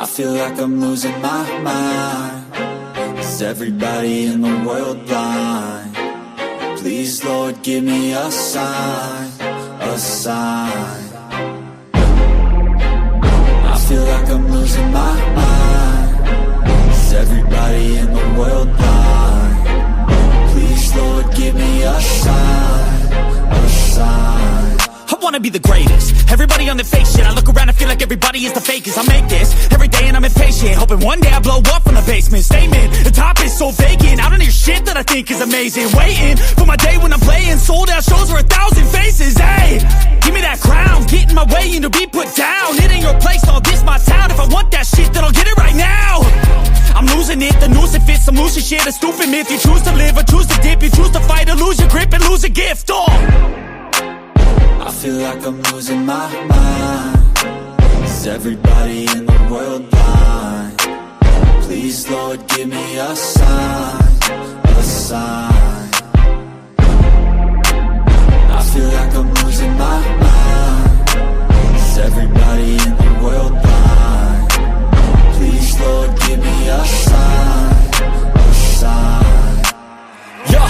feel like I'm losing my mind. Is everybody in the world blind? Please, Lord, give me a sign, a sign. I feel like I'm losing my mind. Is everybody in the world blind? Please, Lord, give me a sign, a sign. I wanna be the greatest. Everybody on the fake shit. I look around and feel like everybody is the fakest. I make this every day and I'm impatient, hoping one day I blow up from the basement. Statement, the top is so vacant. I don't hear shit that I think is amazing. Waiting for my day when I'm playing sold out shows for 1,000 faces. Hey, give me that crown, get in my way and to be put down. It ain't your place, all this my town. If I want that shit, then I'll get it right now. I'm losing it, the noose it fits. I'm losing shit, a stupid myth. You choose to live or choose to dip. You choose to fight or lose your grip and lose a gift. I feel like I'm losing my mind. Is everybody in the world blind? Please, Lord, give me a sign, a sign. I feel like I'm losing my mind. Is everybody in the world blind? Please, Lord, give me a sign, a sign. Yeah.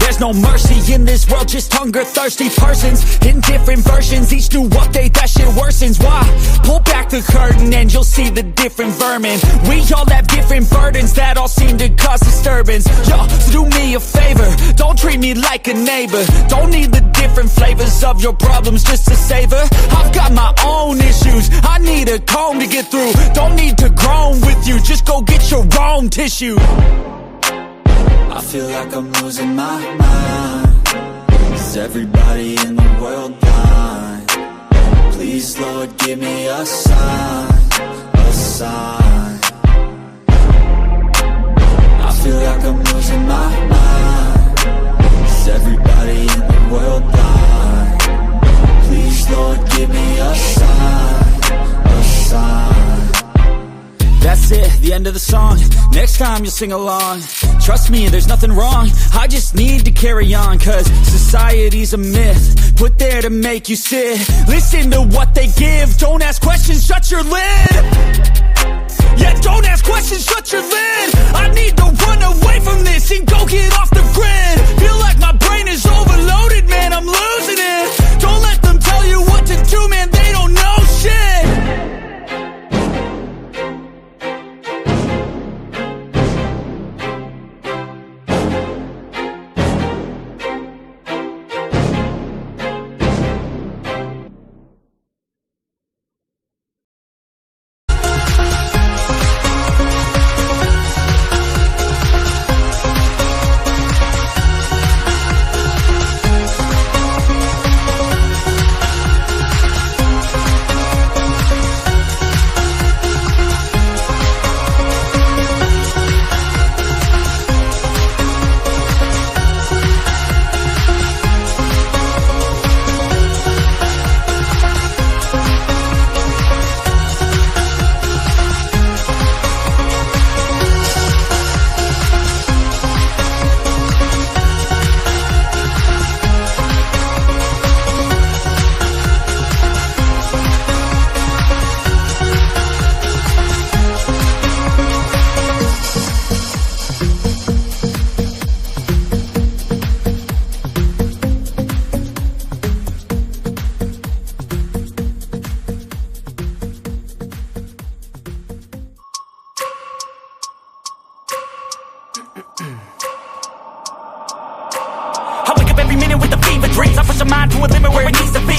There's no mercy in this world, just hunger-thirsty persons in different versions. Each new update, that shit worsens. Why? Pull back the curtain and you'll see the different vermin. We all have different burdens that all seem to cause disturbance. Yo, so do me a favor, don't treat me like a neighbor. Don't need the different flavors of your problems just to savor. I've got my own issues, I need a comb to get through. Don't need to groan with you, just go get your own tissue. I feel like I'm losing my mind. Is everybody in the world blind? Please, Lord, give me a sign, a sign. I feel like I'm losing my mind. Is everybody in the world blind? Please, Lord, give me a sign, a sign. That's it, the end of the song. Next time you'll sing along. Trust me, there's nothing wrong. I just need to carry on, cause society's a myth put there to make you sit. Listen to what they give. Don't ask questions, shut your lid. Yeah, don't ask questions, shut your lid. I need to run away from this and go get off the grid. Feel like my brain is overloaded, man, I'm losing it. Don't let them tell you what to do, man, they don't know shit.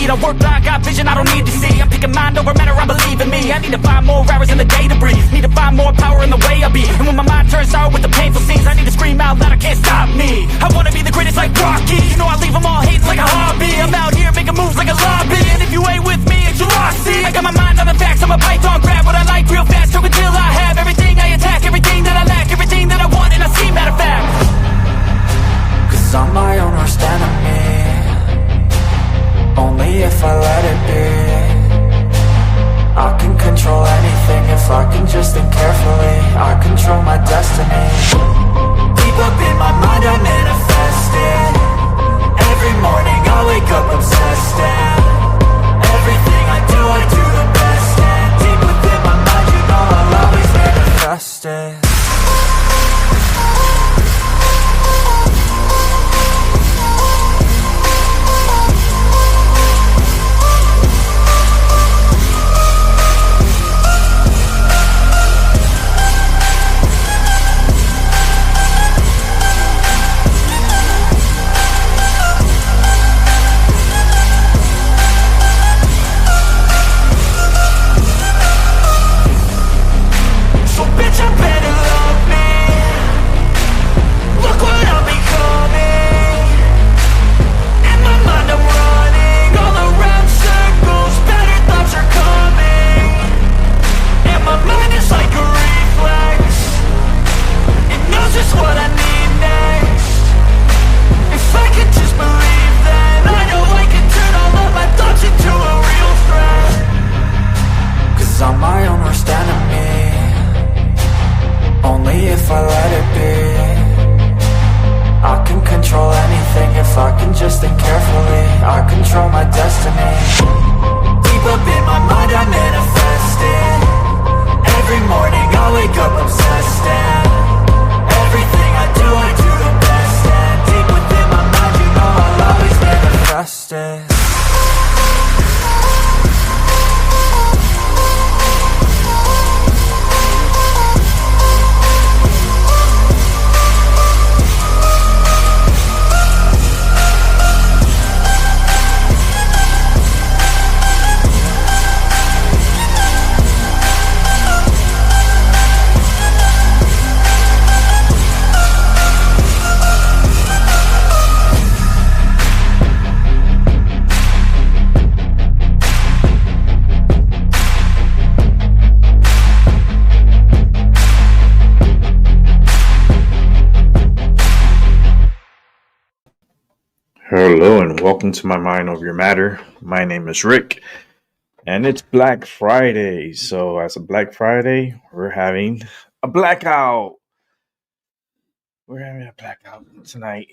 I work blind, got vision I don't need to see. I'm picking mind over matter, I believe in me. I need to find more hours in the day to breathe. Need to find more power in the way I be. And when my mind turns sour with the painful scenes, I need to scream out loud, I can't stop me. I wanna be the greatest like Rocky. You know I leave them all hating like a hobby. I'm out here making moves like a lobby. And if you ain't with me, it's your loss, see. I got my mind on the facts, I'm a python, grab what I like real fast. Choke until I have everything I attack, everything that I lack, everything that I want, and I see matter of fact. Cause I'm my own worst enemy. Only if I let it be. I can control anything if I can just think carefully. I control my destiny. Deep up in my mind I manifest it. Every morning I Hello and welcome to my Mind Over Your Matter. My name is Rick and it's Black Friday. So, as a Black Friday, we're having a blackout. We're having a blackout tonight.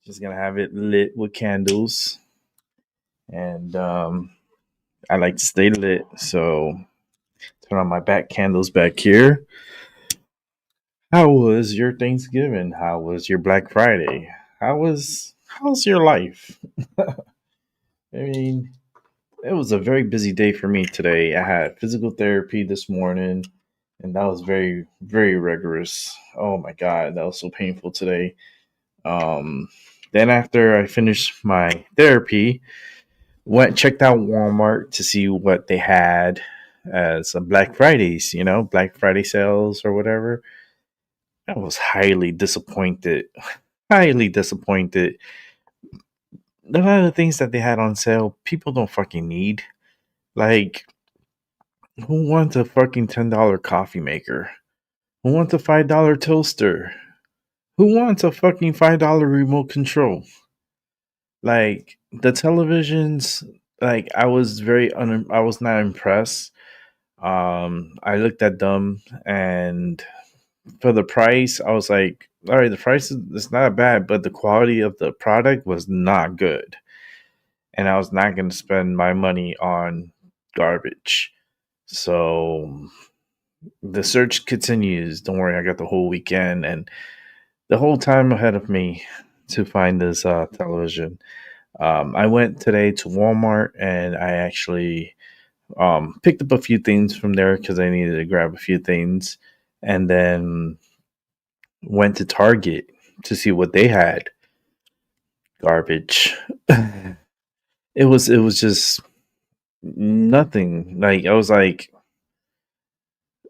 Just gonna have it lit with candles. And I like to stay lit. So, turn on my back candles back here. How was your Thanksgiving? How was your Black Friday? How's your life? I mean, it was a very busy day for me today. I had physical therapy this morning, and that was very, very rigorous. Oh my God, that was so painful today. Um, then after I finished my therapy, checked out Walmart to see what they had as a Black Fridays, Black Friday sales or whatever. I was highly disappointed. Highly disappointed. A lot of the things that they had on sale, people don't fucking need. Like, who wants a fucking $10 coffee maker? Who wants a $5 toaster? Who wants a fucking $5 remote control? Like, the televisions, like, I was not impressed. I looked at them, and for the price, I was like, all right, the price is not bad, but the quality of the product was not good. And I was not going to spend my money on garbage. So the search continues. Don't worry, I got the whole weekend and the whole time ahead of me to find this television. I went today to Walmart and I actually picked up a few things from there because I needed to grab a few things, and then went to Target to see what they had. Garbage. It was just nothing. Like, I was like,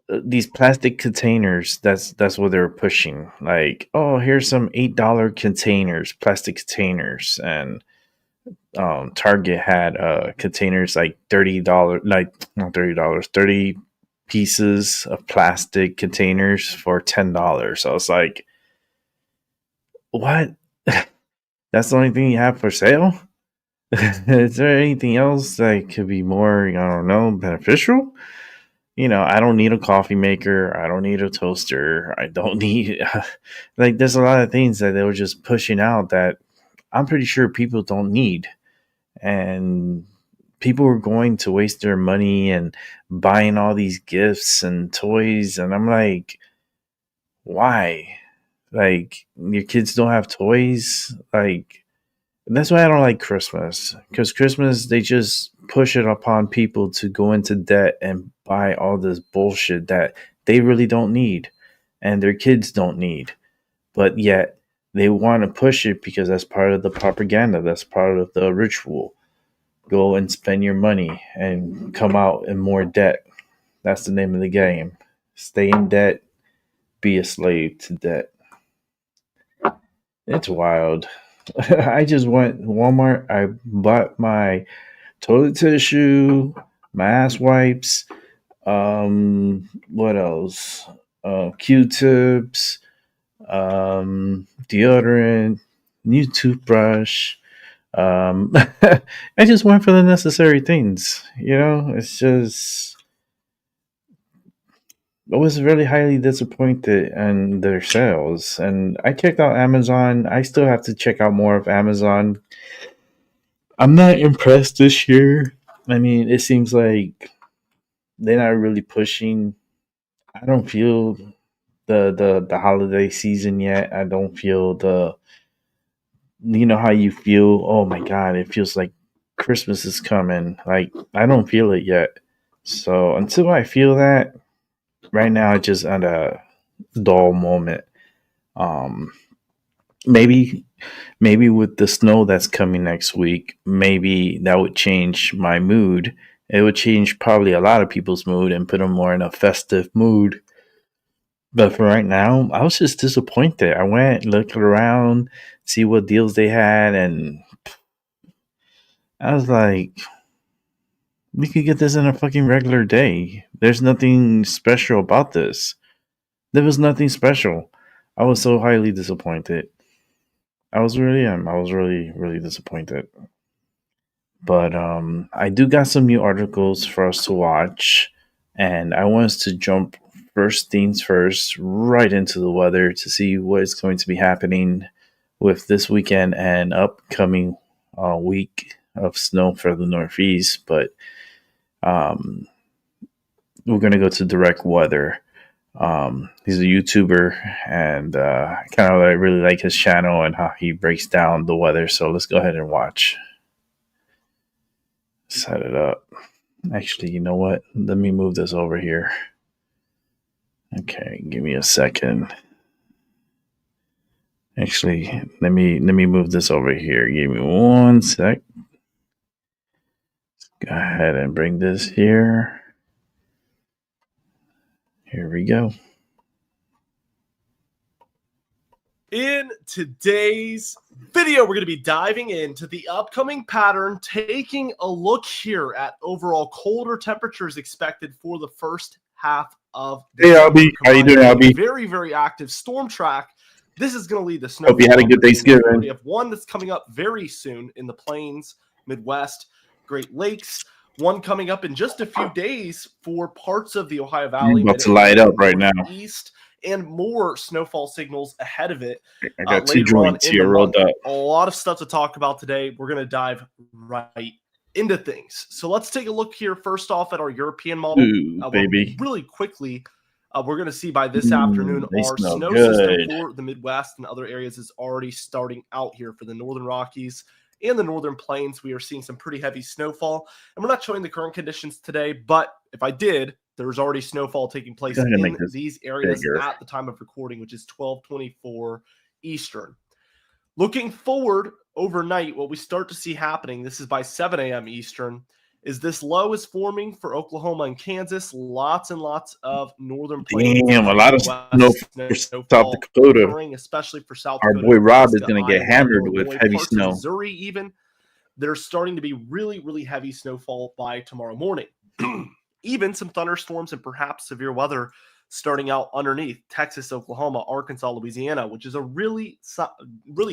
these plastic containers, that's what they're pushing. Like, oh, here's some $8 containers, plastic containers. And Target had containers like $30, like not $30, 30 pieces of plastic containers for $10. I was like, what? That's the only thing you have for sale? Is there anything else that could be more, I don't know, beneficial? I don't need a coffee maker. I don't need a toaster. I don't need, like, there's a lot of things that they were just pushing out that I'm pretty sure people don't need. And people were going to waste their money and buying all these gifts and toys. And I'm like, why? Like, your kids don't have toys? Like, that's why I don't like Christmas. Because Christmas, they just push it upon people to go into debt and buy all this bullshit that they really don't need and their kids don't need. But yet, they want to push it because that's part of the propaganda. That's part of the ritual. Go and spend your money and come out in more debt. That's the name of the game. Stay in debt. Be a slave to debt. It's wild. I just went to Walmart. I bought my toilet tissue, my ass wipes, what else? Q-tips, deodorant, new toothbrush. I just went for the necessary things. It's just, I was really highly disappointed in their sales. And I checked out Amazon. I still have to check out more of Amazon. I'm not impressed this year. I mean, it seems like they're not really pushing. I don't feel the holiday season yet. I don't feel how you feel. Oh my God, it feels like Christmas is coming. Like, I don't feel it yet. So until I feel that, right now, it's just at a dull moment. Um, maybe with the snow that's coming next week, maybe that would change my mood. It would change probably a lot of people's mood and put them more in a festive mood. But for right now, I was just disappointed. I went, looked around, see what deals they had, and I was like, we could get this in a fucking regular day. There's nothing special about this. There was nothing special. I was so highly disappointed. I was really disappointed. But I do got some new articles for us to watch, and I want us to jump first things first right into the weather to see what is going to be happening with this weekend and upcoming week of snow for the Northeast. But um, we're going to go to direct weather. He's a YouTuber, and kind of I really like his channel and how he breaks down the weather. So let's go ahead and watch. Set it up. Actually, you know what? Let me move this over here. Okay, give me a second. Actually, let me move this over here. Give me one sec. Go ahead and bring this here. Here we go. In today's video, we're going to be diving into the upcoming pattern, taking a look here at overall colder temperatures expected for the first half of the Hey, Albie. How you doing, Albie? Very, very active storm track. This is going to lead to snow. Hope you had a good Thanksgiving. We have one that's coming up very soon in the Plains, Midwest, Great Lakes. One coming up in just a few days for parts of the Ohio Valley. I'm about to light up right now. East. And more snowfall signals ahead of it. I got two joints here rolled up. A lot of stuff to talk about today. We're going to dive right into things. So let's take a look here first off at our European model. Baby. Really quickly, we're going to see by this afternoon our snow good. system for the Midwest and other areas is already starting out here for the Northern Rockies and the Northern Plains. We are seeing some pretty heavy snowfall. And we're not showing the current conditions today, but if I did, there's already snowfall taking place in these areas at the time of recording, which is 12:24 Eastern. Looking forward overnight, what we start to see happening, this is by 7 a.m. Eastern, is this low is forming for Oklahoma and Kansas. Lots and lots of northern plains. Damn, a lot of snow for South Dakota. Occurring, especially for South Our Dakota. boy Rob is going to get hammered with heavy snow. Missouri even. There's starting to be really, really heavy snowfall by tomorrow morning. Even some thunderstorms and perhaps severe weather starting out underneath Texas, Oklahoma, Arkansas, Louisiana, which is a really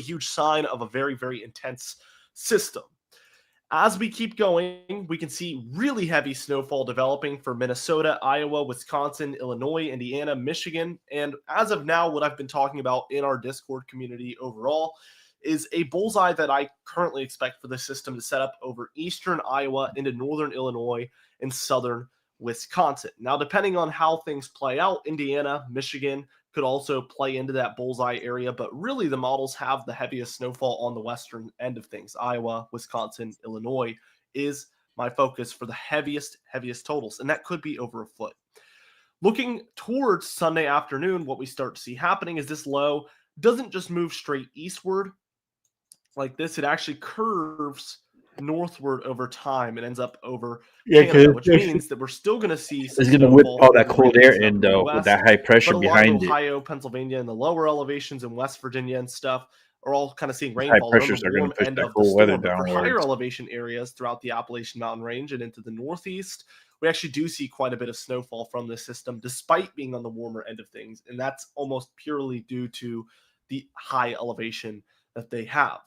huge sign of a very, very intense system. As we keep going, we can see really heavy snowfall developing for Minnesota, Iowa, Wisconsin, Illinois, Indiana, Michigan. And as of now, what I've been talking about in our Discord community overall is a bullseye that I currently expect for the system to set up over eastern Iowa into northern Illinois and southern Wisconsin. Now, depending on how things play out, Indiana, Michigan could also play into that bullseye area, but really the models have the heaviest snowfall on the western end of things. Iowa, Wisconsin, Illinois is my focus for the heaviest totals, and that could be over a foot. Looking towards Sunday afternoon, what we start to see happening is this low doesn't just move straight eastward like this, it actually curves northward over time. It ends up over Canada, which means that we're still going to see some it's going to whip all that cold air in though with that high pressure behind Ohio, Pennsylvania, and the lower elevations in West Virginia and stuff are all kind of seeing rainfall. High pressures are going to push that cold weather down. For higher elevation areas throughout the Appalachian Mountain Range and into the Northeast, we actually do see quite a bit of snowfall from this system despite being on the warmer end of things, and that's almost purely due to the high elevation that they have.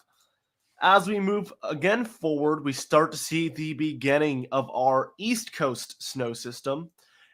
As we move again forward, we start to see the beginning of our East Coast snow system.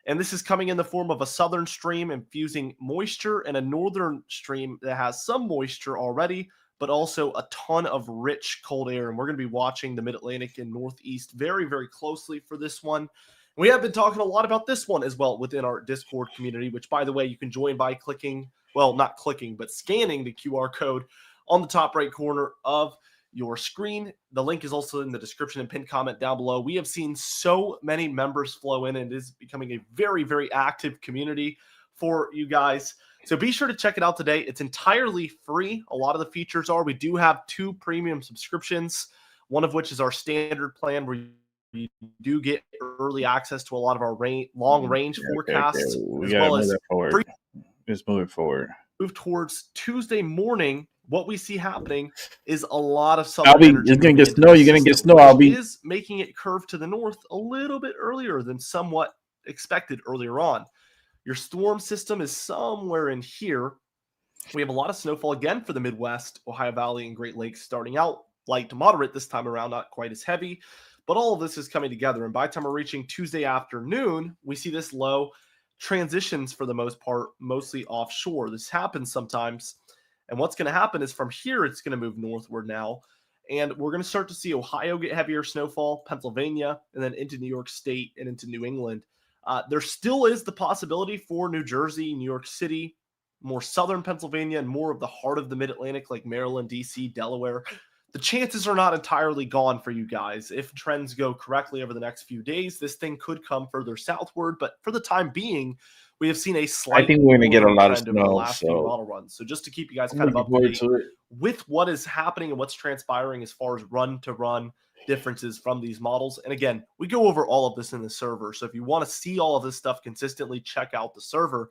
And this is coming in the form of a southern stream infusing moisture and a northern stream that has some moisture already, but also a ton of rich cold air. And we're going to be watching the Mid-Atlantic and Northeast very, very closely for this one. We have been talking a lot about this one as well within our Discord community, which, by the way, you can join by clicking, well, not clicking, but scanning the QR code on the top right corner of your screen. The link is also in the description and pinned comment down below. We have seen so many members flow in, and it is becoming a very, very active community for you guys. So be sure to check it out today. It's entirely free. A lot of the features are. We do have 2 premium subscriptions, one of which is our standard plan where you do get early access to a lot of our long-range forecasts, as well as just moving forward. Move towards Tuesday morning. What we see happening is a lot of southern energy. You're going to get snow. You're going to get snow. Albie is making it curve to the north a little bit earlier than somewhat expected earlier on. Your storm system is somewhere in here. We have a lot of snowfall again for the Midwest, Ohio Valley, and Great Lakes starting out light to moderate this time around, not quite as heavy. But all of this is coming together. And by the time we're reaching Tuesday afternoon, we see this low transitions for the most part, mostly offshore. This happens sometimes. And what's going to happen is from here, it's going to move northward now. And we're going to start to see Ohio get heavier snowfall, Pennsylvania, and then into New York State and into New England. There still is the possibility for New Jersey, New York City, more southern Pennsylvania, and more of the heart of the Mid-Atlantic like Maryland, D.C., Delaware. The chances are not entirely gone for you guys. If trends go correctly over the next few days, this thing could come further southward. But for the time being, we have seen a slight. I think we're going to get a lot of over the snow. last few So model runs. So just to keep you guys kind of up to date with what is happening and what's transpiring as far as run-to-run differences from these models. And again, we go over all of this in the server. So if you want to see all of this stuff consistently, check out the server.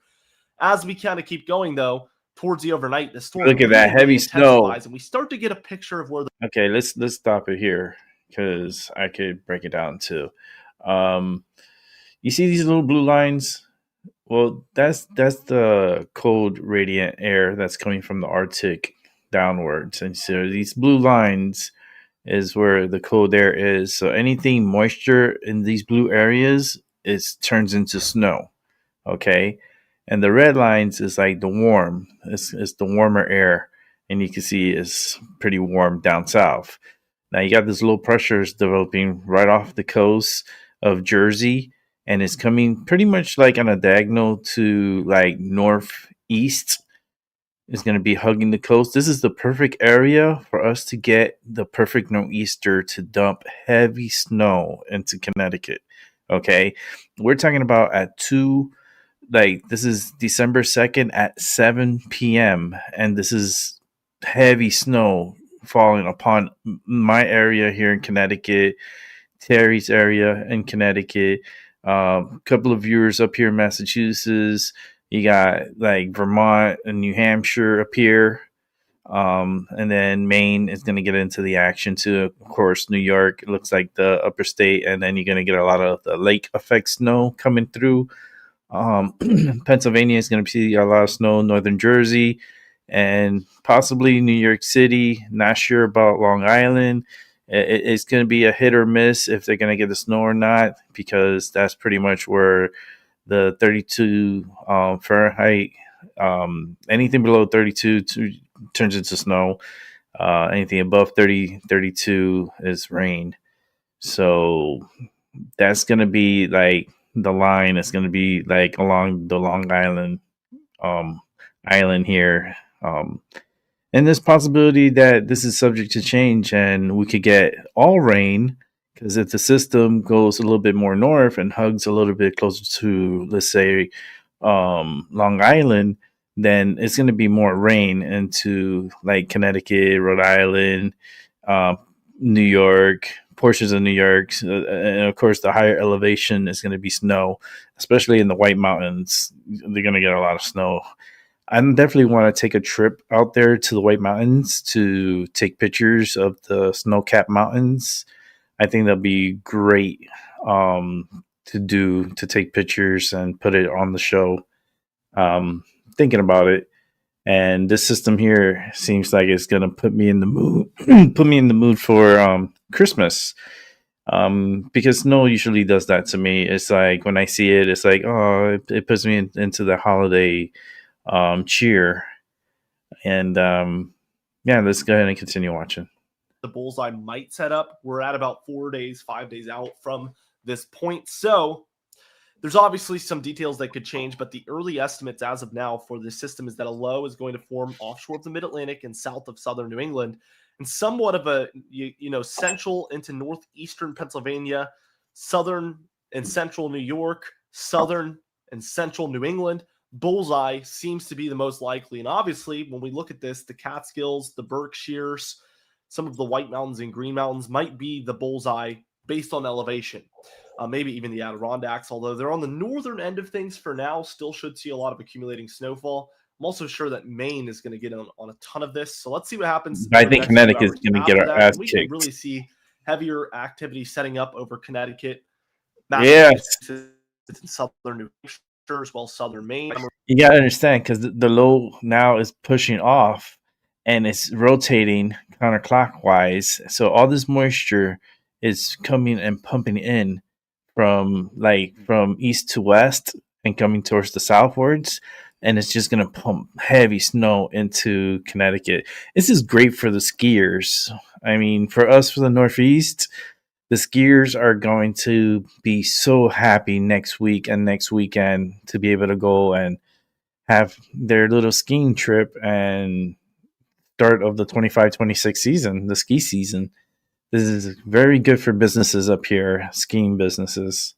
As we kind of keep going, though, towards the overnight, the storm look at that heavy snow, and we start to get a picture of where the okay, let's stop it here because I could break it down too. You see these little blue lines? Well, that's the cold radiant air that's coming from the Arctic downwards, and so these blue lines is where the cold air is. So anything moisture in these blue areas turns into snow. Okay. And the red lines is like the warm. It's the warmer air. And you can see it's pretty warm down south. Now you got this low pressures developing right off the coast of Jersey. And it's coming pretty much like on a diagonal to like northeast. It's going to be hugging the coast. This is the perfect area for us to get the perfect nor'easter to dump heavy snow into Connecticut. Okay. We're talking about at 2, like this is December 2nd at 7 p.m. And this is heavy snow falling upon my area here in Connecticut, Terry's area in Connecticut, a couple of viewers up here in Massachusetts. You got like Vermont and New Hampshire up here. And then Maine is going to get into the action too. Of course, New York, it looks like the upper state. And then you're going to get a lot of the lake effect snow coming through. Pennsylvania is going to see a lot of snow, northern Jersey, and possibly New York City. Not sure about Long Island. It's going to be a hit or miss if they're going to get the snow or not, because that's pretty much where the 32 Fahrenheit, anything below 32 turns into snow. Anything above 32 is rain. So that's going to be like the line is going to be like along the Long Island island here. And there's possibility that this is subject to change and we could get all rain, because if the system goes a little bit more north and hugs a little bit closer to, let's say, Long Island, then it's going to be more rain into like Connecticut, Rhode Island, New York, portions of New York, and of course the higher elevation is going to be snow, especially in the White Mountains. They're going to get a lot of snow. I definitely want to take a trip out there to the White Mountains to take pictures of the snow-capped mountains. I think that'll be great to take pictures and put it on the show. Thinking about it, and this system here seems like it's gonna put me in the mood for Christmas, because snow usually does that to me. It's like when I see it, it's like, oh, it puts me into the holiday cheer. And yeah, let's go ahead and continue watching. The bullseye might set up. We're at about 5 days out from this point. So there's obviously some details that could change, but the early estimates as of now for this system is that a low is going to form offshore of the Mid-Atlantic and south of southern New England, and somewhat of a, central into northeastern Pennsylvania, southern and central New York, southern and central New England. Bullseye seems to be the most likely. And obviously, when we look at this, the Catskills, the Berkshires, some of the White Mountains and Green Mountains might be the bullseye based on elevation. Maybe even the Adirondacks, although they're on the northern end of things for now, still should see a lot of accumulating snowfall. I'm also sure that Maine is going to get on a ton of this. So let's see what happens. I think Connecticut is going to get our ass we kicked. can really see heavier activity setting up over Connecticut. Yes. In southern New Hampshire. as well as southern Maine. You got to understand, because the low now is pushing off and it's rotating counterclockwise. So all this moisture is coming and pumping in from east to west and coming towards the southwards. And it's just going to pump heavy snow into Connecticut. This is great for the skiers. I mean, for us, for the Northeast, the skiers are going to be so happy next week and next weekend to be able to go and have their little skiing trip and start of the 25-26 season, the ski season. This is very good for businesses up here, skiing businesses.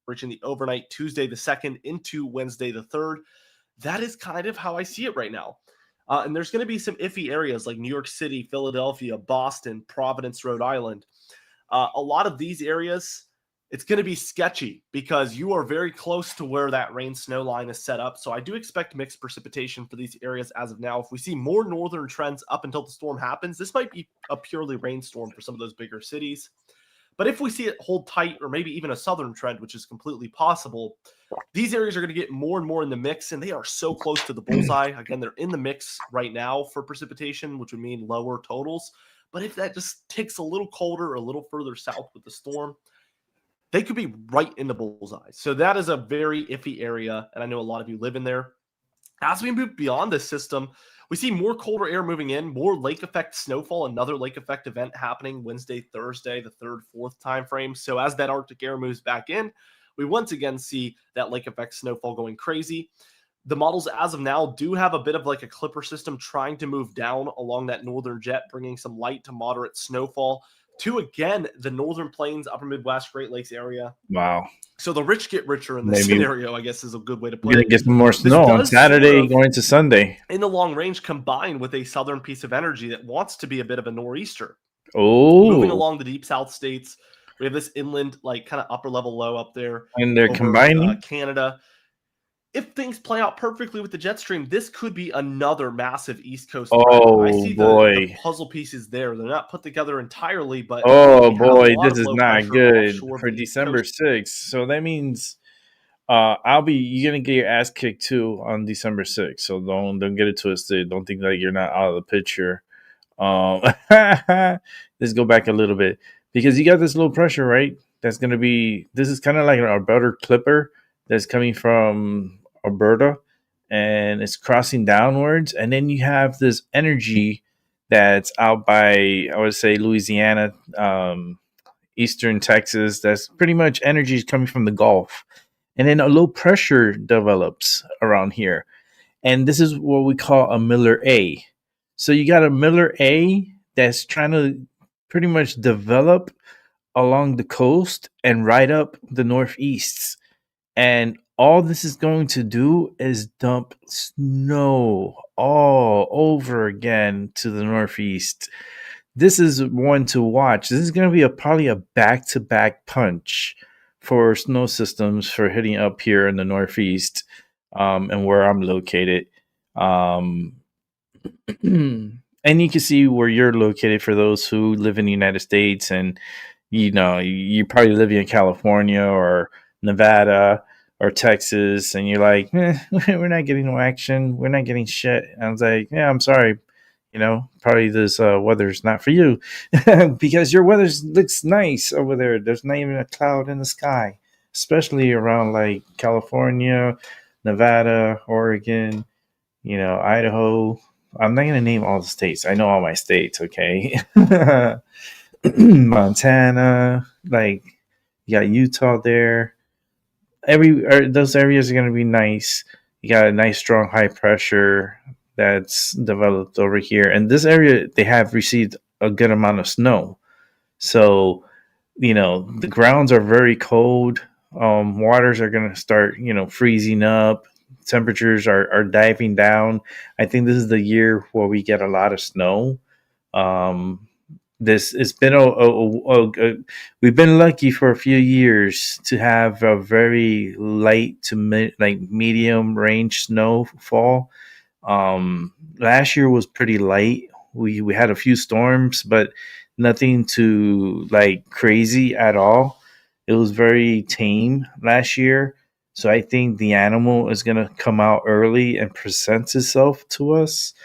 Reaching the overnight Tuesday the 2nd into Wednesday the 3rd. That is kind of how I see it right now. And there's going to be some iffy areas like New York City, Philadelphia, Boston, Providence, Rhode Island. A lot of these areas, it's going to be sketchy because you are very close to where that rain snow line is set up. So I do expect mixed precipitation for these areas as of now. If we see more northern trends up until the storm happens, this might be a purely rainstorm for some of those bigger cities. But if we see it hold tight, or maybe even a southern trend, which is completely possible, these areas are going to get more and more in the mix, and they are so close to the bullseye. Again, they're in the mix right now for precipitation, which would mean lower totals. But if that just ticks a little colder or a little further south with the storm, they could be right in the bullseye. So that is a very iffy area, and I know a lot of you live in there. As we move beyond this system, we see more colder air moving in, more lake effect snowfall, another lake effect event happening Wednesday, Thursday, the 3rd, 4th time frame. So as that Arctic air moves back in, we once again see that lake effect snowfall going crazy. The models as of now do have a bit of like a clipper system trying to move down along that northern jet, bringing some light to moderate snowfall to, again, the northern plains, upper Midwest, Great Lakes area. Wow. So the rich get richer in this scenario, I guess, is a good way to put it. We're going to get some more snow on Saturday going to Sunday. In the long range, combined with a southern piece of energy that wants to be a bit of a nor'easter. Oh. Moving along the deep south states, we have this inland, like kind of upper level low up there. And they're combining? Canada. If things play out perfectly with the jet stream, this could be another massive East Coast. Oh, I see boy. The puzzle pieces there. They're not put together entirely, but oh boy, this is not good for December 6th. So that means you're gonna get your ass kicked too on December 6th. So don't get it twisted. Don't think that you're not out of the picture. Let's go back a little bit, because you got this low pressure, right? This is kind of like an Alberta clipper that's coming from Alberta, and it's crossing downwards. And then you have this energy that's out by, I would say, Louisiana, eastern Texas. That's pretty much energy coming from the Gulf. And then a low pressure develops around here. And this is what we call a Miller A. So you got a Miller A that's trying to pretty much develop along the coast and right up the northeast. And all this is going to do is dump snow all over again to the northeast. This is one to watch. This is going to be probably a back-to-back punch for snow systems for hitting up here in the northeast, and where I'm located. And you can see where you're located for those who live in the United States, and you probably live in California or Nevada or Texas, and you're like, we're not getting no action, we're not getting shit. And I was like, yeah, I'm sorry, probably this weather's not for you, because your weather looks nice over there. There's not even a cloud in the sky, especially around like California, Nevada, Oregon, Idaho. I'm not gonna name all the states. I know all my states, okay? Montana, like you got Utah there. Those areas are going to be nice. You got a nice, strong, high pressure that's developed over here. And this area, they have received a good amount of snow. So, the grounds are very cold. Waters are going to start, freezing up. Temperatures are diving down. I think this is the year where we get a lot of snow. It's been we've been lucky for a few years to have a very light to medium range snowfall. Last year was pretty light. We had a few storms, but nothing too crazy at all. It was very tame last year. So I think the animal is going to come out early and presents itself to us.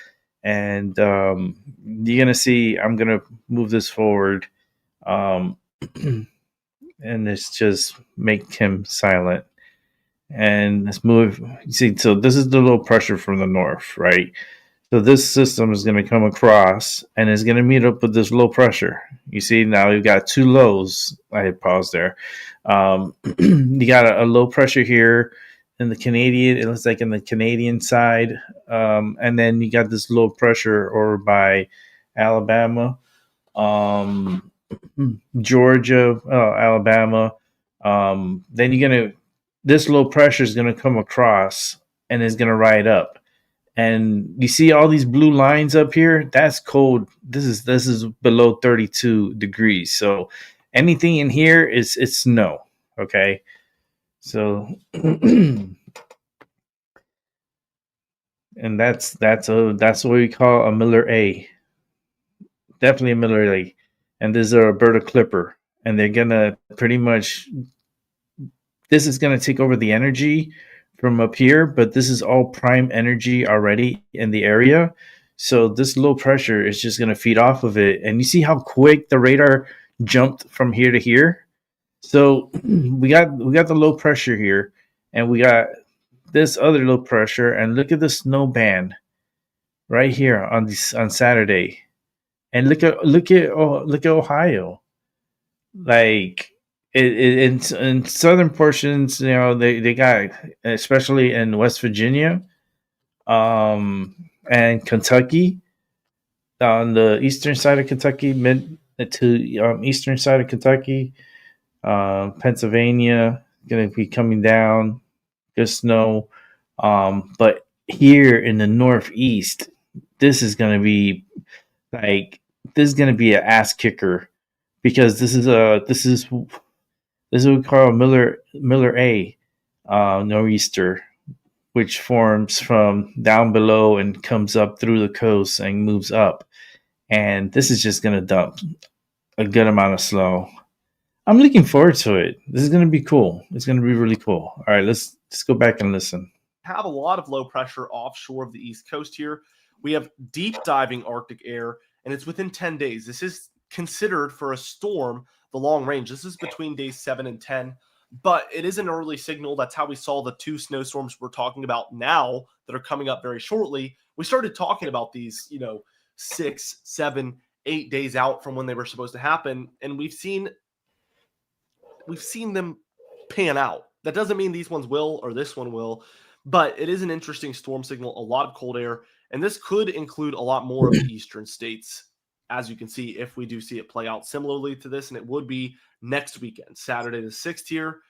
And you're going to see, I'm going to move this forward. And it's just make him silent. And let's move. You see, so this is the low pressure from the north, right? So this system is going to come across and is going to meet up with this low pressure. You see, now you've got two lows. I had paused there. You got a low pressure here in the Canadian. It looks like in the Canadian side, and then you got this low pressure over by Alabama, Georgia, Alabama. Then this low pressure is gonna come across and is gonna ride up. And you see all these blue lines up here? That's cold. This is below 32 degrees. So anything in here is snow. Okay. So and that's what we call a Miller A. Definitely a Miller A. And this is a Alberta Clipper. And they're gonna pretty much, this is gonna take over the energy from up here, but this is all prime energy already in the area. So this low pressure is just going to feed off of it. And you see how quick the radar jumped from here to here? So we got the low pressure here, and we got this other low pressure, and look at the snow band right here on Saturday. And look at Ohio. Like in southern portions, they got, especially in West Virginia, and Kentucky, on the eastern side of Kentucky, mid to eastern side of Kentucky, Pennsylvania, going to be coming down, just snow. But here in the Northeast, this is going to be an ass kicker, because this is what we call a Miller A nor'easter, which forms from down below and comes up through the coast and moves up. And this is just going to dump a good amount of snow. I'm looking forward to it. This is going to be cool. It's going to be really cool. All right, let's go back and listen. Have a lot of low pressure offshore of the East Coast here. We have deep diving Arctic air, and it's within 10 days. This is considered for a storm the long range. This is between days 7 and 10, but it is an early signal. That's how we saw the two snowstorms we're talking about now that are coming up very shortly. We started talking about these, 6, 7, 8 days out from when they were supposed to happen, and we've seen them pan out. That doesn't mean these ones will or this one will, but it is an interesting storm signal, a lot of cold air, and this could include a lot more of the eastern states, as you can see, if we do see it play out similarly to this. And it would be next weekend, Saturday the 6th here,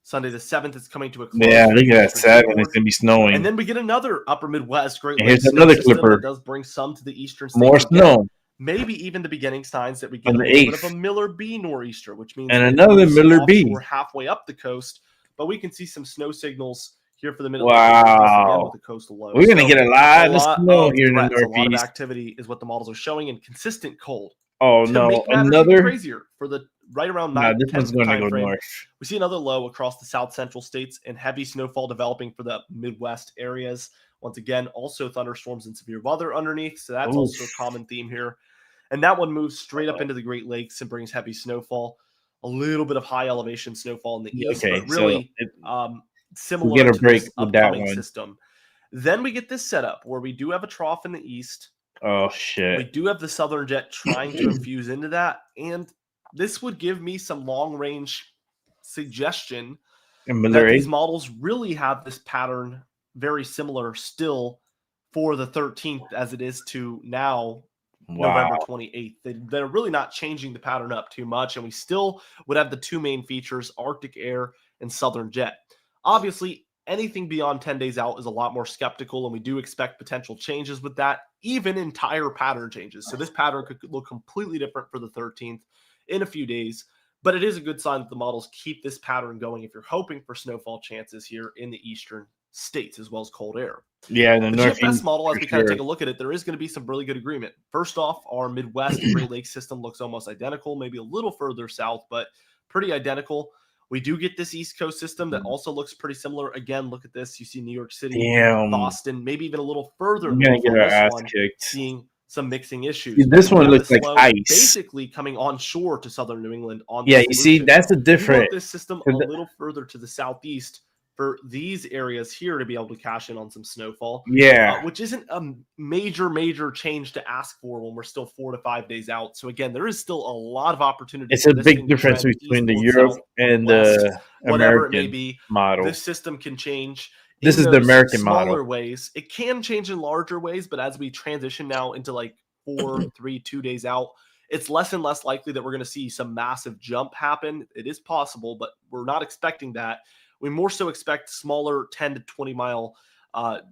Sunday the 7th. It's coming to a close. Yeah, look at that, Saturday. It's gonna be snowing, and then we get another upper Midwest Great Lakes. Here's another Clipper. That does bring some to the eastern states. More snow. Maybe even the beginning signs that we get a little bit of a Miller B nor'easter, which means another Miller B. We're halfway up the coast, but we can see some snow signals here for the middle. Wow, with the coastal low. We're gonna get a lot of snow here in the Northeast. A lot of activity is what the models are showing, and consistent cold. Oh no, another crazier for the right around 9. This one's going to go north. We see another low across the south central states and heavy snowfall developing for the Midwest areas. Once again, also thunderstorms and severe weather underneath. So that's also a common theme here. And that one moves straight up into the Great Lakes and brings heavy snowfall, a little bit of high elevation snowfall in the east, but really similar get a to break this with that upcoming one. System. Then we get this setup where we do have a trough in the east. Oh shit! We do have the southern jet trying to infuse into that, and this would give me some long range suggestion that these models really have this pattern very similar still for the 13th as it is to now. November 28th. They're really not changing the pattern up too much, and we still would have the two main features, Arctic air and southern jet. Obviously, anything beyond 10 days out is a lot more skeptical, and we do expect potential changes with that, even entire pattern changes. So this pattern could look completely different for the 13th in a few days, but it is a good sign that the models keep this pattern going if you're hoping for snowfall chances here in the eastern states as well as cold air. Yeah, the GFS model, as we kind of take a look at it, there is going to be some really good agreement. First off, our Midwest and Great Lakes system looks almost identical, maybe a little further south, but pretty identical. We do get this East Coast system that also looks pretty similar. Again, look at this. You see New York City, Boston, maybe even a little further We're gonna north get on our this ass one, kicked. seeing some mixing issues. See, this one looks like ice. Basically coming onshore to southern New England on Yeah, this you see, solution. that's a We different. want this system a little further to the southeast for these areas here to be able to cash in on some snowfall. Yeah. Which isn't a major change to ask for when we're still 4 to 5 days out. So again, there is still a lot of opportunity. It's a big difference between the Europe and the whatever it may be model. This system can change. This is the American smaller model. ways. It can change in larger ways, but as we transition now into like 4, 3, 2 days out, it's less and less likely that we're going to see some massive jump happen. It is possible, but we're not expecting that. We more so expect smaller 10 to 20 mile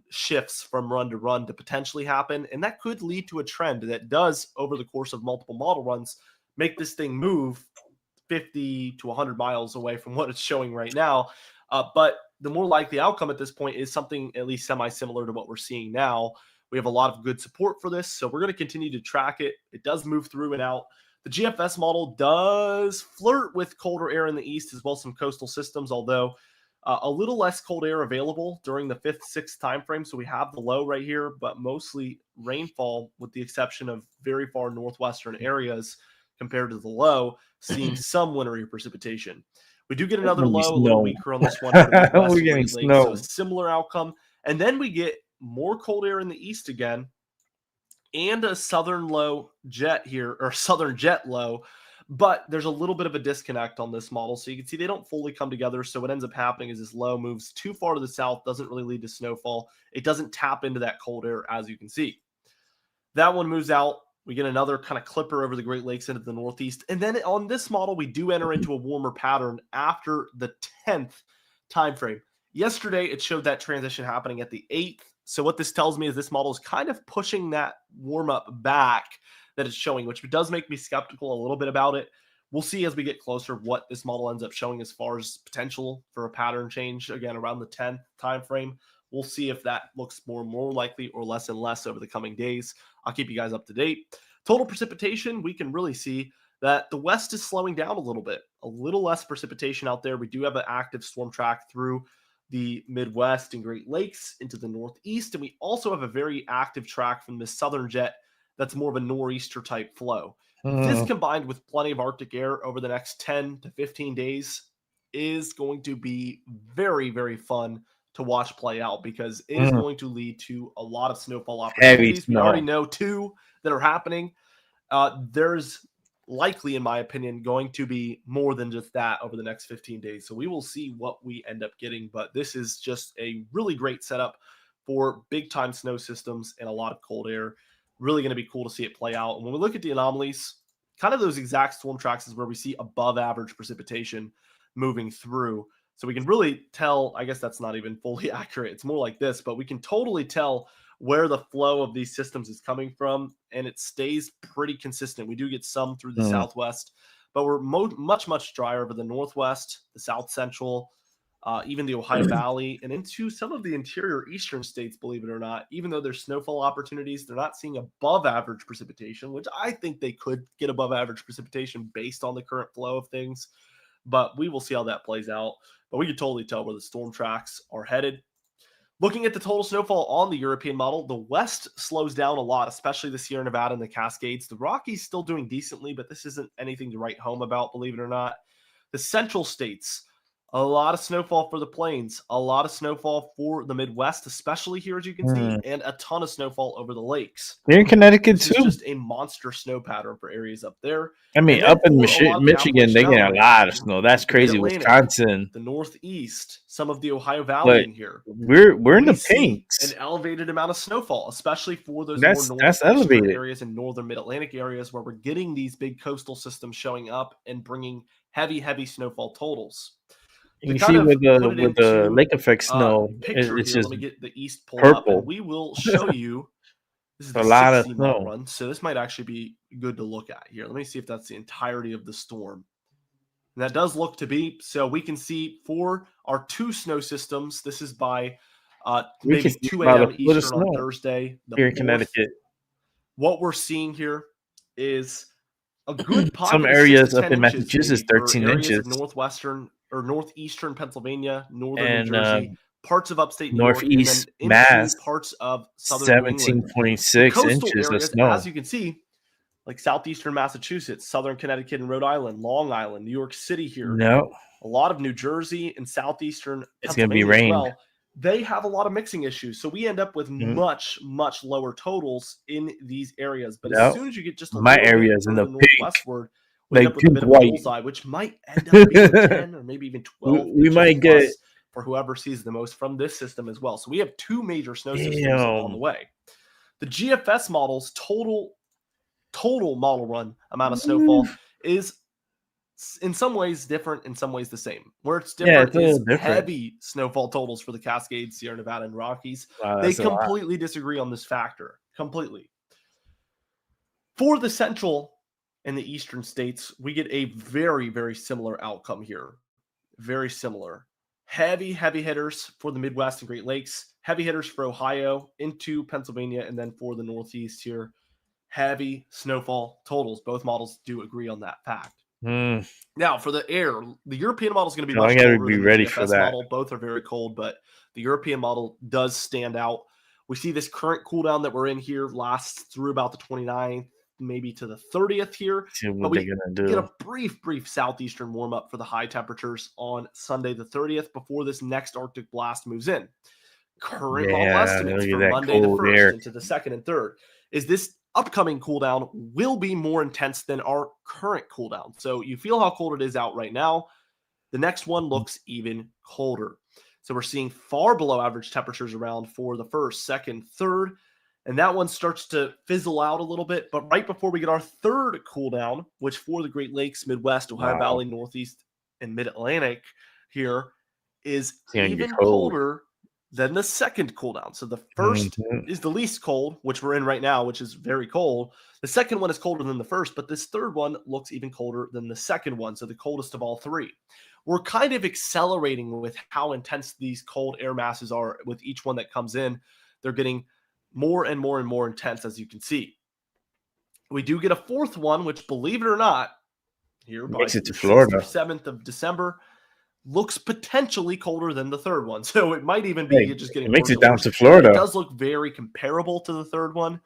shifts from run to run to potentially happen. And that could lead to a trend that does, over the course of multiple model runs, make this thing move 50 to 100 miles away from what it's showing right now. But the more likely outcome at this point is something at least semi-similar to what we're seeing now. We have a lot of good support for this, so we're going to continue to track it. It does move through and out. The GFS model does flirt with colder air in the east as well as some coastal systems, although a little less cold air available during the 5th, 6th time frame. So we have the low right here, but mostly rainfall with the exception of very far northwestern areas compared to the low, seeing some wintry precipitation. We do get another low, a little weaker on this one. We're getting snow. So a similar outcome. And then we get more cold air in the east again and a southern low jet here, or southern jet low. But there's a little bit of a disconnect on this model. So you can see they don't fully come together. So what ends up happening is this low moves too far to the south, doesn't really lead to snowfall. It doesn't tap into that cold air, as you can see. That one moves out. We get another kind of clipper over the Great Lakes into the northeast. And then on this model, we do enter into a warmer pattern after the 10th time frame. Yesterday, it showed that transition happening at the 8th. So what this tells me is this model is kind of pushing that warm up back that it's showing, which does make me skeptical a little bit about it. We'll see as we get closer what this model ends up showing as far as potential for a pattern change, again, around the 10th time frame. We'll see if that looks more likely or less and less over the coming days. I'll keep you guys up to date. Total precipitation, we can really see that the west is slowing down a little bit, a little less precipitation out there. We do have an active storm track through the Midwest and Great Lakes into the Northeast. And we also have a very active track from the southern jet that's more of a nor'easter type flow. This combined with plenty of Arctic air over the next 10 to 15 days is going to be very, very fun to watch play out because it is going to lead to a lot of snowfall opportunities. We already know 2 that are happening. There's likely, in my opinion, going to be more than just that over the next 15 days. So we will see what we end up getting, but this is just a really great setup for big time snow systems and a lot of cold air. Really going to be cool to see it play out. And when we look at the anomalies, kind of those exact storm tracks is where we see above average precipitation moving through. So we can really tell, I guess that's not even fully accurate. It's more like this, but we can totally tell where the flow of these systems is coming from, and it stays pretty consistent. We do get some through the southwest, but we're much drier over the northwest, the south central, even the Ohio Valley, and into some of the interior eastern states, believe it or not. Even though there's snowfall opportunities, they're not seeing above average precipitation, which I think they could get above average precipitation based on the current flow of things. But we will see how that plays out. But we can totally tell where the storm tracks are headed. Looking at the total snowfall on the European model, the west slows down a lot, especially the Sierra Nevada and the Cascades. The Rockies still doing decently, but this isn't anything to write home about, believe it or not. The central states, a lot of snowfall for the plains, a lot of snowfall for the Midwest, especially here, as you can see, and a ton of snowfall over the lakes. Here in Connecticut, too. It's just a monster snow pattern for areas up there. I mean, up in Michigan, they get a lot of snow. That's crazy. Wisconsin. The Northeast, some of the Ohio Valley in here. We're in the pinks. An elevated amount of snowfall, especially for those more elevated areas and northern mid-Atlantic areas where we're getting these big coastal systems showing up and bringing heavy snowfall totals. You can see with the lake effect snow, it's just let me get the east pulled purple. up, and we will show you. This is a lot of snow. Run, so this might actually be good to look at here. Let me see if that's the entirety of the storm. And that does look to be. So we can see for our 2 snow systems, this is by maybe 2 a.m. Eastern on Thursday. Here in Connecticut. What we're seeing here is a good pocket. Some areas up in Massachusetts, 13 inches. Northwestern or northeastern Pennsylvania, northern And New Jersey, parts of upstate New York, and northeast then Mass, into parts of southern New England. The 17.6 coastal inches of areas, snow. as you can see, like southeastern Massachusetts, southern Connecticut and Rhode Island, Long Island, New York City here, No, a lot of New Jersey and southeastern it's gonna be Pennsylvania as rain. well. They have a lot of mixing issues. So we end up with much, much lower totals in these areas. But as soon as you get just a My little area bit is in the further pink, northwestward, we end like up with a pink bit of a white. bullseye, which might end up being 10 or maybe even 12 We inches might plus get for whoever sees the most from this system as well. So we have two major snow systems on the way. The GFS model's total model run amount of snowfall is in some ways different, in some ways the same. Where it's different is heavy snowfall totals for the Cascades, Sierra Nevada, and Rockies. Wow, they completely disagree on this factor. Completely. For the central and the eastern states, we get a very, very similar outcome here. Very similar. Heavy hitters for the Midwest and Great Lakes. Heavy hitters for Ohio into Pennsylvania, and then for the Northeast here, heavy snowfall totals. Both models do agree on that fact. Now, for the air, the European model is going to be much colder than the GFS model. Both are very cold, but the European model does stand out. We see this current cool down that we're in here lasts through about the 29th, maybe to the 30th here. But we get a brief southeastern warm up for the high temperatures on Sunday the 30th before this next Arctic blast moves in. Current model estimates for Monday the 1st into the 2nd and 3rd is this upcoming cool down will be more intense than our current cool down. So you feel how cold it is out right now. The next one looks even colder. So we're seeing far below average temperatures around for the 1st, 2nd, 3rd. And that one starts to fizzle out a little bit. But right before we get our 3rd cool down, which for the Great Lakes, Midwest, Ohio Valley, Northeast, and Mid-Atlantic here is even colder than the 2nd cool down. So the 1st is the least cold, which we're in right now, which is very cold. The 2nd one is colder than the 1st, but this 3rd one looks even colder than the 2nd one. So the coldest of all three. We're kind of accelerating with how intense these cold air masses are with each one that comes in. They're getting more and more and more intense, as you can see. We do get a 4th one, which, believe it or not, here makes it to Florida. 7th of December, looks potentially colder than the 3rd one. So it might even be just getting makes it down to Florida. It does look very comparable to the 3rd one.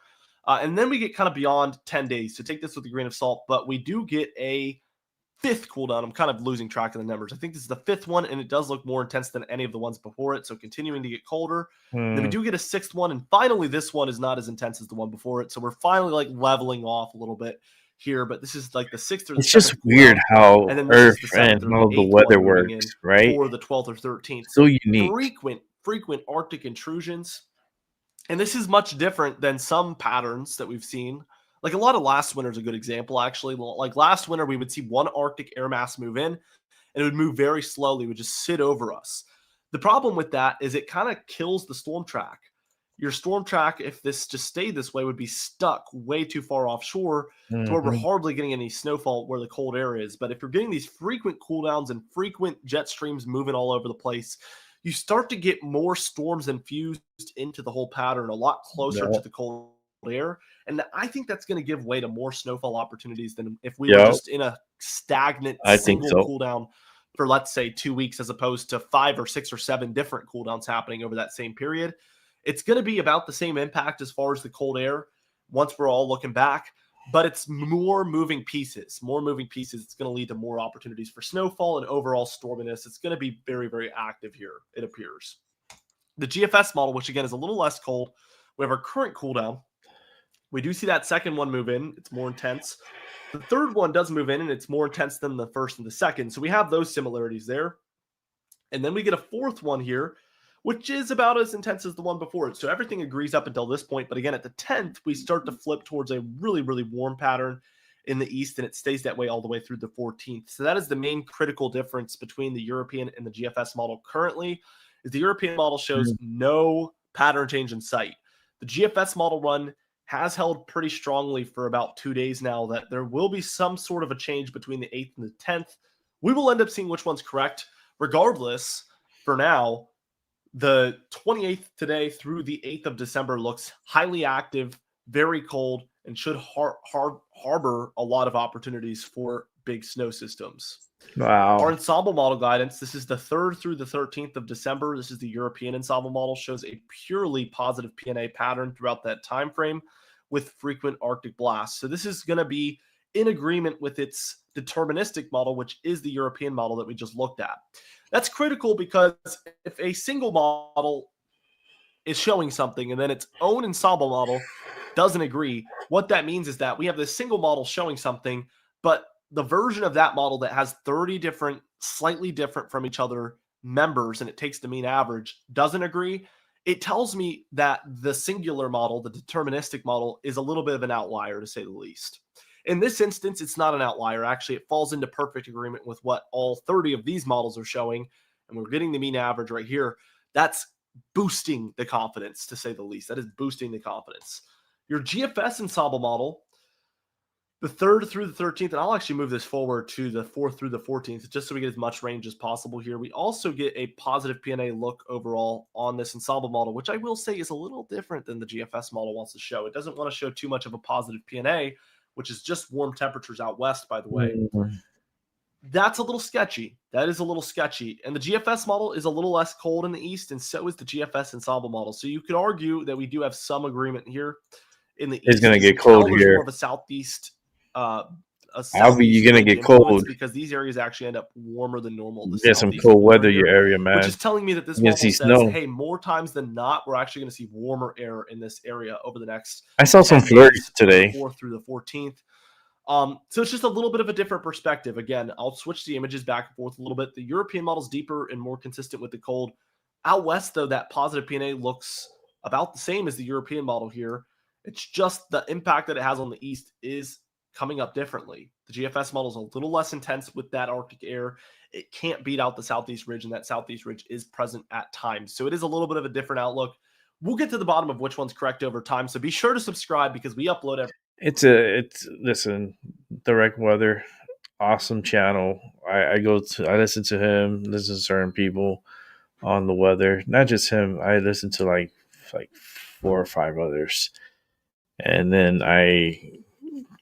And then we get kind of beyond 10 days. So take this with a grain of salt. But we do get a 5th cool down. I'm kind of losing track of the numbers. I think this is the 5th one, and it does look more intense than any of the ones before it. So continuing to get colder. Then we do get a 6th one, and finally this one is not as intense as the one before it. So we're finally like leveling off a little bit here, but this is like the 6th or the 7th. It's just weird how Earth and all the weather works, right? Or the 12th or 13th. So unique. Frequent Arctic intrusions. And this is much different than some patterns that we've seen. Like a lot of last winter is a good example, actually. Like last winter, we would see one Arctic air mass move in, and it would move very slowly. It would just sit over us. The problem with that is it kind of kills the storm track. Your storm track, if this just stayed this way, would be stuck way too far offshore to where we're hardly getting any snowfall where the cold air is. But if you're getting these frequent cooldowns and frequent jet streams moving all over the place, you start to get more storms infused into the whole pattern, a lot closer to the cold air. And I think that's going to give way to more snowfall opportunities than if we were just in a stagnant single cooldown for, let's say, 2 weeks, as opposed to 5 or 6 or 7 different cooldowns happening over that same period. It's going to be about the same impact as far as the cold air once we're all looking back, but it's more moving pieces. It's going to lead to more opportunities for snowfall and overall storminess. It's going to be very, very active here, it appears. The GFS model, which again is a little less cold, we have our current cooldown. We do see that 2nd one move in. It's more intense. The 3rd one does move in, and it's more intense than the 1st and the 2nd. So we have those similarities there. And then we get a 4th one here, which is about as intense as the one before it. So everything agrees up until this point. But again, at the 10th, we start to flip towards a really, really warm pattern in the east, and it stays that way all the way through the 14th. So that is the main critical difference between the European and the GFS model currently, is the European model shows no pattern change in sight. The GFS model run has held pretty strongly for about 2 days now that there will be some sort of a change between the 8th and the 10th. We will end up seeing which one's correct. Regardless, for now, the 28th today through the 8th of December looks highly active, very cold, and should harbor a lot of opportunities for big snow systems. Wow. Our ensemble model guidance, this is the 3rd through the 13th of December. This is the European ensemble model, shows a purely positive PNA pattern throughout that time frame with frequent Arctic blasts. So this is going to be in agreement with its deterministic model, which is the European model that we just looked at. That's critical because if a single model is showing something and then its own ensemble model doesn't agree, what that means is that we have this single model showing something, but the version of that model that has 30 different, slightly different from each other members, and it takes the mean average, doesn't agree. It tells me that the singular model, the deterministic model, is a little bit of an outlier, to say the least. In this instance, it's not an outlier. Actually, it falls into perfect agreement with what all 30 of these models are showing, and we're getting the mean average right here. That's boosting the confidence, to say the least. That is boosting the confidence. Your GFS ensemble model, the 3rd through the 13th, and I'll actually move this forward to the 4th through the 14th, just so we get as much range as possible here. We also get a positive PNA look overall on this ensemble model, which I will say is a little different than the GFS model wants to show. It doesn't want to show too much of a positive PNA, which is just warm temperatures out west, by the way. That's a little sketchy. That is a little sketchy. And the GFS model is a little less cold in the east, and so is the GFS ensemble model. So you could argue that we do have some agreement here in the east. It's going to get cold here. More of a southeast. You're going to get cold because these areas actually end up warmer than normal. Get some cold weather your area, man. Which is telling me that this model says, hey, more times than not, we're actually going to see warmer air in this area over the next. I saw some flurries today. 4th through the 14th. So it's just a little bit of a different perspective. Again, I'll switch the images back and forth a little bit. The European model is deeper and more consistent with the cold. Out west, though, that positive PNA looks about the same as the European model here. It's just the impact that it has on the east is coming up differently. The GFS model is a little less intense with that Arctic air. It can't beat out the southeast ridge, and that southeast ridge is present at times. So it is a little bit of a different outlook. We'll get to the bottom of which one's correct over time. So be sure to subscribe because we upload every. Listen, Direct Weather, awesome channel. I listen to him, listen to certain people on the weather. Not just him. I listen to like 4 or 5 others. And then I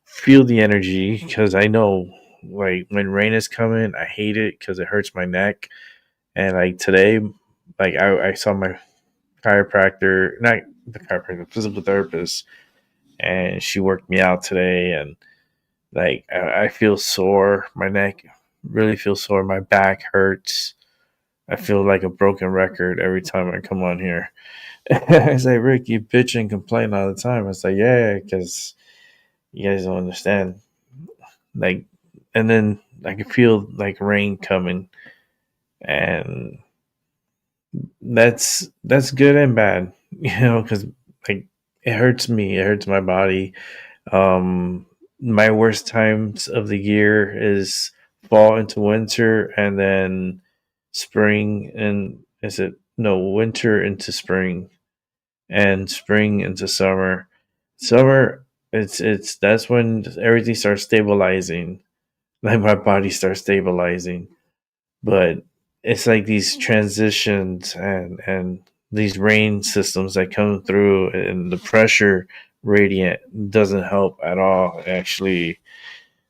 feel the energy because I know like when rain is coming, I hate it because it hurts my neck. And like today, like I saw my chiropractor, not the chiropractor, physical therapist, and she worked me out today. And like I feel sore. My neck really feels sore. My back hurts. I feel like a broken record every time I come on here. I say, Rick, you bitch and complain all the time. I was like, yeah, because you guys don't understand. Like, and then I can feel like rain coming, and that's good and bad, because like it hurts me. It hurts my body. My worst times of the year is fall into winter, and then spring winter into spring, and spring into summer. Summer, that's when everything starts stabilizing. Like my body starts stabilizing. But it's like these transitions and these rain systems that come through, and the pressure gradient doesn't help at all. Actually,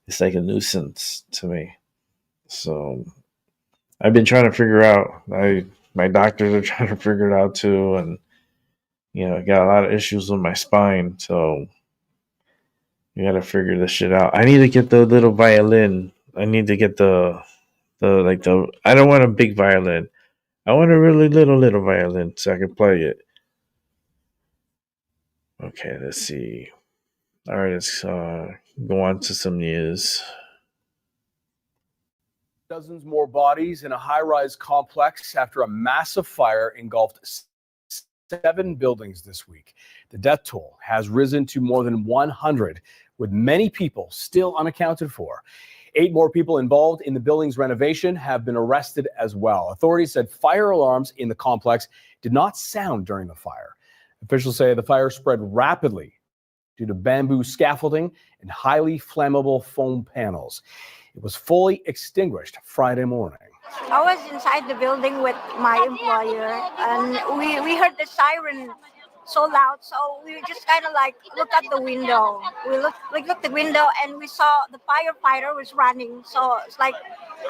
it's like a nuisance to me. So I've been trying to figure out. My doctors are trying to figure it out too, and I got a lot of issues with my spine, so you got to figure this shit out. I need to get the little violin. I need to get the I don't want a big violin. I want a really little violin so I can play it. Okay, let's see. All right, let's go on to some news. Dozens more bodies in a high-rise complex after a massive fire engulfed 7 buildings this week. The death toll has risen to more than 100, with many people still unaccounted for. 8 more people involved in the building's renovation have been arrested as well. Authorities said fire alarms in the complex did not sound during the fire. Officials say the fire spread rapidly due to bamboo scaffolding and highly flammable foam panels. It was fully extinguished Friday morning. I was inside the building with my employer, and we heard the siren so loud. So we just kind of like looked at the window. We looked the window and we saw the firefighter was running. So it's like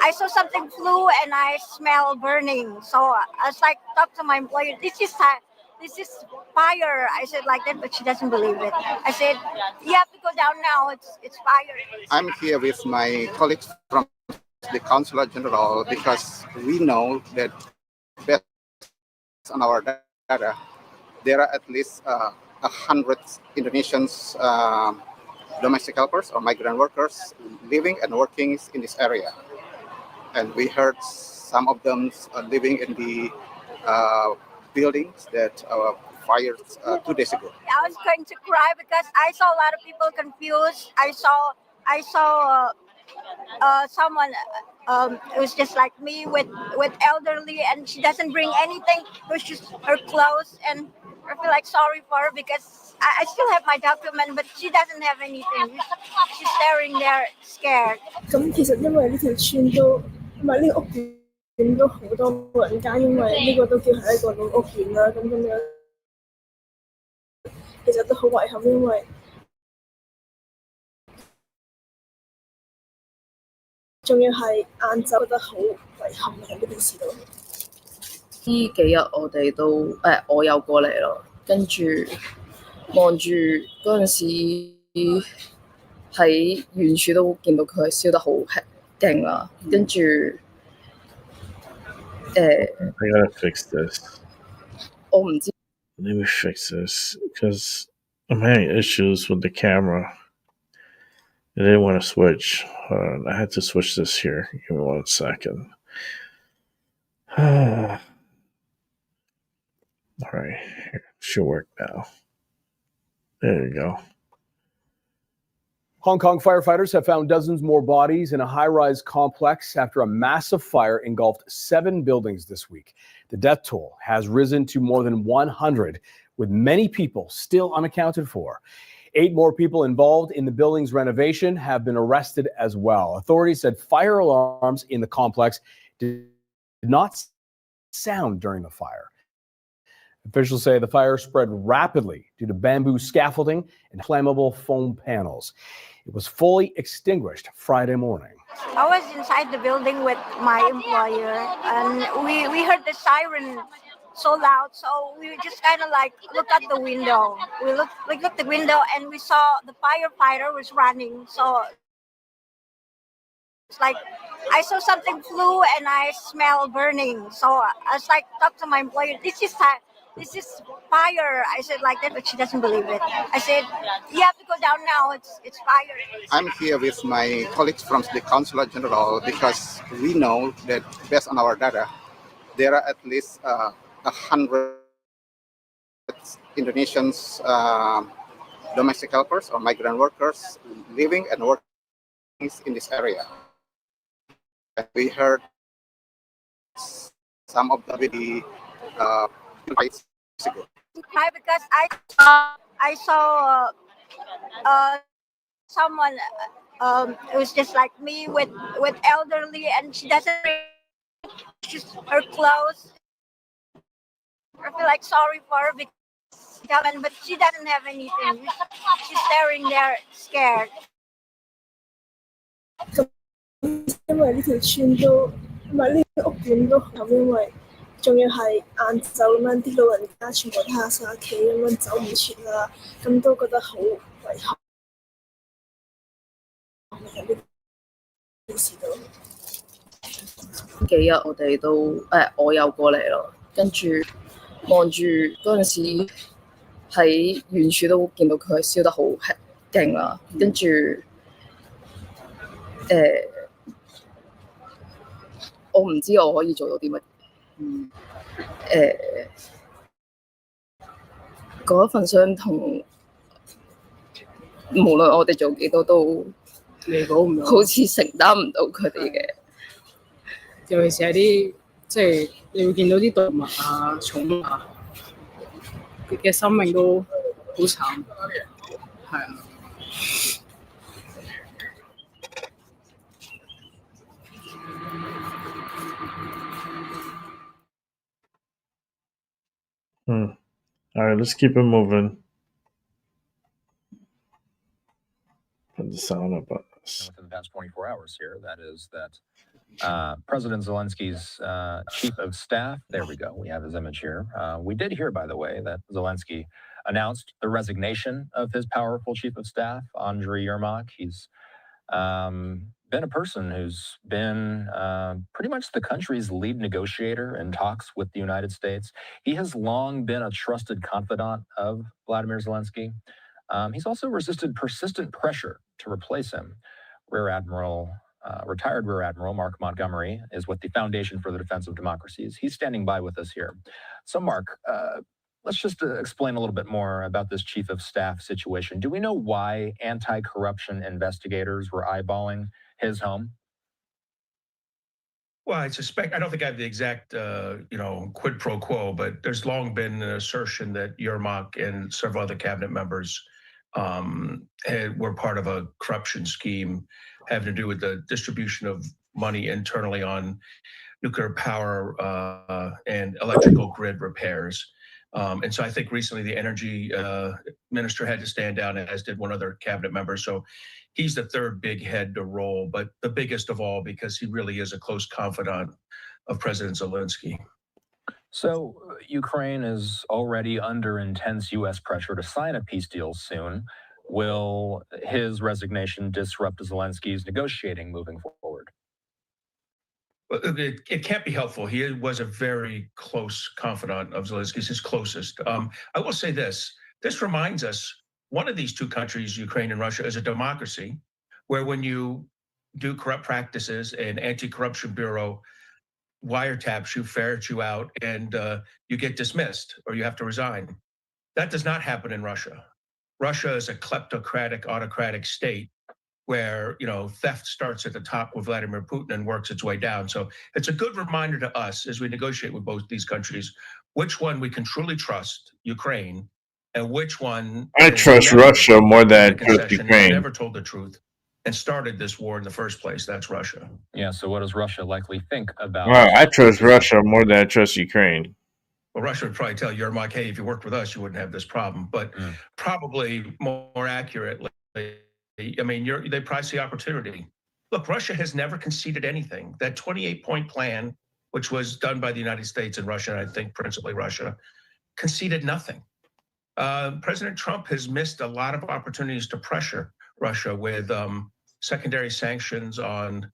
I saw something flew and I smell burning. So I was like, talk to my employer. This is fire. I said like that, but she doesn't believe it. I said, you have to go down now. It's fire. I'm here with my colleagues from the Consulate General because we know that based on our data, there are at least 100 Indonesians domestic helpers or migrant workers living and working in this area. And we heard some of them living in the buildings that fired 2 days ago. I was going to cry because I saw a lot of people confused. I saw someone it was just like me with elderly, and she doesn't bring anything. It was just her clothes, and I feel like sorry for her because I still have my document, but she doesn't have anything. She's staring there scared. 咁其實因為呢條村都唔係呢個屋苑都好多人家，因為呢個都叫係一個老屋苑啦。咁樣其實都好遺憾，因為仲要係晏晝，覺得好遺憾喺呢件事度。呢幾日我哋都我有過嚟咯，跟住望住嗰陣時喺遠處都見到佢燒得好勁啦，跟住I gotta fix this. 我唔知。Let me fix this because I'm having issues with the camera. I didn't want to switch. Hold on, I had to switch this here. Give me 1 second. All right, here, should work now. There you go. Hong Kong firefighters have found dozens more bodies in a high-rise complex after a massive fire engulfed 7 buildings this week. The death toll has risen to more than 100, with many people still unaccounted for. 8 more people involved in the building's renovation have been arrested as well. Authorities said fire alarms in the complex did not sound during the fire. Officials say the fire spread rapidly due to bamboo scaffolding and flammable foam panels. It was fully extinguished Friday morning. I was inside the building with my employer, and we heard the siren so loud, so we just kind of like looked at the window. We looked the window and we saw the firefighter was running. So it's like I saw something flew and I smell burning. So I was like, talk to my employer. This is fire. I said like that, but she doesn't believe it. I said, you have to go down now. It's fire. I'm here with my colleagues from the Consulate General because we know that based on our data, there are at least 100 Indonesians domestic helpers or migrant workers living and working in this area. And we heard some of the Hi, because I saw someone it was just like me with elderly, and she doesn't just her clothes. I feel like sorry for her because but she doesn't have anything. She's staring there scared. 因為呢條村都唔係呢個屋苑都咁，因為仲要係晏晝咁樣，啲老人家全部都下晒屋企咁樣走唔切啦，咁都覺得好遺憾喺呢件事度。幾日我哋都我有過嚟咯，跟住望住嗰陣時喺遠處都見到佢燒得好勁啦，跟住我唔知我可以做到啲乜嘢。嗰一份傷痛，無論我哋做幾多都好似承擔唔到佢哋嘅。尤其是係啲即係你會見到啲動物啊、寵物啊嘅生命都好慘，係啊。All right, let's keep it moving. Put the sound up on this. Within the past 24 hours here, that is that President Zelensky's chief of staff, there we go, we have his image here. We did hear, by the way, that Zelensky announced the resignation of his powerful chief of staff, Andriy Yermak. He's been a person who's been pretty much the country's lead negotiator in talks with the United States. He has long been a trusted confidant of Vladimir Zelensky. He's also resisted persistent pressure to replace him. Retired Rear Admiral Mark Montgomery is with the Foundation for the Defense of Democracies. He's standing by with us here. So, Mark, let's just explain a little bit more about this chief of staff situation. Do we know why anti-corruption investigators were eyeballing his home? Well, I don't think I have the exact, quid pro quo, but there's long been an assertion that Yermak and several other cabinet members were part of a corruption scheme having to do with the distribution of money internally on nuclear power and electrical grid repairs. And so I think recently the energy minister had to stand down, as did one other cabinet member. So he's the third big head to roll, but the biggest of all because he really is a close confidant of President Zelensky. So Ukraine is already under intense U.S. pressure to sign a peace deal soon. Will his resignation disrupt Zelensky's negotiating moving forward? It can't be helpful. He was a very close confidant of Zelensky's, his closest. I will say this. This reminds us, one of these two countries, Ukraine and Russia, is a democracy where when you do corrupt practices, an anti-corruption bureau wiretaps you, ferrets you out, and you get dismissed or you have to resign. That does not happen in Russia. Russia is a kleptocratic, autocratic state where theft starts at the top with Vladimir Putin and works its way down. So it's a good reminder to us as we negotiate with both these countries, which one we can truly trust, Ukraine, and which one I trust Russia more than I trust Ukraine. Never told the truth and started this war in the first place. That's Russia. Yeah, so what does Russia likely think about? Well, I trust Russia more than I trust Ukraine. Well, Russia would probably tell Yermak, hey, if you worked with us, you wouldn't have this problem. But probably more accurately, I mean, they price the opportunity. Look, Russia has never conceded anything. That 28-point plan, which was done by the United States and Russia, and I think principally Russia, conceded nothing. President Trump has missed a lot of opportunities to pressure Russia with secondary sanctions on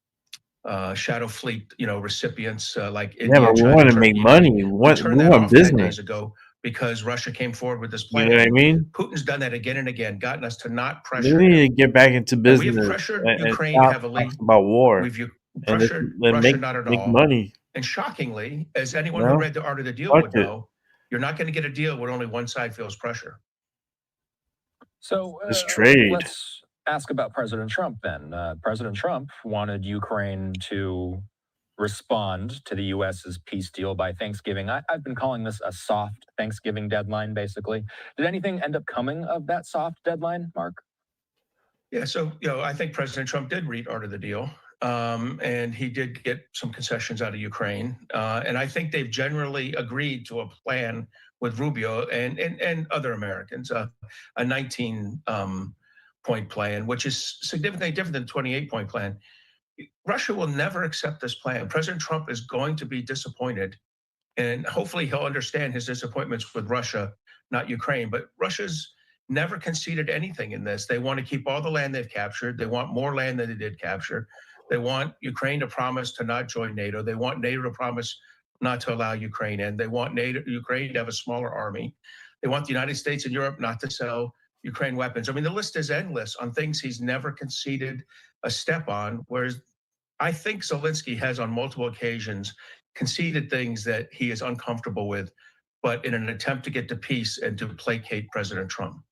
shadow fleet, recipients like India. Yeah, but we want to make money. We want business. Ago because Russia came forward with this plan. You know what I mean? Putin's done that again and again, gotten us to not pressure. We need to get back into business. We've pressured Ukraine heavily about war. We've pressured Russia not at all. Money. And shockingly, as anyone who read The Art of the Deal would know, you're not going to get a deal when only one side feels pressure. So this trade. Let's ask about President Trump then. President Trump wanted Ukraine to respond to the U.S.'s peace deal by Thanksgiving. I've been calling this a soft Thanksgiving deadline, basically. Did anything end up coming of that soft deadline, Mark? Yeah, so I think President Trump did read Art of the Deal, and he did get some concessions out of Ukraine. And I think they've generally agreed to a plan with Rubio and other Americans, a 19-point plan, which is significantly different than the 28-point plan. Russia will never accept this plan. President Trump is going to be disappointed, and hopefully he'll understand his disappointments with Russia, not Ukraine. But Russia's never conceded anything in this. They want to keep all the land they've captured. They want more land than they did capture. They want Ukraine to promise to not join NATO. They want NATO to promise not to allow Ukraine in. They want Ukraine to have a smaller army. They want the United States and Europe not to sell Ukraine weapons. I mean, the list is endless on things he's never conceded a step on, whereas I think Zelensky has on multiple occasions conceded things that he is uncomfortable with, but in an attempt to get to peace and to placate President Trump.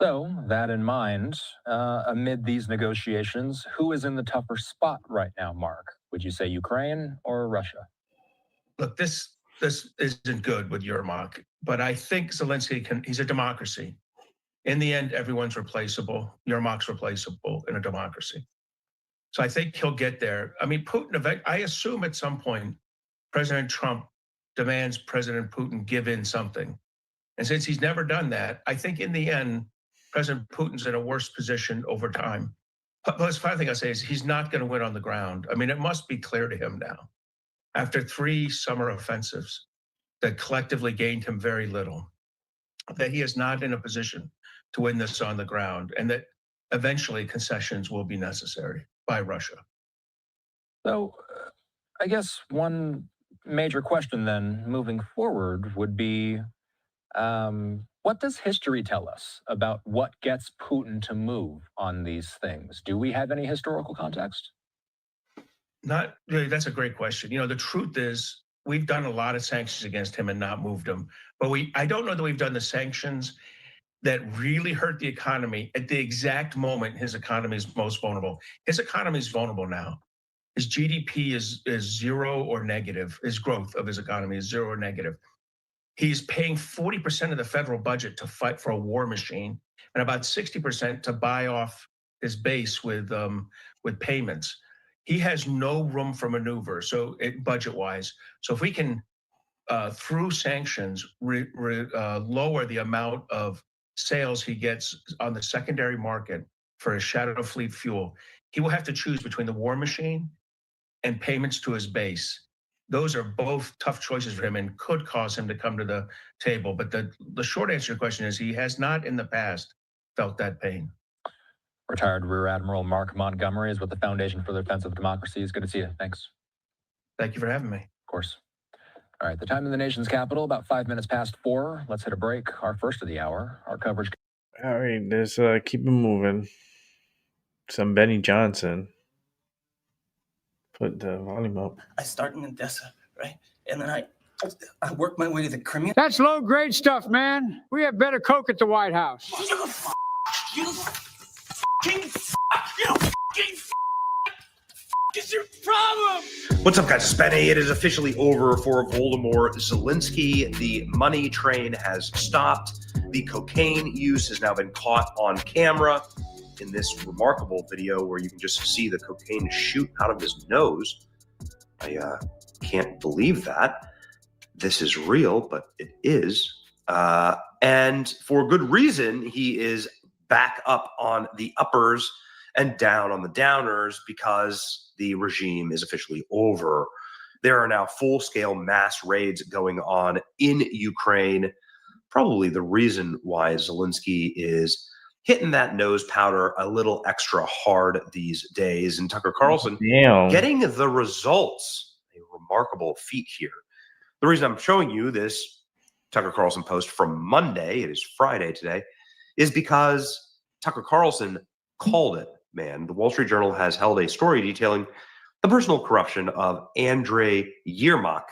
So, that in mind, amid these negotiations, who is in the tougher spot right now, Mark? Would you say Ukraine or Russia? Look, this isn't good with Yermak, but I think Zelensky he's a democracy. In the end, everyone's replaceable. Yermak's replaceable in a democracy. So I think he'll get there. I mean, Putin, I assume at some point, President Trump demands President Putin give in something. And since he's never done that, I think in the end, President Putin's in a worse position over time. But the final thing I'll say is he's not going to win on the ground. I mean, it must be clear to him now, after 3 summer offensives that collectively gained him very little, that he is not in a position to win this on the ground, and that eventually concessions will be necessary by Russia. So I guess one major question then moving forward would be, what does history tell us about what gets Putin to move on these things? Do we have any historical context? Not really. That's a great question. You know, the truth is we've done a lot of sanctions against him and not moved him. But I don't know that we've done the sanctions that really hurt the economy at the exact moment his economy is most vulnerable. His economy is vulnerable now. His GDP is 0 or negative. His growth of his economy is 0 or negative. He's paying 40% of the federal budget to fight for a war machine, and about 60% to buy off his base with payments. He has no room for maneuver, so budget-wise. So if we can, through sanctions, lower the amount of sales he gets on the secondary market for his shadow fleet fuel, he will have to choose between the war machine and payments to his base. Those are both tough choices for him and could cause him to come to the table. But the short answer to your question is he has not in the past felt that pain. Retired Rear Admiral Mark Montgomery is with the Foundation for the Defense of Democracy. It's good to see you. Thanks. Thank you for having me. Of course. All right, the time in the nation's capital, about 5 minutes past 4. Let's hit a break. Our first of the hour, our coverage. All right, let's keep it moving. Some Benny Johnson. Put the volume up. I start in Odessa, right? And then I work my way to the Crimea. That's low-grade stuff, man. We have better coke at the White House. You is your problem? What's up, guys? It's Benny. It is officially over for Volodymyr Zelensky. The money train has stopped. The cocaine use has now been caught on camera in this remarkable video where you can just see the cocaine shoot out of his nose. I can't believe that. This is real, but it is. And for good reason, he is back up on the uppers and down on the downers because the regime is officially over. There are now full-scale mass raids going on in Ukraine. Probably the reason why Zelensky is hitting that nose powder a little extra hard these days. And Tucker Carlson getting the results. A remarkable feat here. The reason I'm showing you this Tucker Carlson post from Monday, it is Friday today, is because Tucker Carlson called it, man. The Wall Street Journal has held a story detailing the personal corruption of Andrei Yermak,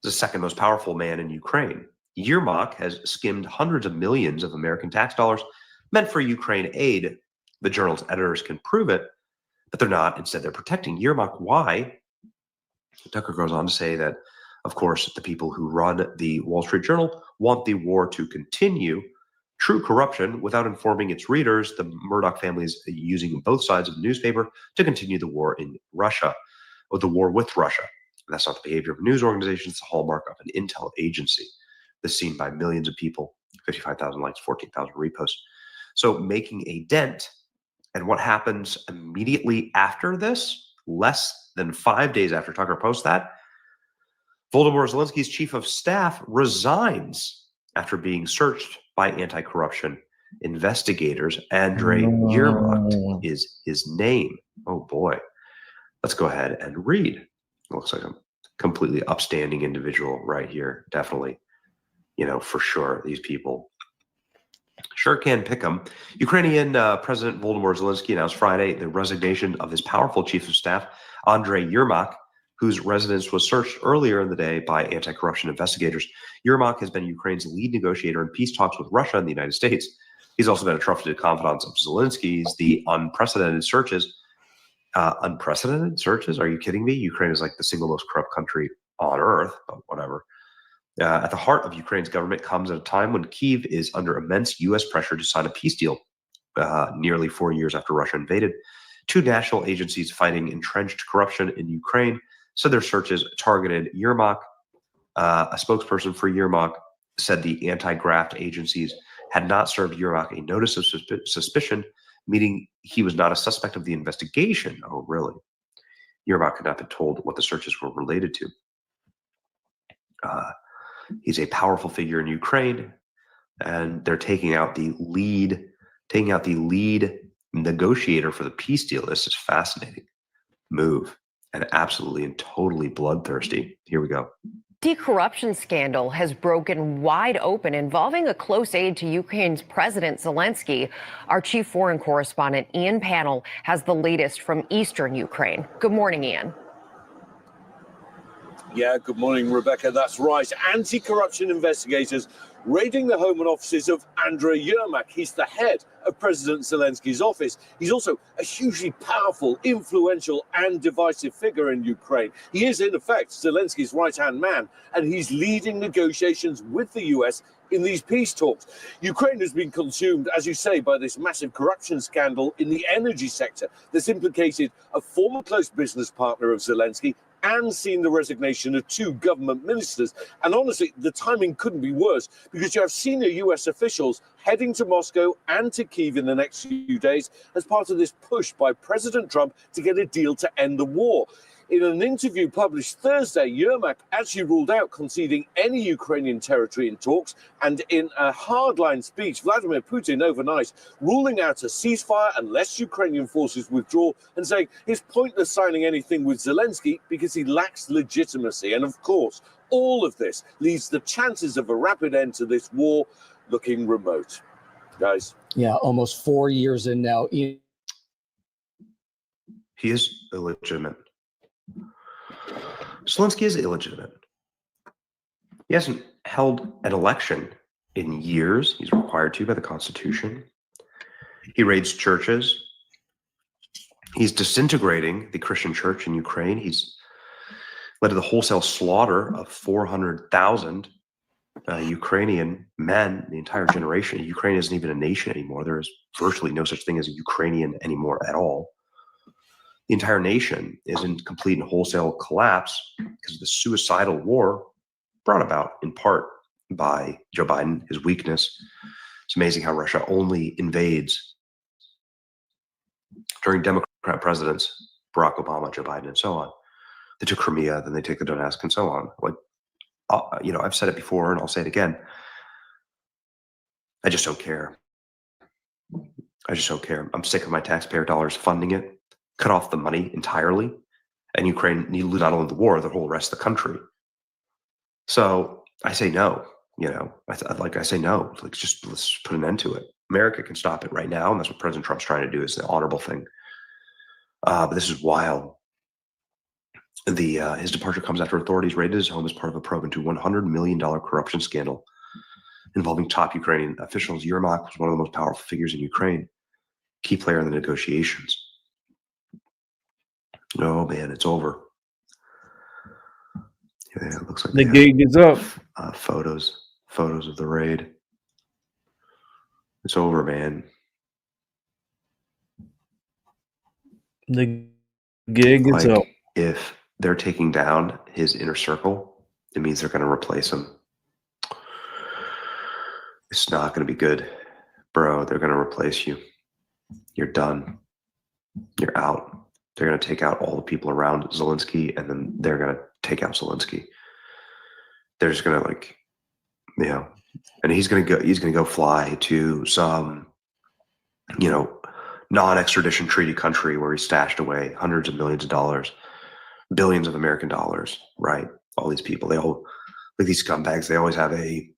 the second most powerful man in Ukraine. Yermak has skimmed hundreds of millions of American tax dollars meant for Ukraine aid. The Journal's editors can prove it, but they're not. Instead, they're protecting Yermak. Why? Tucker goes on to say that, of course, the people who run the Wall Street Journal want the war to continue. True corruption without informing its readers. The Murdoch family is using both sides of the newspaper to continue the war in Russia, or the war with Russia. That's not the behavior of a news organization. It's the hallmark of an intel agency. This seen by millions of people, 55,000 likes, 14,000 reposts. So making a dent. And what happens immediately after this, less than 5 days after Tucker posts that, Volodymyr Zelensky's chief of staff resigns after being searched by anti-corruption investigators. Andrei Yermak is his name. Oh boy. Let's go ahead and read. It looks like a completely upstanding individual right here. Definitely, you know, for sure, these people sure can pick them. Ukrainian President Volodymyr Zelensky announced Friday the resignation of his powerful chief of staff, Andrei Yermak, whose residence was searched earlier in the day by anti-corruption investigators. Yermak has been Ukraine's lead negotiator in peace talks with Russia and the United States. He's also been a trusted confidant of Zelensky's. The unprecedented searches. Unprecedented searches? Are you kidding me? Ukraine is like the single most corrupt country on earth, but whatever. At the heart of Ukraine's government comes at a time when Kyiv is under immense U.S. pressure to sign a peace deal nearly 4 years after Russia invaded. Two national agencies fighting entrenched corruption in Ukraine said their searches targeted Yermak. A spokesperson for Yermak said the anti-graft agencies had not served Yermak a notice of suspicion, meaning he was not a suspect of the investigation. Oh, really? Yermak had not been told what the searches were related to. He's a powerful figure in Ukraine, and they're taking out the lead negotiator for the peace deal. This is fascinating move and absolutely and totally bloodthirsty. Here we go. Anti-corruption scandal has broken wide open involving a close aide to Ukraine's President Zelensky. Our chief foreign correspondent, Ian Pannell, has the latest from eastern Ukraine. Good morning, Ian. Yeah, good morning, Rebecca. That's right. Anti-corruption investigators raiding the home and offices of Andriy Yermak. He's the head of President Zelensky's office. He's also a hugely powerful, influential and divisive figure in Ukraine. He is, in effect, Zelensky's right-hand man, and he's leading negotiations with the US in these peace talks. Ukraine has been consumed, as you say, by this massive corruption scandal in the energy sector that's implicated a former close business partner of Zelensky and seen the resignation of 2 government ministers. And honestly, the timing couldn't be worse, because you have senior US officials heading to Moscow and to Kyiv in the next few days as part of this push by President Trump to get a deal to end the war. In an interview published Thursday, Yermak actually ruled out conceding any Ukrainian territory in talks, and in a hardline speech, Vladimir Putin overnight ruling out a ceasefire unless Ukrainian forces withdraw, and saying it's pointless signing anything with Zelensky because he lacks legitimacy. And of course, all of this leaves the chances of a rapid end to this war looking remote. Guys. Yeah, almost 4 years in now. He is illegitimate. Zelensky is illegitimate. He hasn't held an election in years. He's required to by the Constitution. He raids churches. He's disintegrating the Christian church in Ukraine. He's led to the wholesale slaughter of 400,000 Ukrainian men, the entire generation. Ukraine isn't even a nation anymore. There is virtually no such thing as a Ukrainian anymore at all. The entire nation is in complete and wholesale collapse because of the suicidal war brought about in part by Joe Biden, his weakness. It's amazing how Russia only invades during Democrat presidents, Barack Obama, Joe Biden, and so on. They took Crimea, then they take the Donetsk, and so on. Like, I've said it before, and I'll say it again. I just don't care. I just don't care. I'm sick of my taxpayer dollars funding it. Cut off the money entirely, and Ukraine need to lose not only the war, the whole rest of the country. So I say no. I say no. Like, just let's put an end to it. America can stop it right now, and that's what President Trump's trying to do. Is the honorable thing. But this is wild. His departure comes after authorities raided his home as part of a probe into $100 million corruption scandal involving top Ukrainian officials. Yermak was one of the most powerful figures in Ukraine, key player in the negotiations. Oh man, it's over. Yeah, it looks like the gig is up. Photos of the raid. It's over, man. The gig is up. If they're taking down his inner circle, it means they're going to replace him. It's not going to be good, bro. They're going to replace you. You're done. You're out. They're going to take out all the people around Zelensky, and then they're going to take out Zelensky. They're just going to and he's going to go fly to some, non-extradition treaty country where he stashed away hundreds of millions of dollars, billions of American dollars, right? All these people, they all, like these scumbags, they always have a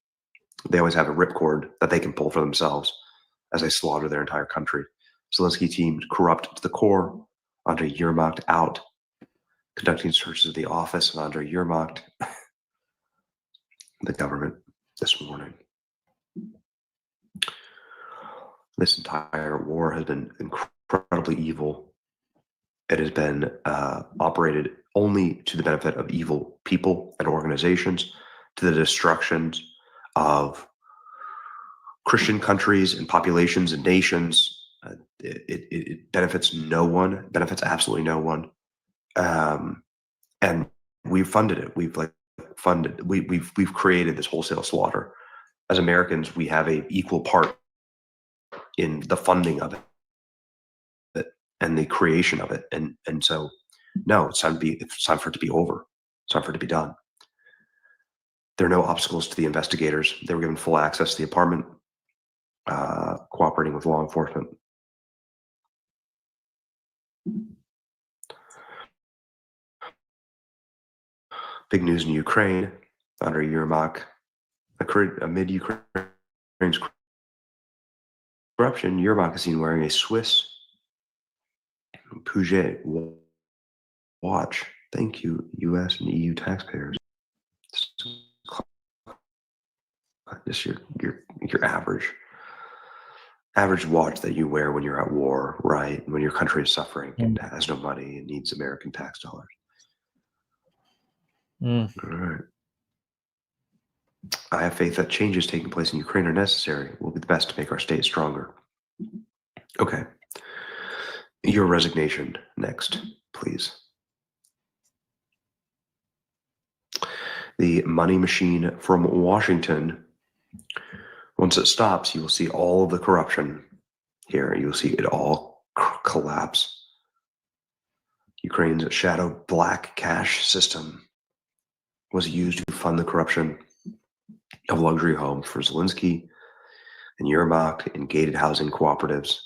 ripcord that they can pull for themselves as they slaughter their entire country. Zelensky team corrupt to the core. Andriy Yermak out, conducting searches of the office of Andriy Yermak, the government this morning. This entire war has been incredibly evil. It has been operated only to the benefit of evil people and organizations, to the destructions of Christian countries and populations and nations. It benefits no one, benefits absolutely no one. And we've funded it. We've created this wholesale slaughter as Americans, we have a equal part in the funding of it and the creation of it. And so, no, it's time for it to be over. It's time for it to be done. There are no obstacles to the investigators. They were given full access to the apartment, cooperating with law enforcement. Big news in Ukraine. Andriy Yermak, amid Ukraine's corruption, Yermak is seen wearing a Swiss Puget watch. Thank you, U.S. and EU taxpayers. Just your average watch that you wear when you're at war, right? When your country is suffering and has no money and needs American tax dollars. All right. I have faith that changes taking place in Ukraine are necessary. Will be the best to make our state stronger. Okay. Your resignation next, please. The money machine from Washington. Once it stops, you will see all of the corruption here. You will see it all collapse. Ukraine's shadow black cash system was used to fund the corruption of luxury homes for Zelensky and Yermak in gated housing cooperatives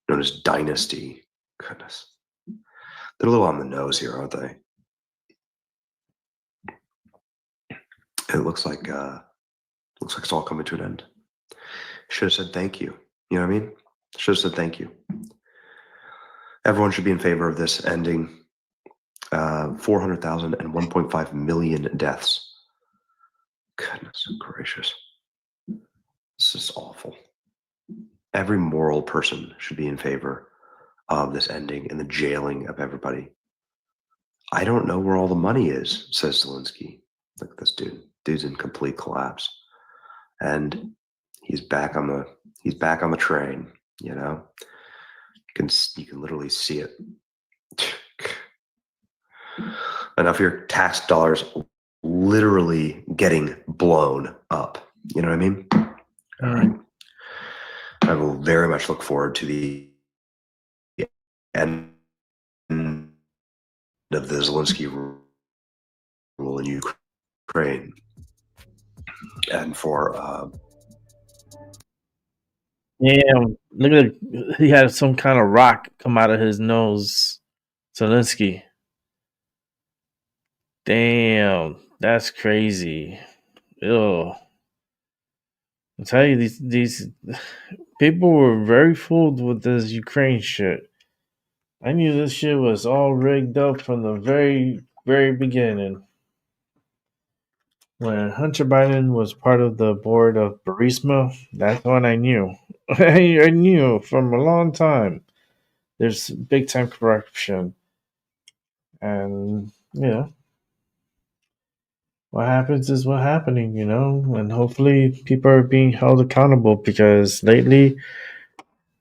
known as Dynasty. Goodness. They're a little on the nose here, aren't they? It looks like it's all coming to an end. Should have said thank you. You know what I mean? Should have said thank you. Everyone should be in favor of this ending. 400,000 and 1.5 million deaths. Goodness gracious. This is awful. Every moral person should be in favor of this ending and the jailing of everybody. I don't know where all the money is, says Zelensky. Look at this dude. Dude's in complete collapse. And he's back on the train, you know? You can literally see it. Enough of your tax dollars literally getting blown up. You know what I mean? All right. I will very much look forward to the end of the Zelensky rule in Ukraine. And for Damn, look at it. He had some kind of rock come out of his nose. Zelensky. Damn, that's crazy. Ew. I tell you, these people were very fooled with this Ukraine shit. I knew this shit was all rigged up from the very, very beginning. When Hunter Biden was part of the board of Burisma, that's when I knew. I knew from a long time. There's big time corruption. And, you know, what happens is what's happening, you know? And hopefully people are being held accountable because lately,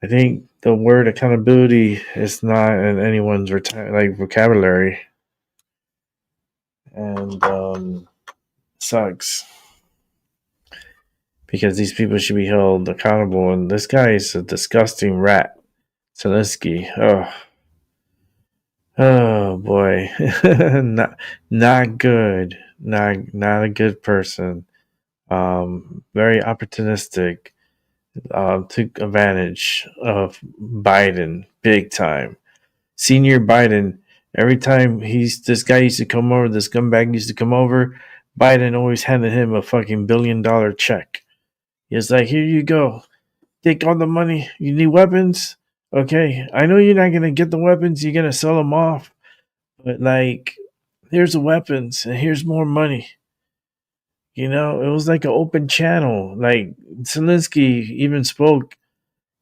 I think the word accountability is not in anyone's vocabulary. And sucks. Because these people should be held accountable. And this guy is a disgusting rat. Zelensky. Oh boy. not good. Not a good person. Very opportunistic. Took advantage of Biden big time. Senior Biden. Every time this guy used to come over, this scumbag used to come over, Biden always handed him a fucking $1 billion check. He's like, here you go. Take all the money. You need weapons? Okay. I know you're not going to get the weapons. You're going to sell them off. But, like, here's the weapons and here's more money. You know, it was like an open channel. Like, Zelensky even spoke,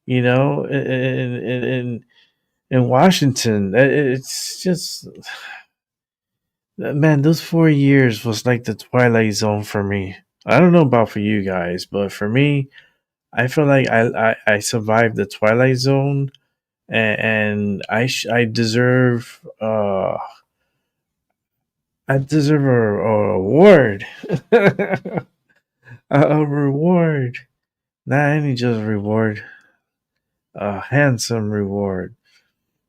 you know, in Washington. It's just, man, those 4 years was like the Twilight Zone for me. I don't know about for you guys, but for me, I feel like I survived the Twilight Zone, and I deserve I deserve a award. a reward. Not any just reward. A handsome reward.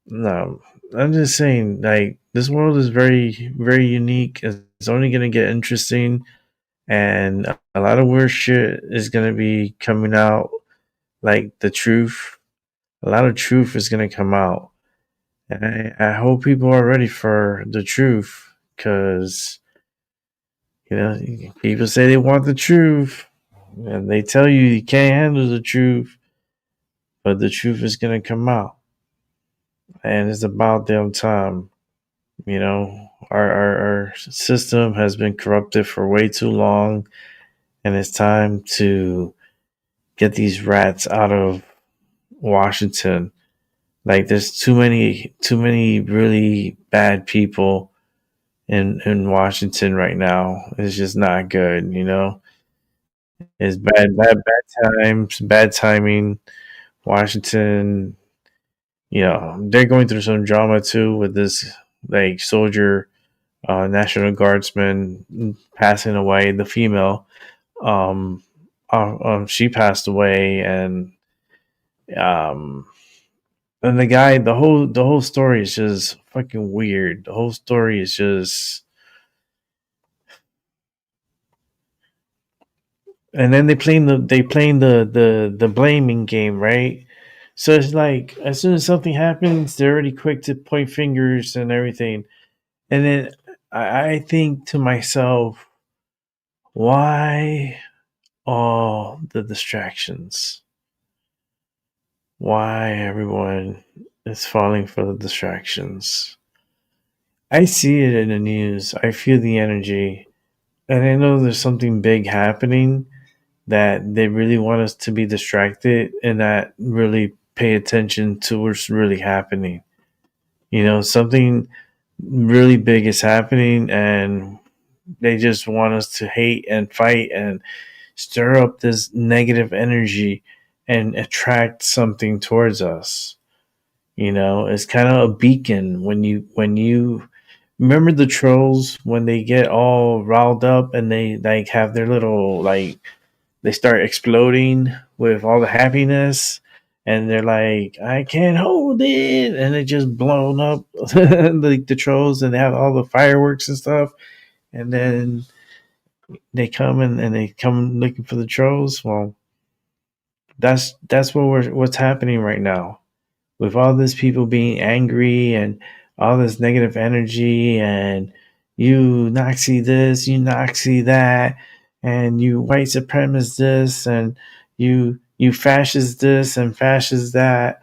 No, I'm just saying, like, this world is very, very unique. It's only going to get interesting, and a lot of weird shit is going to be coming out, like the truth. A lot of truth is going to come out. And I hope people are ready for the truth, because, people say they want the truth, and they tell you can't handle the truth, but the truth is going to come out. And it's about damn time. Our system has been corrupted for way too long, and it's time to get these rats out of Washington. Like, there's too many really bad people in Washington right now. It's just not good. It's bad times, bad timing. Washington, they're going through some drama too with this, like, soldier, National Guardsman passing away. The female, she passed away, and the guy, the whole story is just fucking weird. The whole story is just, and then they playing the blaming game, right? So it's like, as soon as something happens, they're already quick to point fingers and everything. And then I think to myself, why all the distractions? Why everyone is falling for the distractions? I see it in the news. I feel the energy. And I know there's something big happening, that they really want us to be distracted and not really pay attention to what's really happening. Something really big is happening, and they just want us to hate and fight and stir up this negative energy and attract something towards us. It's kind of a beacon when you remember the trolls, when they get all riled up and they, like, have their little, like, they start exploding with all the happiness, and they're like, I can't hold it, and they just blown up like the trolls, and they have all the fireworks and stuff, and then they come and they come looking for the trolls. Well, that's what's happening right now, with all these people being angry and all this negative energy, and you Nazi this, you Nazi that, and you white supremacist this, and you fascist this and fascist that.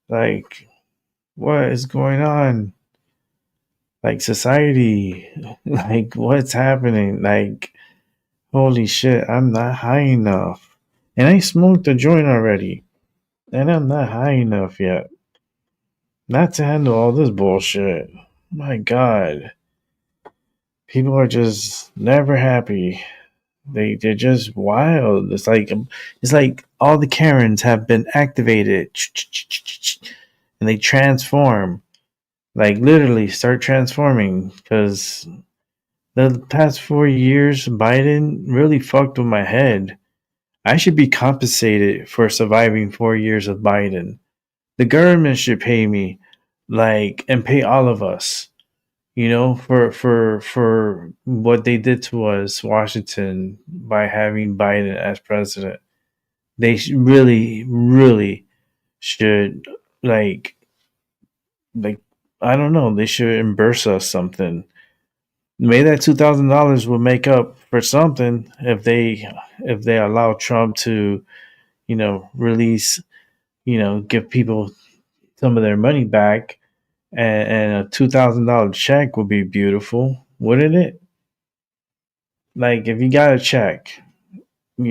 Like, what is going on? Like, society, like, what's happening? Like, holy shit, I'm not high enough. And I smoked a joint already, and I'm not high enough yet not to handle all this bullshit. My God. People are just never happy. They're just wild. It's like all the Karens have been activated, and they transform. Like, literally start transforming, because the past 4 years Biden really fucked with my head. I should be compensated for surviving 4 years of Biden. The government should pay me, like, and pay all of us, for what they did to us, Washington, by having Biden as president. They really, really should, like, I don't know. They should reimburse us something. Maybe that $2,000 will make up for something if they allow Trump to, release, give people some of their money back, and a $2,000 check would be beautiful, wouldn't it? Like, if you got a check, and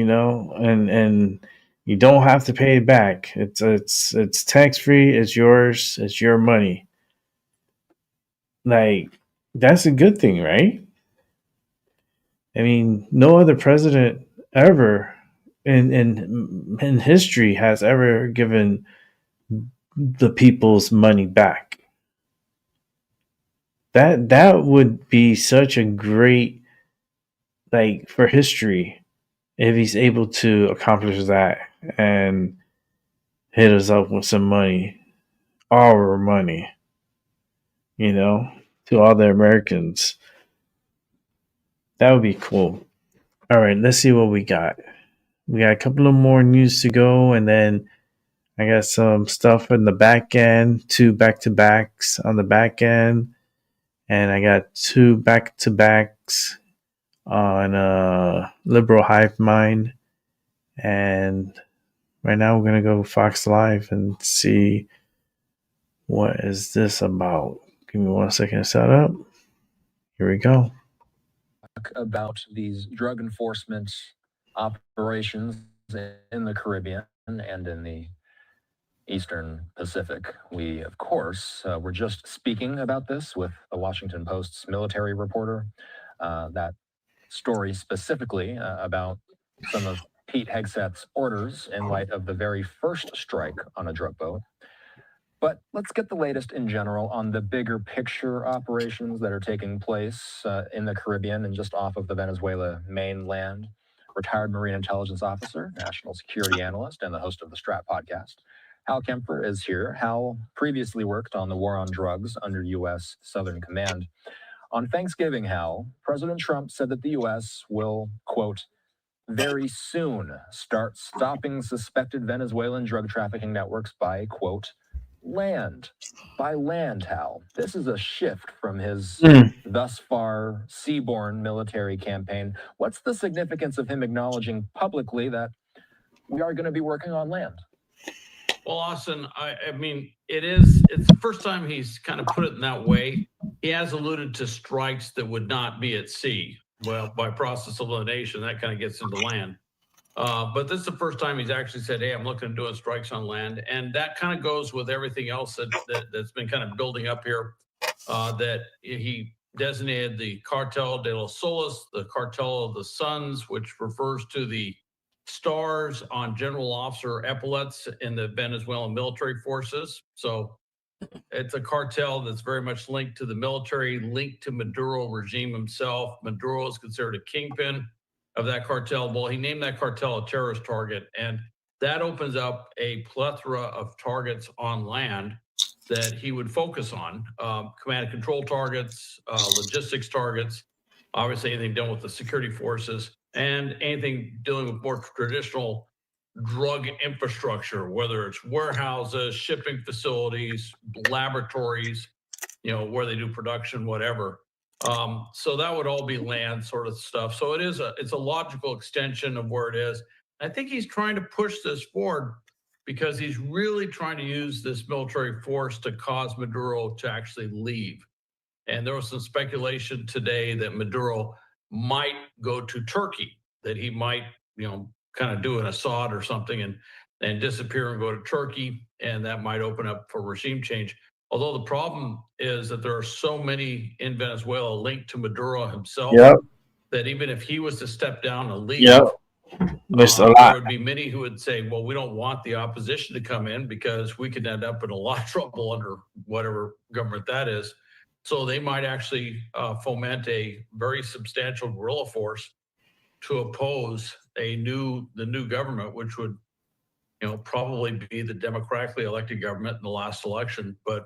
you don't have to pay it back. It's tax free. It's yours. It's your money. Like, that's a good thing, right? I mean, no other president ever in history has ever given the people's money back. That would be such a great, like, for history. if he's able to accomplish that and hit us up with some money, our money, to all the Americans, that would be cool. All right, let's see what we got. We got a couple of more news to go, and then I got some stuff in the back end, 2 back-to-backs on the back end, and I got 2 back-to-backs on Liberal Hive Mind. And right now we're going to go Fox Live and see what is this about. Give me 1 second to set up. Here we go. About these drug enforcement operations in the Caribbean and in the Eastern Pacific. We, of course, were just speaking about this with the Washington Post's military reporter. That story specifically about some of Pete Hegseth's orders in light of the very first strike on a drug boat. But let's get the latest in general on the bigger picture operations that are taking place in the Caribbean and just off of the Venezuela mainland. Retired Marine Intelligence Officer, National Security Analyst, and the host of the Strat podcast, Hal Kemper, is here. Hal previously worked on the war on drugs under U.S. Southern Command. On Thanksgiving, Hal, President Trump said that the U.S. will, quote, very soon start stopping suspected Venezuelan drug trafficking networks by, quote, land. By land, Hal. This is a shift from his thus far seaborne military campaign. What's the significance of him acknowledging publicly that we are going to be working on land? Well, Austin, I mean, it's the first time he's kind of put it in that way. He has alluded to strikes that would not be at sea. Well, by process of elimination, that kind of gets into land. But this is the first time he's actually said, hey, I'm looking at doing strikes on land. And that kind of goes with everything else that's been kind of building up here, that he designated the Cartel de los Soles, the Cartel of the Suns, which refers to the stars on general officer epaulets in the Venezuelan military forces. So it's a cartel that's very much linked to the military, linked to Maduro regime himself. Maduro is considered a kingpin of that cartel. Well, he named that cartel a terrorist target, and that opens up a plethora of targets on land that he would focus on. Command and control targets, logistics targets, obviously anything done with the security forces, and anything dealing with more traditional drug infrastructure, whether it's warehouses, shipping facilities, laboratories, where they do production, whatever. So that would all be land sort of stuff. So it's a logical extension of where it is. I think he's trying to push this forward because he's really trying to use this military force to cause Maduro to actually leave. And there was some speculation today that Maduro might go to Turkey, that he might, kind of do an Assad or something and disappear and go to Turkey, and that might open up for regime change. Although the problem is that there are so many in Venezuela linked to Maduro himself that even if he was to step down and leave, there's a there lot. would be many who would say, well, we don't want the opposition to come in because we could end up in a lot of trouble under whatever government that is. So they might actually foment a very substantial guerrilla force to oppose the new government, which would probably be the democratically elected government in the last election. But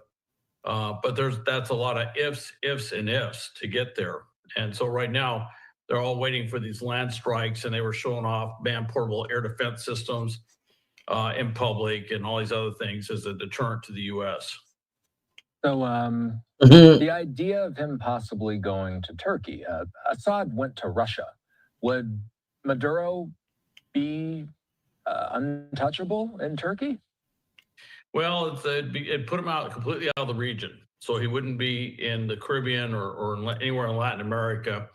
that's a lot of ifs to get there. And so right now they're all waiting for these land strikes, and they were showing off man-portable air defense systems in public and all these other things as a deterrent to the U.S. So the idea of him possibly going to Turkey, Assad went to Russia. Would Maduro be untouchable in Turkey? Well, it put him out completely out of the region. So he wouldn't be in the Caribbean or anywhere in Latin America,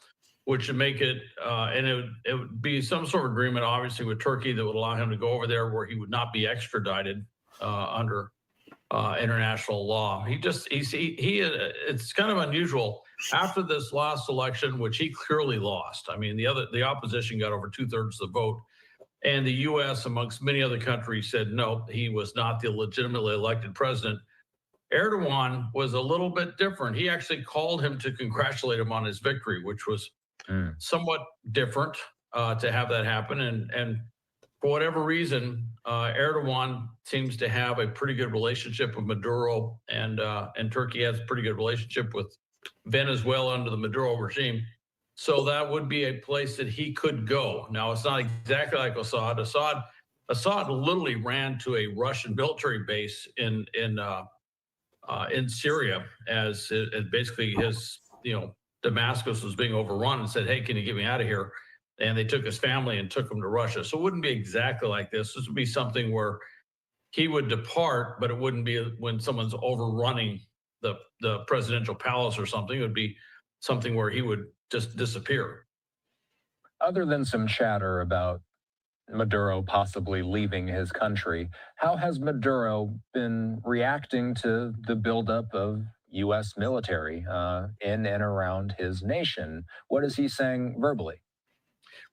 which would make it, and it would be some sort of agreement, obviously, with Turkey that would allow him to go over there where he would not be extradited under international law. It's kind of unusual. After this last election, which he clearly lost, I mean, the opposition got over 2/3 of the vote. And the U.S., amongst many other countries, said, no, he was not the legitimately elected president. Erdogan was a little bit different. He actually called him to congratulate him on his victory, which was somewhat different. to have that happen. And for whatever reason, Erdogan seems to have a pretty good relationship with Maduro, and Turkey has a pretty good relationship with Venezuela under the Maduro regime. So that would be a place that he could go. Now, it's not exactly like Assad. Assad literally ran to a Russian military base in Syria as basically his, Damascus was being overrun, and said, "Hey, can you get me out of here?" And they took his family and took him to Russia. So it wouldn't be exactly like this. This would be something where he would depart, but it wouldn't be when someone's overrunning the presidential palace or something. It would be something where he would just disappear. Other than some chatter about Maduro possibly leaving his country, how has Maduro been reacting to the buildup of U.S. military in and around his nation? What is he saying verbally?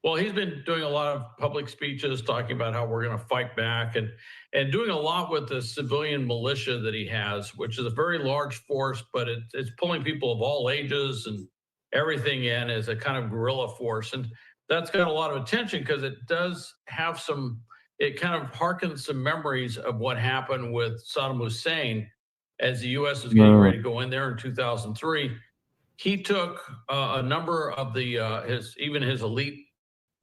Well, he's been doing a lot of public speeches talking about how we're going to fight back, and doing a lot with the civilian militia that he has, which is a very large force, but it's pulling people of all ages and everything in as a kind of guerrilla force. And that's got a lot of attention because it does have it kind of harkens some memories of what happened with Saddam Hussein as the U.S. was getting ready to go in there in 2003. He took a number of his elite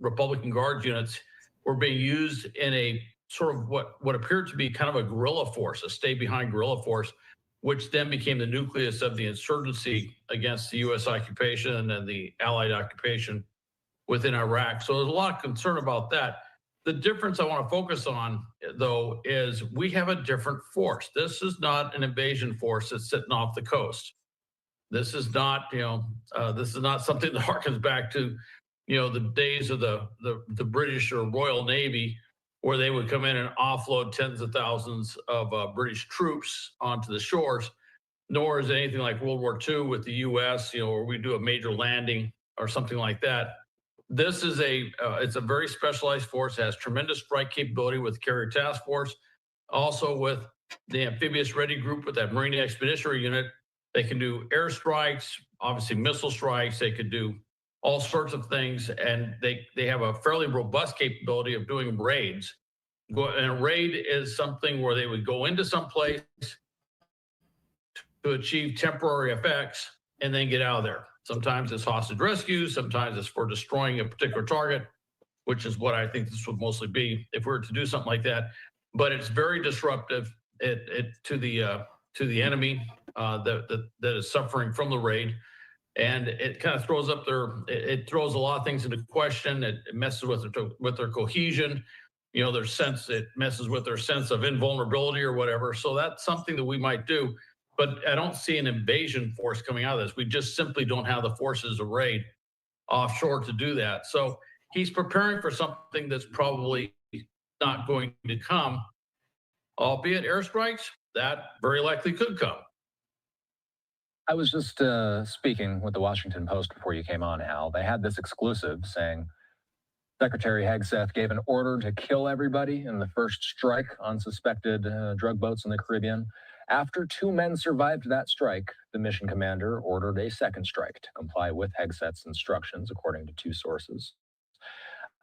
Republican Guard units were being used in a sort of what appeared to be kind of a guerrilla force, a stay-behind guerrilla force, which then became the nucleus of the insurgency against the U.S. occupation and the Allied occupation within Iraq. So there's a lot of concern about that. The difference I want to focus on, though, is we have a different force. This is not an invasion force that's sitting off the coast. This is not, this is not something that harkens back to, the days of the British or Royal Navy, where they would come in and offload tens of thousands of British troops onto the shores. Nor is it anything like World War II with the U.S., where we do a major landing or something like that. This is it's a very specialized force. It has tremendous strike capability with Carrier Task Force, also with the Amphibious Ready Group with that Marine Expeditionary Unit. They can do airstrikes, obviously missile strikes. They could do all sorts of things, and they have a fairly robust capability of doing raids. And a raid is something where they would go into some place to achieve temporary effects and then get out of there. Sometimes it's hostage rescue, sometimes it's for destroying a particular target, which is what I think this would mostly be if we were to do something like that. But it's very disruptive to the enemy that is suffering from the raid. And it kind of throws up it throws a lot of things into question. It messes with their cohesion, it messes with their sense of invulnerability or whatever. So that's something that we might do. But I don't see an invasion force coming out of this. We just simply don't have the forces arrayed offshore to do that. So he's preparing for something that's probably not going to come, albeit airstrikes, that very likely could come. I was just speaking with the Washington Post before you came on, Hal. They had this exclusive saying Secretary Hegseth gave an order to kill everybody in the first strike on suspected drug boats in the Caribbean. After 2 men survived that strike, the mission commander ordered a second strike to comply with Hegseth's instructions, according to 2 sources.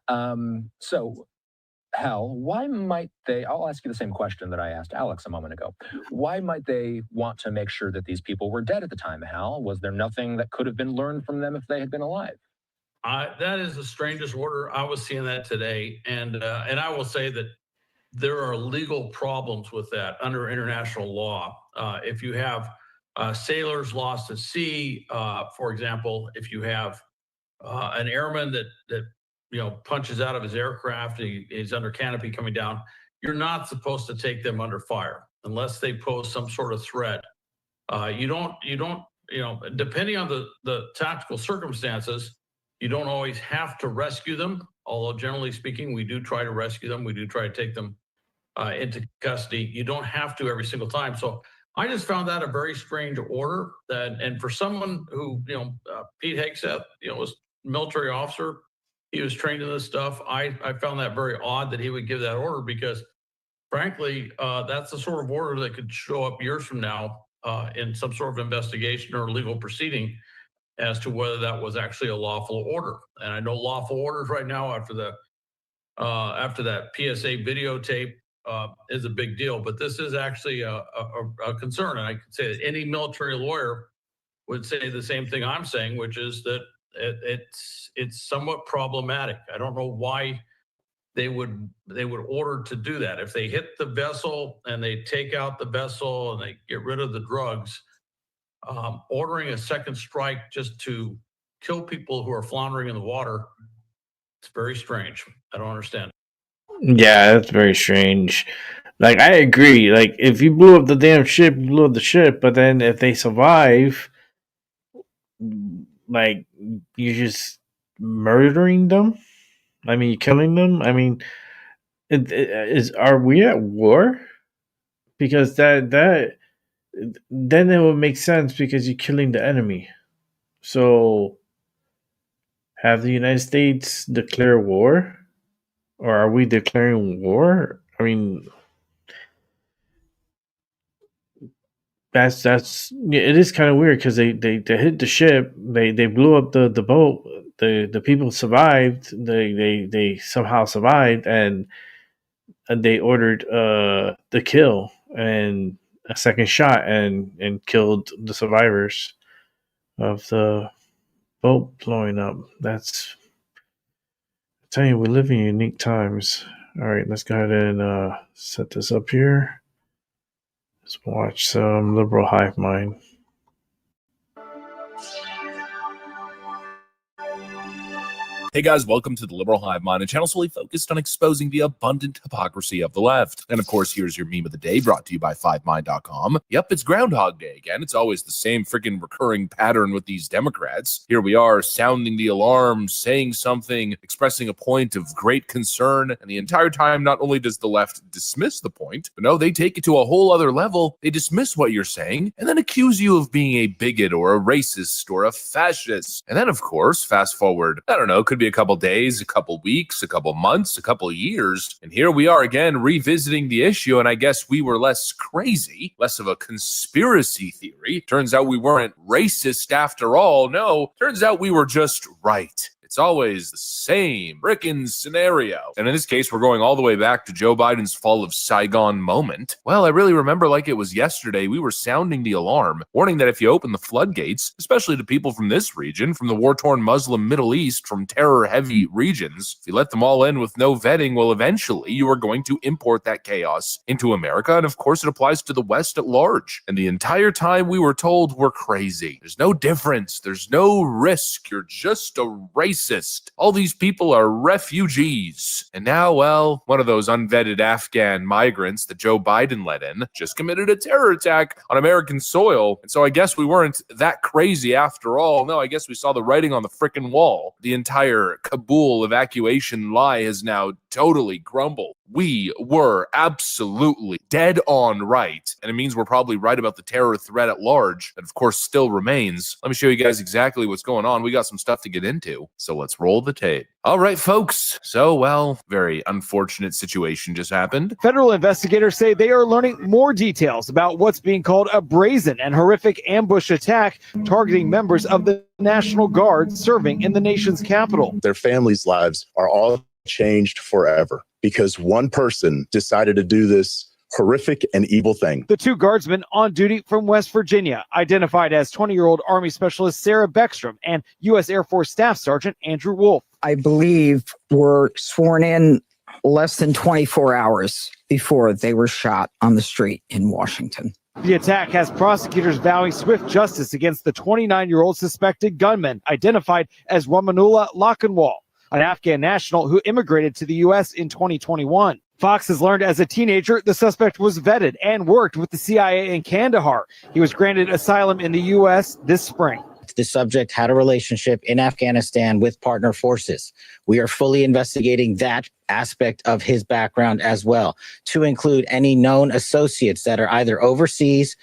So, Hal, why might they, I'll ask you the same question that I asked Alex a moment ago. Why might they want to make sure that these people were dead at the time, Hal? Was there nothing that could have been learned from them if they had been alive? That is the strangest order. I was seeing that today. And I will say that there are legal problems with that under international law. If you have sailors lost at sea, for example, if you have an airman that punches out of his aircraft, he's under canopy coming down, you're not supposed to take them under fire unless they pose some sort of threat. You don't, depending on the tactical circumstances, you don't always have to rescue them. Although generally speaking, we do try to rescue them. We do try to take them into custody. You don't have to every single time. So I just found that a very strange order. And for someone who, Pete Hegseth, was a military officer, he was trained in this stuff. I found that very odd that he would give that order because, frankly, that's the sort of order that could show up years from now in some sort of investigation or legal proceeding. as to whether that was actually a lawful order. And I know lawful orders right now after that PSA videotape is a big deal, but this is actually a concern. And I could say that any military lawyer would say the same thing I'm saying, which is that it's somewhat problematic. I don't know why they would order to do that. If they hit the vessel and they take out the vessel and they get rid of the drugs, ordering a second strike just to kill people who are floundering in the water, it's very strange. I don't understand. Yeah, that's very strange. Like, I agree. Like, if you blew up the damn ship, you blew up the ship. But then if they survive, like, you're just murdering them. I mean, you're killing them. I mean, are we at war? Because then it would make sense because you're killing the enemy. So, have the United States declare war? Or are we declaring war? I mean, it is kind of weird because they hit the ship, they blew up the boat, the people survived, they somehow survived, and they ordered the kill and a second shot and killed the survivors of the boat blowing up. I tell you, we live in unique times. All right, let's go ahead and set this up here. Let's watch some liberal hive mind. Hey guys, welcome to the Liberal Hive Mind, a channel solely focused on exposing the abundant hypocrisy of the left. And of course, here's your meme of the day brought to you by 5mind.com. Yep, it's Groundhog Day again. It's always the same freaking recurring pattern with these Democrats. Here we are sounding the alarm, saying something, expressing a point of great concern, and the entire time not only does the left dismiss the point, but no, they take it to a whole other level. They dismiss what you're saying and then accuse you of being a bigot or a racist or a fascist. And then of course, fast forward, I don't know, could be a couple days, a couple weeks, a couple months, a couple years, and here we are again revisiting the issue. And I guess we were less crazy, less of a conspiracy theory. Turns out we weren't racist after all. No, turns out we were just right. It's always the same frickin' scenario. And in this case, we're going all the way back to Joe Biden's fall of Saigon moment. Well, I really remember like it was yesterday, we were sounding the alarm, warning that if you open the floodgates, especially to people from this region, from the war-torn Muslim Middle East, from terror-heavy regions, if you let them all in with no vetting, well, eventually you are going to import that chaos into America. And of course, it applies to the West at large. And the entire time we were told we're crazy. There's no difference. There's no risk. You're just a racist. All these people are refugees. And now, well, one of those unvetted Afghan migrants that Joe Biden let in just committed a terror attack on American soil. And so I guess we weren't that crazy after all. No, I guess we saw the writing on the frickin' wall. The entire Kabul evacuation lie has now totally crumbled. We were absolutely dead on right. And it means we're probably right about the terror threat at large that, of course, still remains. Let me show you guys exactly what's going on. We got some stuff to get into. So let's roll the tape. All right, folks. So, well, very unfortunate situation just happened. Federal investigators say they are learning more details about what's being called a brazen and horrific ambush attack targeting members of the National Guard serving in the nation's capital. Their families' lives are all changed forever because one person decided to do this horrific and evil thing. The two guardsmen on duty from West Virginia, identified as 20-year-old Army Specialist Sarah Beckstrom and U.S. Air Force Staff Sergeant Andrew Wolf. I believe were sworn in less than 24 hours before they were shot on the street in Washington. The attack has prosecutors vowing swift justice against the 29-year-old suspected gunman, identified as Ramanullah Lakhanwal, an Afghan national who immigrated to the U.S. in 2021. Fox has learned as a teenager the suspect was vetted and worked with the CIA in Kandahar. He was granted asylum in the U.S. this spring. The subject had a relationship in Afghanistan with partner forces. We are fully investigating that aspect of his background as well, to include any known associates that are either overseas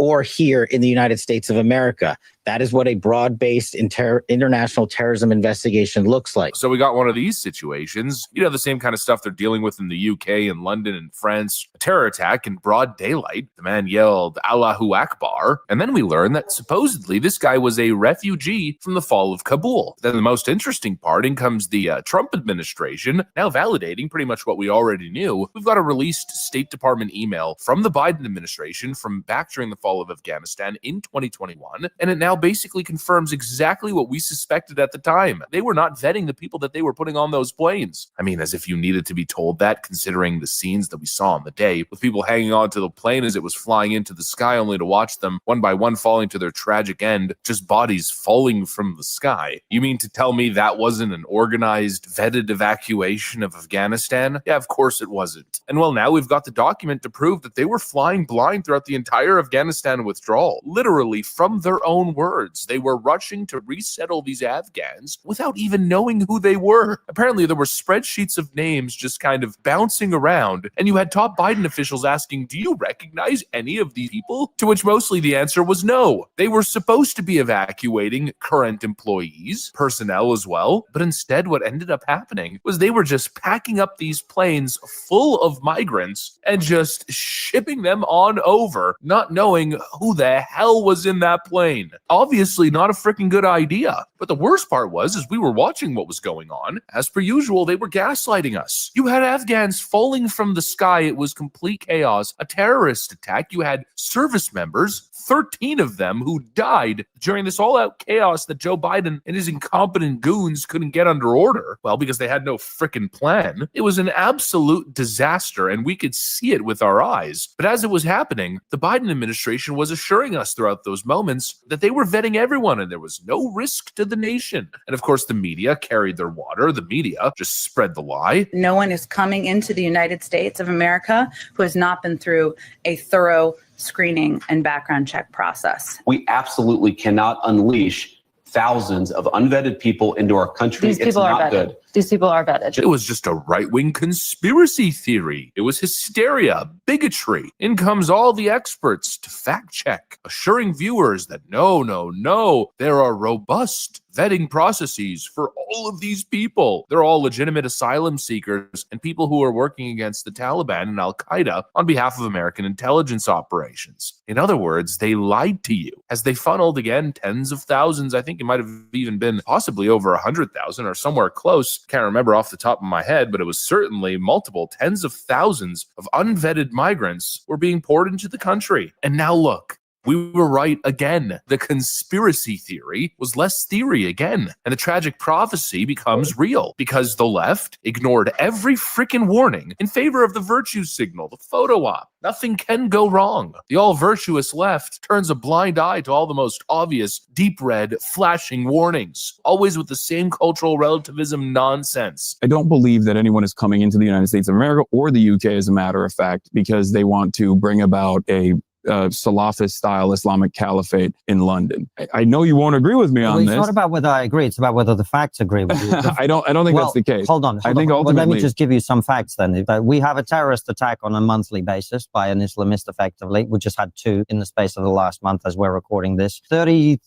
or here in the United States of America. That is what a broad-based international terrorism investigation looks like. So we got one of these situations, the same kind of stuff they're dealing with in the UK and London and France. A terror attack in broad daylight. The man yelled, Allahu Akbar. And then we learn that supposedly this guy was a refugee from the fall of Kabul. Then the most interesting part, in comes the Trump administration, now validating pretty much what we already knew. We've got a released State Department email from the Biden administration from back during the fall of Afghanistan in 2021. And it now basically confirms exactly what we suspected at the time. They were not vetting the people that they were putting on those planes. I mean, as if you needed to be told that, considering the scenes that we saw on the day, with people hanging on to the plane as it was flying into the sky, only to watch them one by one falling to their tragic end, just bodies falling from the sky. You mean to tell me that wasn't an organized, vetted evacuation of Afghanistan? Yeah, of course it wasn't. And well, now we've got the document to prove that they were flying blind throughout the entire Afghanistan withdrawal. Literally, from their own words, they were rushing to resettle these Afghans without even knowing who they were. Apparently, there were spreadsheets of names just kind of bouncing around, and you had top Biden officials asking, do you recognize any of these people? To which mostly the answer was no. They were supposed to be evacuating current employees, personnel as well, but instead what ended up happening was they were just packing up these planes full of migrants and just shipping them on over, not knowing who the hell was in that plane. Obviously not a freaking good idea. But the worst part was, as we were watching what was going on, as per usual, they were gaslighting us. You had Afghans falling from the sky. It was complete chaos, a terrorist attack. You had service members, 13 of them, who died during this all-out chaos that Joe Biden and his incompetent goons couldn't get under order. Well, because they had no freaking plan. It was an absolute disaster, and we could see it with our eyes. But as it was happening, the Biden administration was assuring us throughout those moments that they were vetting everyone and there was no risk to the nation. And of course, the media carried their water. The media just spread the lie. No one is coming into the United States of America who has not been through a thorough screening and background check process. We absolutely cannot unleash thousands of unvetted people into our country. These people are vetted. Good. These people are vetted. It was just a right-wing conspiracy theory. It was hysteria, bigotry. In comes all the experts to fact-check, assuring viewers that no, there are robust vetting processes for all of these people. They're all legitimate asylum seekers and people who are working against the Taliban and Al-Qaeda on behalf of American intelligence operations. In other words, they lied to you as they funneled, again, tens of thousands. I think it might have even been possibly over 100,000 or somewhere close. Can't remember off the top of my head, but it was certainly multiple tens of thousands of unvetted migrants were being poured into the country. And now look, we were right again. The conspiracy theory was less theory again. And the tragic prophecy becomes real because the left ignored every freaking warning in favor of the virtue signal, the photo op. Nothing can go wrong. The all-virtuous left turns a blind eye to all the most obvious, deep red, flashing warnings, always with the same cultural relativism nonsense. I don't believe that anyone is coming into the United States of America or the UK, as a matter of fact, because they want to bring about a Salafist-style Islamic caliphate in London. I know you won't agree with me on this. It's not about whether I agree; it's about whether the facts agree with you. I don't think that's the case. Hold on. I think ultimately, let me just give you some facts then. We have a terrorist attack on a monthly basis by an Islamist, effectively. We just had 2 in the space of the last month as we're recording this. 33%,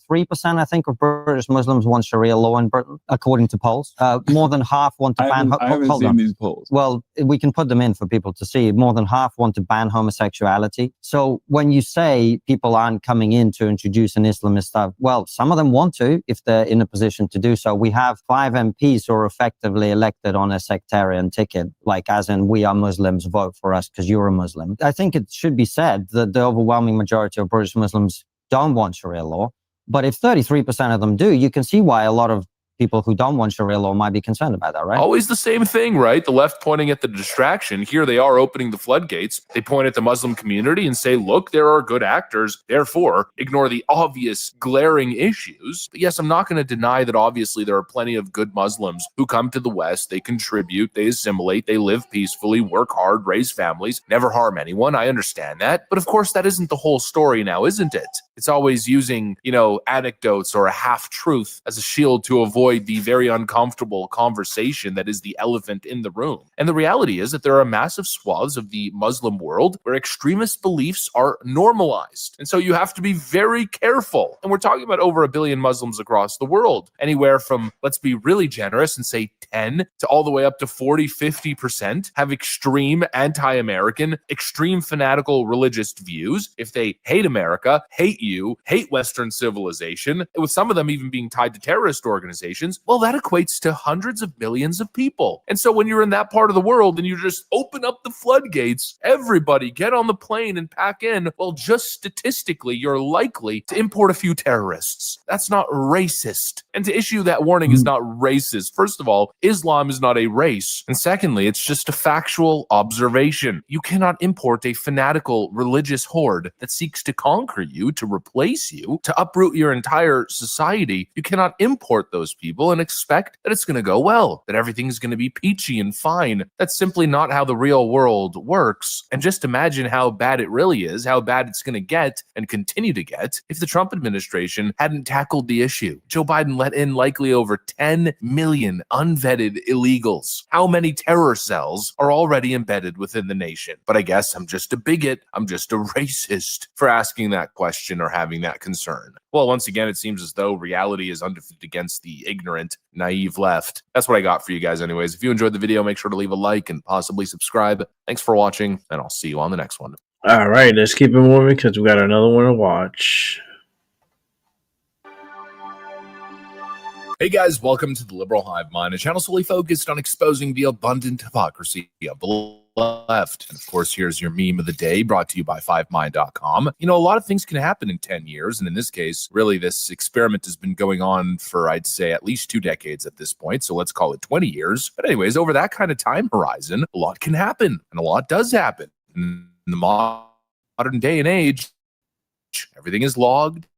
I think, of British Muslims want Sharia law in Britain, according to polls. More than half want to ban. I haven't seen these polls. Well, we can put them in for people to see. More than half want to ban homosexuality. So when you say people aren't coming in to introduce an Islamist stuff, well, some of them want to if they're in a position to do so. We have 5 MPs who are effectively elected on a sectarian ticket, like as in we are Muslims, vote for us because you're a Muslim. I think it should be said that the overwhelming majority of British Muslims don't want Sharia law. But if 33% of them do, you can see why a lot of people who don't want Sharia law might be concerned about that, right? Always the same thing, right? The left pointing at the distraction. Here they are opening the floodgates. They point at the Muslim community and say, look, there are good actors. Therefore, ignore the obvious glaring issues. But yes, I'm not going to deny that obviously there are plenty of good Muslims who come to the West. They contribute, they assimilate, they live peacefully, work hard, raise families, never harm anyone. I understand that. But of course, that isn't the whole story now, isn't it? It's always using, anecdotes or a half truth as a shield to avoid the very uncomfortable conversation that is the elephant in the room. And the reality is that there are massive swaths of the Muslim world where extremist beliefs are normalized. And so you have to be very careful. And we're talking about over 1 billion Muslims across the world. Anywhere from, let's be really generous and say 10 to all the way up to 40, 50% have extreme anti-American, extreme fanatical religious views. If they hate America, hate you, hate Western civilization, with some of them even being tied to terrorist organizations, well, that equates to hundreds of millions of people. And so when you're in that part of the world and you just open up the floodgates, everybody get on the plane and pack in, well, just statistically, you're likely to import a few terrorists. That's not racist. And to issue that warning is not racist. First of all, Islam is not a race. And secondly, it's just a factual observation. You cannot import a fanatical religious horde that seeks to conquer you, to replace you, to uproot your entire society. You cannot import those people and expect that it's going to go well, that everything's going to be peachy and fine. That's simply not how the real world works. And just imagine how bad it really is, how bad it's going to get and continue to get if the Trump administration hadn't tackled the issue. Joe Biden let in likely over 10 million unvetted illegals. How many terror cells are already embedded within the nation? But I guess I'm just a bigot. I'm just a racist for asking that question or having that concern. Well, once again, it seems as though reality is undefeated against the ignorant, naive left. That's what I got for you guys anyways. If you enjoyed the video, make sure to leave a like and possibly subscribe. Thanks for watching, and I'll see you on the next one. All right, let's keep it moving because we got another one to watch. Hey guys, welcome to the Liberal Hive Mind, a channel solely focused on exposing the abundant hypocrisy of the left. And of course, here's your meme of the day, brought to you by 5mind.com. A lot of things can happen in 10 years. And in this case, really, this experiment has been going on for, I'd say, at least 2 decades at this point. So let's call it 20 years. But anyways, over that kind of time horizon, a lot can happen. And a lot does happen. In the modern day and age, everything is logged,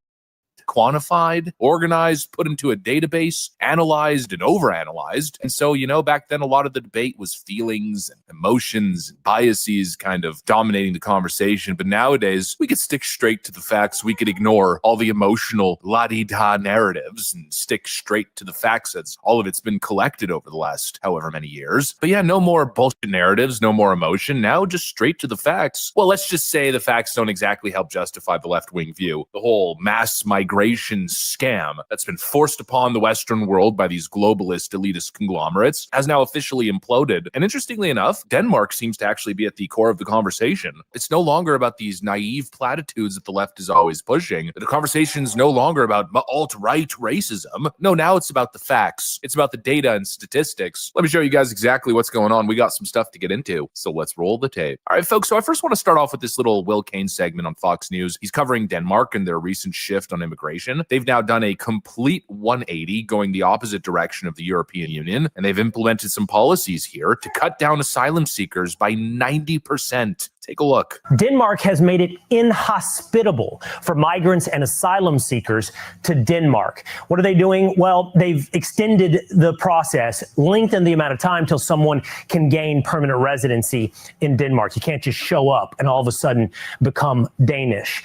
quantified, organized, put into a database, analyzed and overanalyzed. And so, back then a lot of the debate was feelings and emotions and biases kind of dominating the conversation. But nowadays, we could stick straight to the facts. We could ignore all the emotional la-di-da narratives and stick straight to the facts as all of it's been collected over the last however many years. But yeah, no more bullshit narratives, no more emotion. Now just straight to the facts. Well, let's just say the facts don't exactly help justify the left-wing view. The whole mass migration scam that's been forced upon the Western world by these globalist elitist conglomerates has now officially imploded. And interestingly enough, Denmark seems to actually be at the core of the conversation. It's no longer about these naive platitudes that the left is always pushing. The conversation is no longer about alt-right racism. No, now it's about the facts. It's about the data and statistics. Let me show you guys exactly what's going on. We got some stuff to get into, so let's roll the tape. All right, folks, so I first want to start off with this little Will Kane segment on Fox News. He's covering Denmark and their recent shift on immigration. They've now done a complete 180, going the opposite direction of the European Union, and they've implemented some policies here to cut down asylum seekers by 90%. Take a look. Denmark has made it inhospitable for migrants and asylum seekers to Denmark. What are they doing? Well, they've extended the process, lengthened the amount of time till someone can gain permanent residency in Denmark. You can't just show up and all of a sudden become Danish.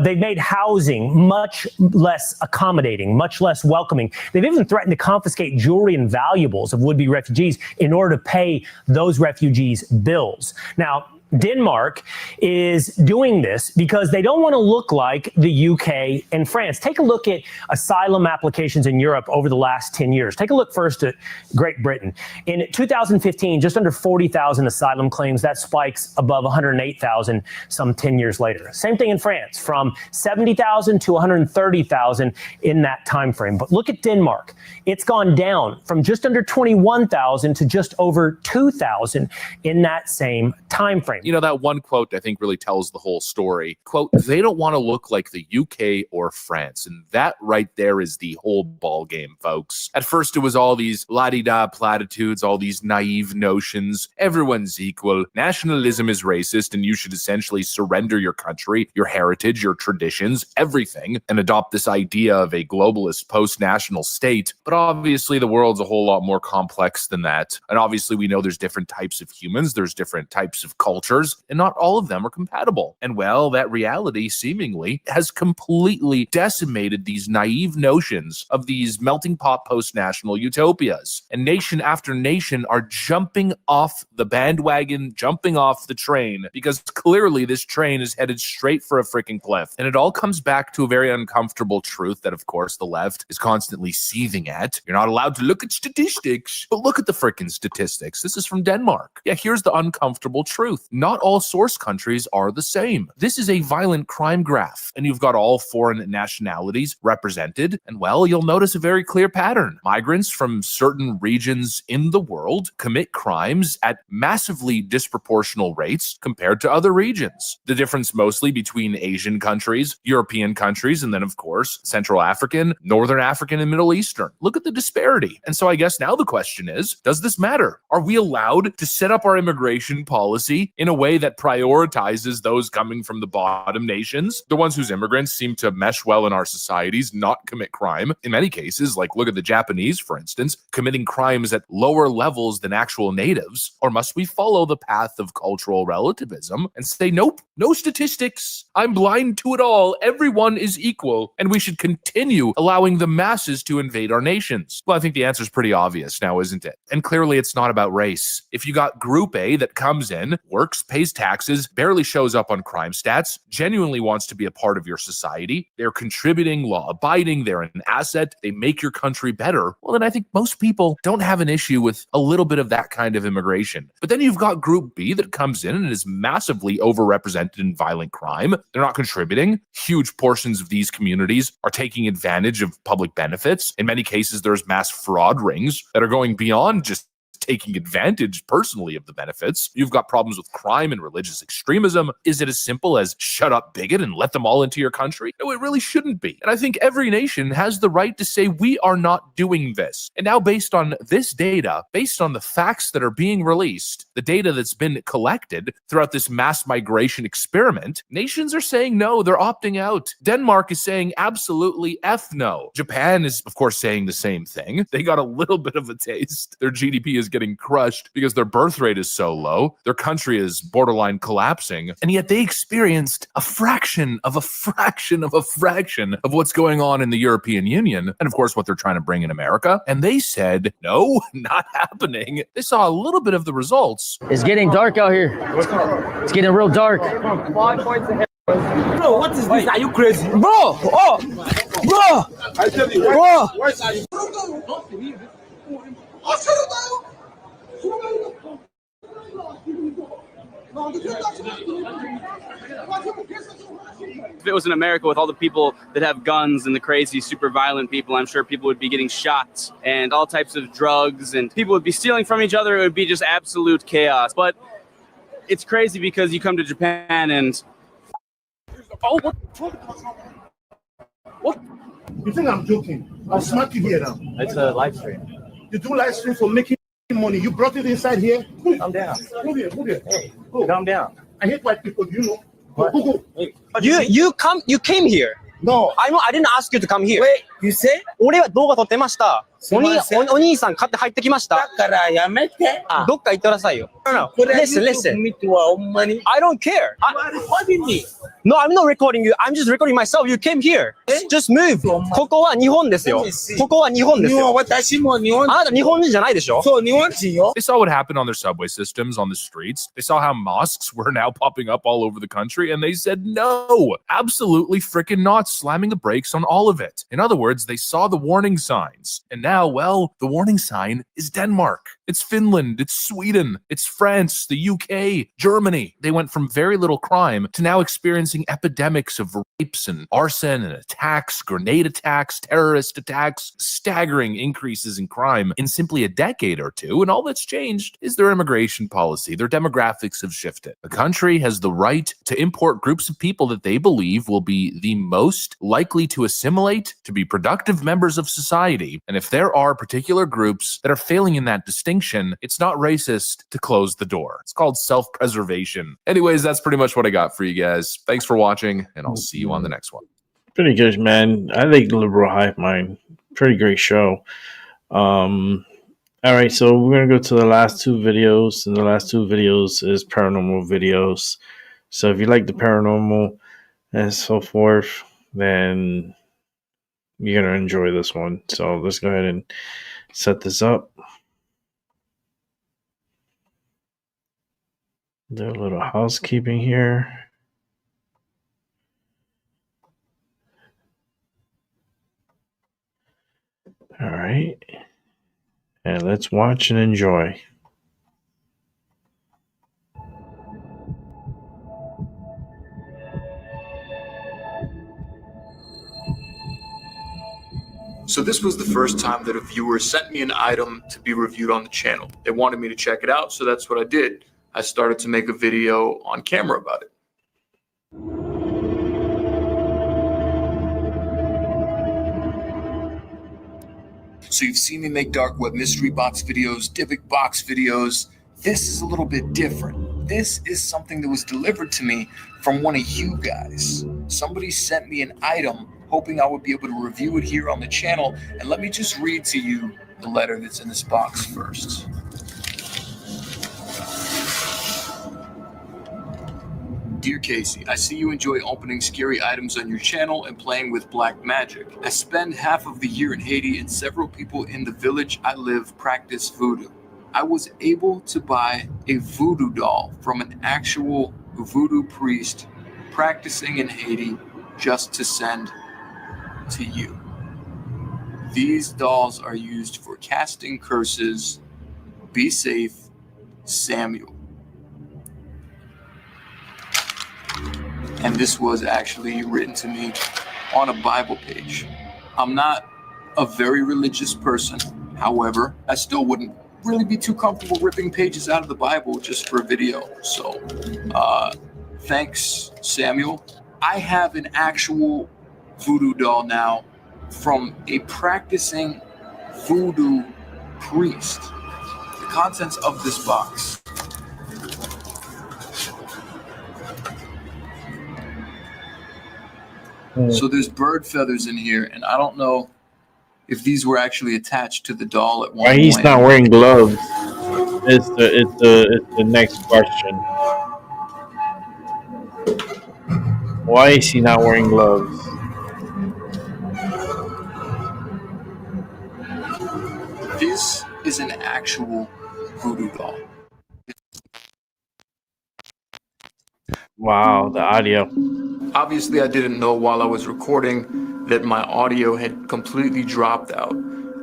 They've made housing much less accommodating, much less welcoming. They've even threatened to confiscate jewelry and valuables of would-be refugees in order to pay those refugees' bills. Now, Denmark is doing this because they don't want to look like the UK and France. Take a look at asylum applications in Europe over the last 10 years. Take a look first at Great Britain. In 2015, just under 40,000 asylum claims. That spikes above 108,000 some 10 years later. Same thing in France, from 70,000 to 130,000 in that time frame. But look at Denmark. It's gone down from just under 21,000 to just over 2,000 in that same time frame. That one quote I think really tells the whole story. Quote, they don't want to look like the UK or France. And that right there is the whole ball game, folks. At first, it was all these la-di-da platitudes, all these naive notions. Everyone's equal. Nationalism is racist, and you should essentially surrender your country, your heritage, your traditions, everything, and adopt this idea of a globalist post-national state. But obviously, the world's a whole lot more complex than that. And obviously, we know there's different types of humans. There's different types of cultures. cultures, and not all of them are compatible. And well, that reality seemingly has completely decimated these naive notions of these melting pot post-national utopias. And nation after nation are jumping off the bandwagon, jumping off the train, because clearly this train is headed straight for a freaking cliff. And it all comes back to a very uncomfortable truth that, of course, the left is constantly seething at. You're not allowed to look at statistics, but look at the freaking statistics. This is from Denmark. Yeah, here's the uncomfortable truth. Not all source countries are the same. This is a violent crime graph, and you've got all foreign nationalities represented. And well, you'll notice a very clear pattern. Migrants from certain regions in the world commit crimes at massively disproportional rates compared to other regions. The difference mostly between Asian countries, European countries, and then, of course, Central African, Northern African, and Middle Eastern. Look at the disparity. And so I guess now the question is, does this matter? Are we allowed to set up our immigration policy in a way that prioritizes those coming from the bottom nations, the ones whose immigrants seem to mesh well in our societies, not commit crime? In many cases, like look at the Japanese, for instance, committing crimes at lower levels than actual natives. Or must we follow the path of cultural relativism and say, nope, no statistics. I'm blind to it all. Everyone is equal, and we should continue allowing the masses to invade our nations? Well, I think the answer is pretty obvious now, isn't it? And clearly it's not about race. If you got Group A that comes in, works, pays taxes, barely shows up on crime stats, genuinely wants to be a part of your society, they're contributing, law-abiding, they're an asset, they make your country better, well, then I think most people don't have an issue with a little bit of that kind of immigration. But then you've got Group B that comes in and is massively overrepresented in violent crime. They're not contributing. Huge portions of these communities are taking advantage of public benefits. In many cases, there's mass fraud rings that are going beyond just taking advantage personally of the benefits. You've got problems with crime and religious extremism. Is it as simple as shut up bigot and let them all into your country? No, it really shouldn't be. And I think every nation has the right to say we are not doing this. And now based on this data, based on the facts that are being released, the data that's been collected throughout this mass migration experiment, nations are saying no, they're opting out. Denmark is saying absolutely F no. Japan is, of course, saying the same thing. They got a little bit of a taste. Their GDP is getting crushed because their birth rate is so low. Their country is borderline collapsing. And yet they experienced a fraction of what's going on in the European Union. And of course, what they're trying to bring in America. And they said, no, not happening. They saw a little bit of the results. It's getting dark out here. It's getting real dark. Bro, what is this? Are you crazy? Bro! Oh! Bro! I tell you, bro! Where are you? If it was in America with all the people that have guns and the crazy, super violent people, I'm sure people would be getting shot and all types of drugs and people would be stealing from each other. It would be just absolute chaos. But it's crazy because you come to Japan and... Oh, what? You think I'm joking? I'll smack you here now. It's a live stream. You do live stream for making money. You brought it inside here. Calm down. Move here. Hey, calm down. I hate white people. You know. Go. You came here. No. I didn't ask you to come here. Wait, you say? 俺は動画撮ってました。お兄さん買って入ってきました。だからやめて。どっか行ってくださいよ。No. Listen. I don't care. You are recording me. No, I'm not recording you. I'm just recording myself. You came here. Just move. ここは日本ですよ。ここは日本ですよ。私も日本人。あなた日本人じゃないでしょ。そう、日本人よ。They saw what happened on their subway systems, on the streets. They saw how mosques were now popping up all over the country, and they said, no, absolutely freaking not, slamming the brakes on all of it. In other words, they saw the warning signs. And now, well, the warning sign is Denmark. It's Finland. It's Sweden. It's France, the UK, Germany. They went from very little crime to now experiencing epidemics of rapes and arson and attacks, grenade attacks, terrorist attacks, staggering increases in crime in simply a decade or two. And all that's changed is their immigration policy. Their demographics have shifted. The country has the right to import groups of people that they believe will be the most likely to assimilate, to be productive members of society. And if there are particular groups that are failing in that distinction, it's not racist to close the door. It's called self-preservation. Anyways, that's pretty much what I got for you guys. Thanks for watching, and I'll see you on the next one. Pretty good, man. I think Liberal Hive Mind, pretty great show. I All right, so we're gonna go to the last two videos, and the last two videos is paranormal videos. So if you like the paranormal and so forth, then you're gonna enjoy this one. So let's go ahead and set this up. Do a little housekeeping here. All right, and let's watch and enjoy. So this was the first time that a viewer sent me an item to be reviewed on the channel. They wanted me to check it out, so that's what I did. I started to make a video on camera about it. So you've seen me make dark web mystery box videos, Dybbuk box videos. This is a little bit different. This is something that was delivered to me from one of you guys. Somebody sent me an item hoping I would be able to review it here on the channel. And let me just read to you the letter that's in this box first. Dear Casey, I see you enjoy opening scary items on your channel and playing with black magic. I spend half of the year in Haiti, and several people in the village I live practice voodoo. I was able to buy a voodoo doll from an actual voodoo priest practicing in Haiti just to send to you. These dolls are used for casting curses. Be safe, Samuel. And this was actually written to me on a Bible page. I'm not a very religious person. However, I still wouldn't really be too comfortable ripping pages out of the Bible just for a video. So, thanks, Samuel. I have an actual voodoo doll now from a practicing voodoo priest. The contents of this box. So there's bird feathers in here, and I don't know if these were actually attached to the doll at one Why point. he's not wearing gloves? It's the next question. Why is he not wearing gloves? This is an actual voodoo doll. Wow, the audio. Obviously, I didn't know while I was recording that my audio had completely dropped out.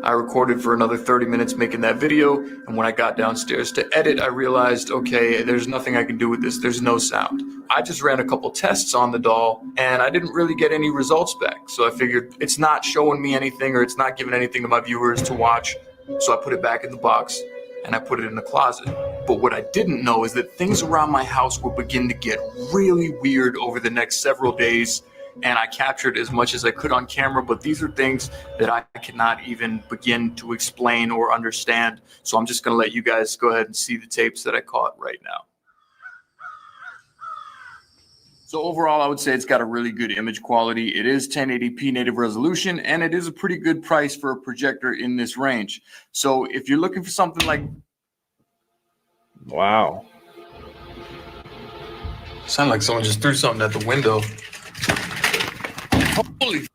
I recorded for another 30 minutes making that video, and when I got downstairs to edit, I realized, okay, there's nothing I can do with this. There's no sound. I just ran a couple tests on the doll, and I didn't really get any results back. So I figured it's not showing me anything, or it's not giving anything to my viewers to watch. So I put it back in the box, and I put it in the closet. But what I didn't know is that things around my house would begin to get really weird over the next several days, and I captured as much as I could on camera, but these are things that I cannot even begin to explain or understand. So I'm just gonna let you guys go ahead and see the tapes that I caught right now. So overall, I would say it's got a really good image quality. It is 1080p native resolution, and it is a pretty good price for a projector in this range. So if you're looking for something like... Wow. Sound like someone just threw something at the window. Holy...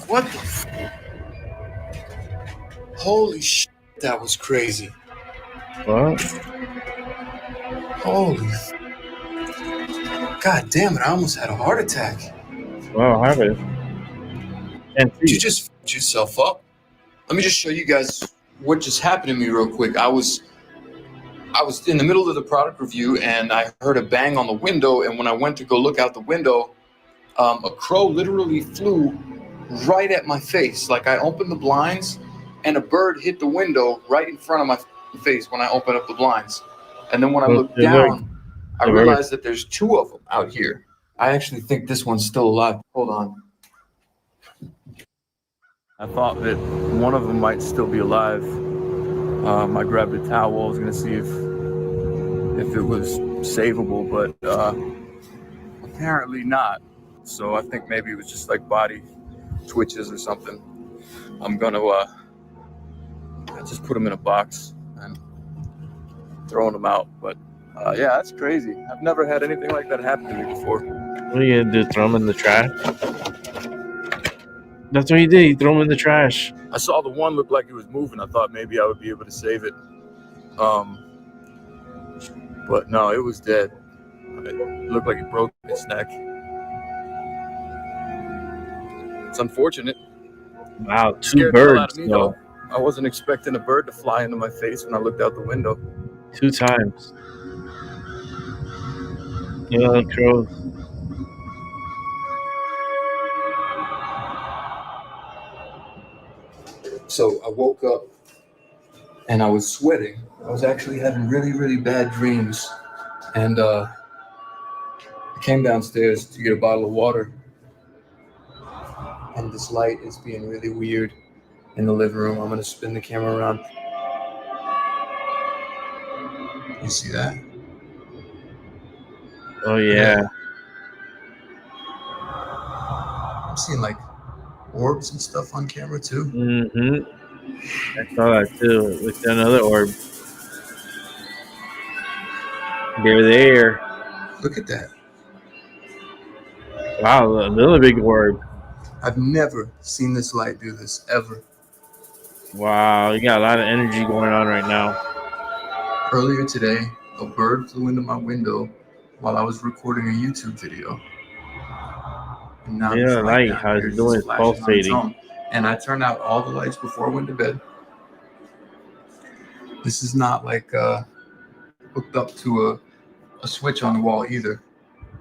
What the... Holy shit, that was crazy. What? Holy... God damn it, I almost had a heart attack. Wow, I have it. And Did you just f*** yourself up? Let me just show you guys what just happened to me real quick. I was in the middle of the product review, and I heard a bang on the window, and when I went to go look out the window, a crow literally flew right at my face. Like, I opened the blinds, and a bird hit the window right in front of my face when I opened up the blinds. And then when I looked down, I realized that there's two of them out here. I actually think this one's still alive. Hold on. I thought that one of them might still be alive. I grabbed a towel. I was gonna see if it was savable, but apparently not. So I think maybe it was just like body twitches or something. I'm gonna I just put them in a box throwing them out. But yeah, that's crazy. I've never had anything like that happen to me before. What are you gonna do? Throw them in the trash? That's what he did. He threw them in the trash. I saw the one look like it was moving. I thought maybe I would be able to save it. But no, it was dead. It looked like it broke its neck. It's unfortunate. Wow, two Scared the hell out birds. of me, No, though. I wasn't expecting a bird to fly into my face when I looked out the window. 2 times. Yeah, crows. So I woke up and I was sweating. I was actually having really, really bad dreams. And I came downstairs to get a bottle of water. And this light is being really weird in the living room. I'm going to spin the camera around. You see that? Oh, yeah. I'm seeing like orbs and stuff on camera too. Mm-hmm. I saw that too. Look at another orb. They're there. Look at that. Wow, another big orb. I've never seen this light do this ever. Wow, you got a lot of energy going on right now. Earlier today, a bird flew into my window while I was recording a YouTube video. And now Yeah, this light, down how here it's is doing, just flashing on its pulsating. own. And I turned out all the lights before I went to bed. This is not like hooked up to a switch on the wall either.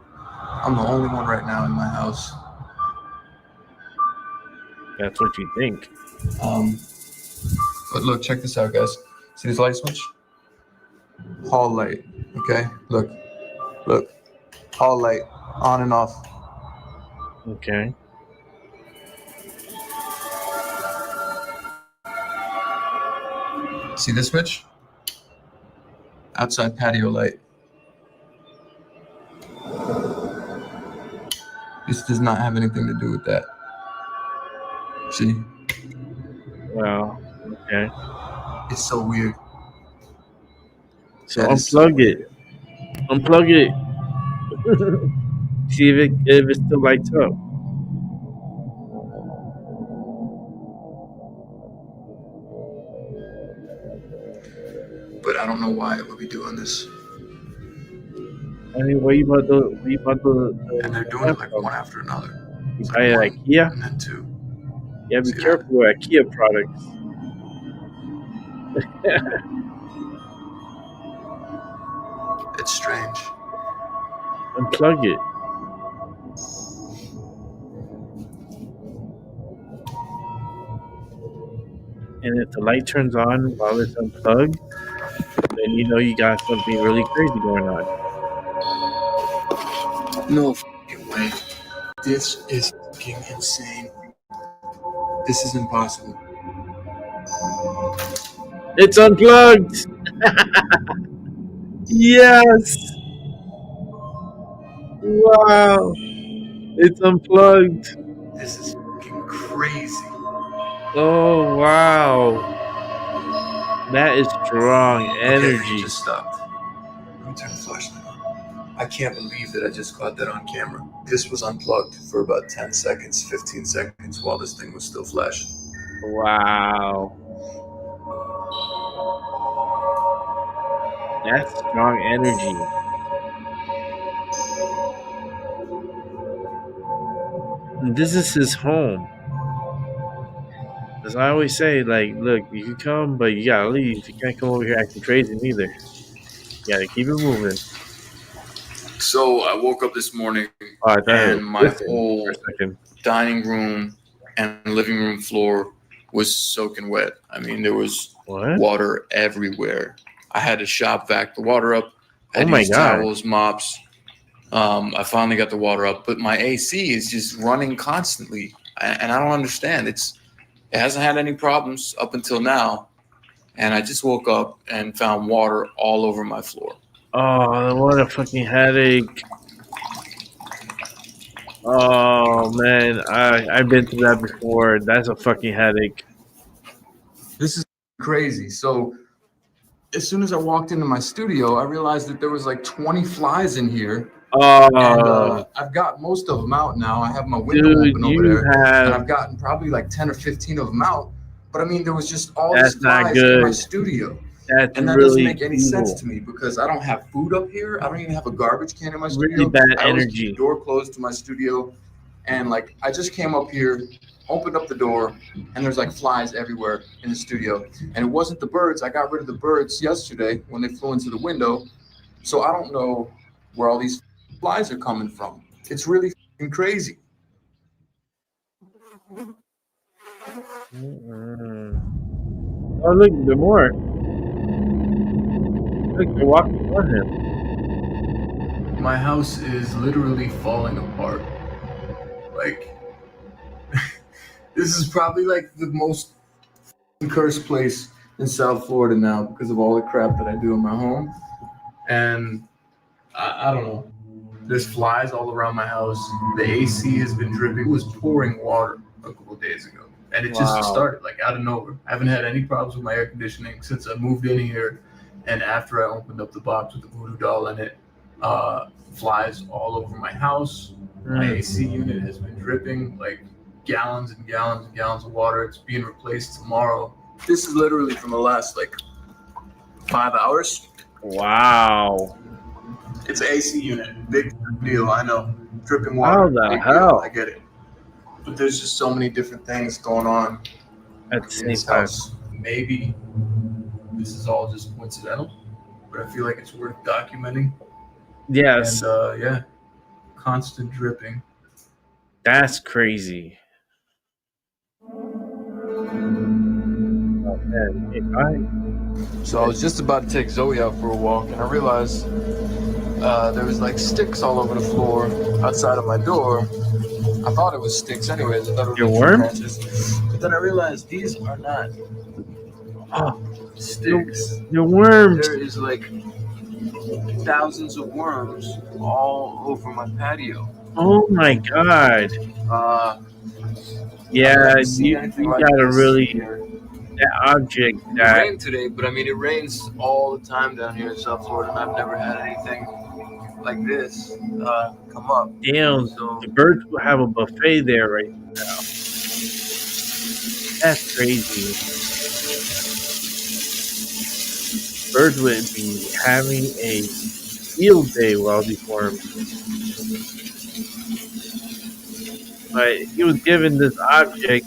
I'm the only one right now in my house. That's what you think. But look, check this out, guys. See this light switch? Hall light. Okay, look. Hall light on and off. Okay. See this switch? Outside patio light. This does not have anything to do with that. See? Well, okay. It's so weird. So That is unplug it. Unplug it. See if it still lights up. But I don't know why it would be doing this. I mean, what you about to And they're doing it like one after another. You buy it at IKEA? And then two. Yeah, be careful with IKEA products. It's strange. Unplug it. And if the light turns on while it's unplugged, then you know you got something really crazy going on. No fucking way. This is fucking insane. This is impossible. It's unplugged! Yes! Wow! It's unplugged. This is fucking crazy. Oh, wow. That is strong energy. Okay, it just stopped. Let me turn the flashlight on. I can't believe that I just caught that on camera. This was unplugged for about 10 seconds, 15 seconds while this thing was still flashing. Wow. That's strong energy. And this is his home. As I always say, like, look, you can come, but you gotta leave. You can't come over here acting crazy neither. You gotta keep it moving. So I woke up this morning and my whole dining room and living room floor was soaking wet. I mean, there was water everywhere. I had to shop vac the water up. I had to use towels, mops. I finally got the water up, but my AC is just running constantly, and I don't understand. It hasn't had any problems up until now, and I just woke up and found water all over my floor. Oh, what a fucking headache. Oh, man. I've been through that before. That's a fucking headache. This is crazy. So as soon as I walked into my studio, I realized that there was like 20 flies in here. Oh, And I've got most of them out now. I have my window dude, open over you there, have. and I've gotten probably like 10 or 15 of them out. But I mean, there was just all That's these not flies in my good. studio. That's And that really doesn't make any sense evil. to me because I don't have food up here. I don't even have a garbage can in my Really studio. bad I always keep energy. the door closed to my studio. And like, I just came up here, opened up the door, and there's like flies everywhere in the studio. And it wasn't the birds. I got rid of the birds yesterday when they flew into the window. So I don't know where all these flies are coming from. It's really f***ing crazy. Oh, look, there's more. Look, they're walking on him. My house is literally falling apart. Like, this is probably like the most cursed place in South Florida now because of all the crap that I do in my home. And I don't know. There's flies all around my house. The AC has been dripping. It was pouring water a couple of days ago. And it just started like out of nowhere. I haven't had any problems with my air conditioning since I moved in here. And after I opened up the box with the voodoo doll in it, flies all over my house. My AC unit has been dripping like gallons and gallons and gallons of water. It's being replaced tomorrow. This is literally from the last like 5 hours. Wow. It's an AC unit. Big deal, I know. Dripping water. How the Big hell? deal, I get it. But there's just so many different things going on at the in this same time. house. Maybe this is all just coincidental, but I feel like it's worth documenting. Yes. And yeah, constant dripping. That's crazy. Oh, man. Hey, bye. So I was just about to take Zoe out for a walk, and I realized there was like sticks all over the floor outside of my door. I thought it was sticks anyways. I thought it was Your like worm? branches. But then I realized these are not sticks. Your worms. There is like thousands of worms all over my patio. Oh my god. Yeah, you gotta really that object It that rained today, but I mean it rains all the time down here in South Florida, and I've never had anything like this come up. damn the birds will have a buffet there right now. That's crazy. Birds would be having a field day with all these worms. But he was given this object,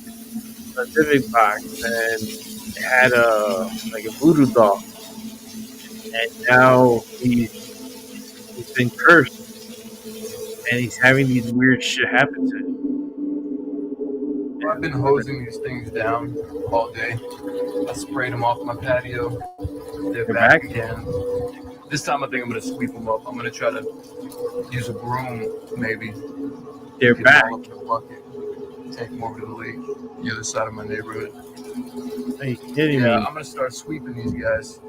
a civic box, and it had a voodoo doll. And now he's been cursed. And he's having these weird shit happen to him. I've been hosing these things down all day. I sprayed them off my patio. They're back again. This time I think I'm going to sweep them up. I'm going to try to use a broom, maybe. They're Get back. them all up in a bucket. Take them over to the lake, the other side of my neighborhood. Are you kidding me? I'm going to start sweeping these guys.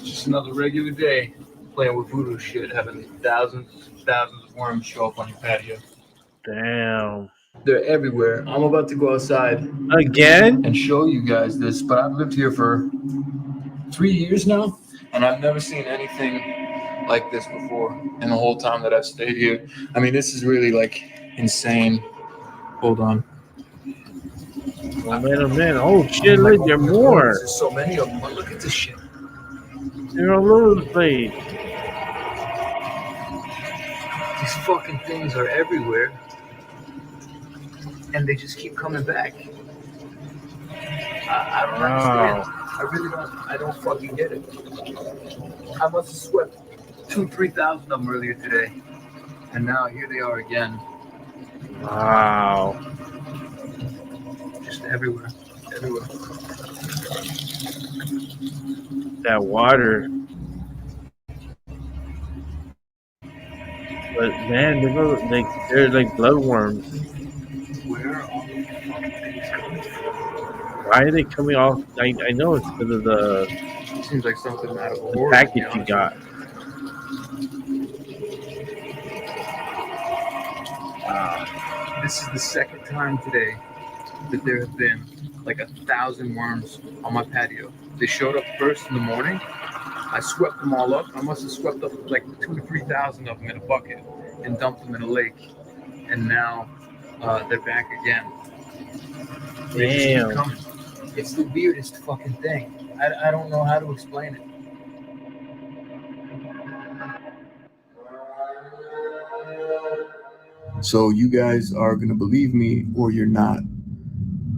Just another regular day playing with voodoo shit, having thousands of worms show up on your patio. Damn. They're everywhere. I'm about to go outside again and show you guys this, but I've lived here for 3 years now, and I've never seen anything like this before in the whole time that I've stayed here. I mean, this is really like insane. Hold on. Oh man. Oh shit, look, there are more. There's so many of them. Look at this shit. They're all over the place. These fucking things are everywhere. And they just keep coming back. I don't understand. I really don't. I don't fucking get it. I must have swept 2,000-3,000 of them earlier today. And now here they are again. Wow. Just everywhere. Everywhere. That water. But man, they're like bloodworms. Where are all the fucking things coming from? Why are they coming off? I know it's because of the Seems like something out of a the horror. package you got. This is the second time today that there have been like 1,000 worms on my patio. They showed up first in the morning. I swept them all up. I must have swept up like 2,000 to 3,000 of them in a bucket and dumped them in a lake. And now they're back again. They just keep coming. It's the weirdest fucking thing. I don't know how to explain it. So you guys are going to believe me or you're not.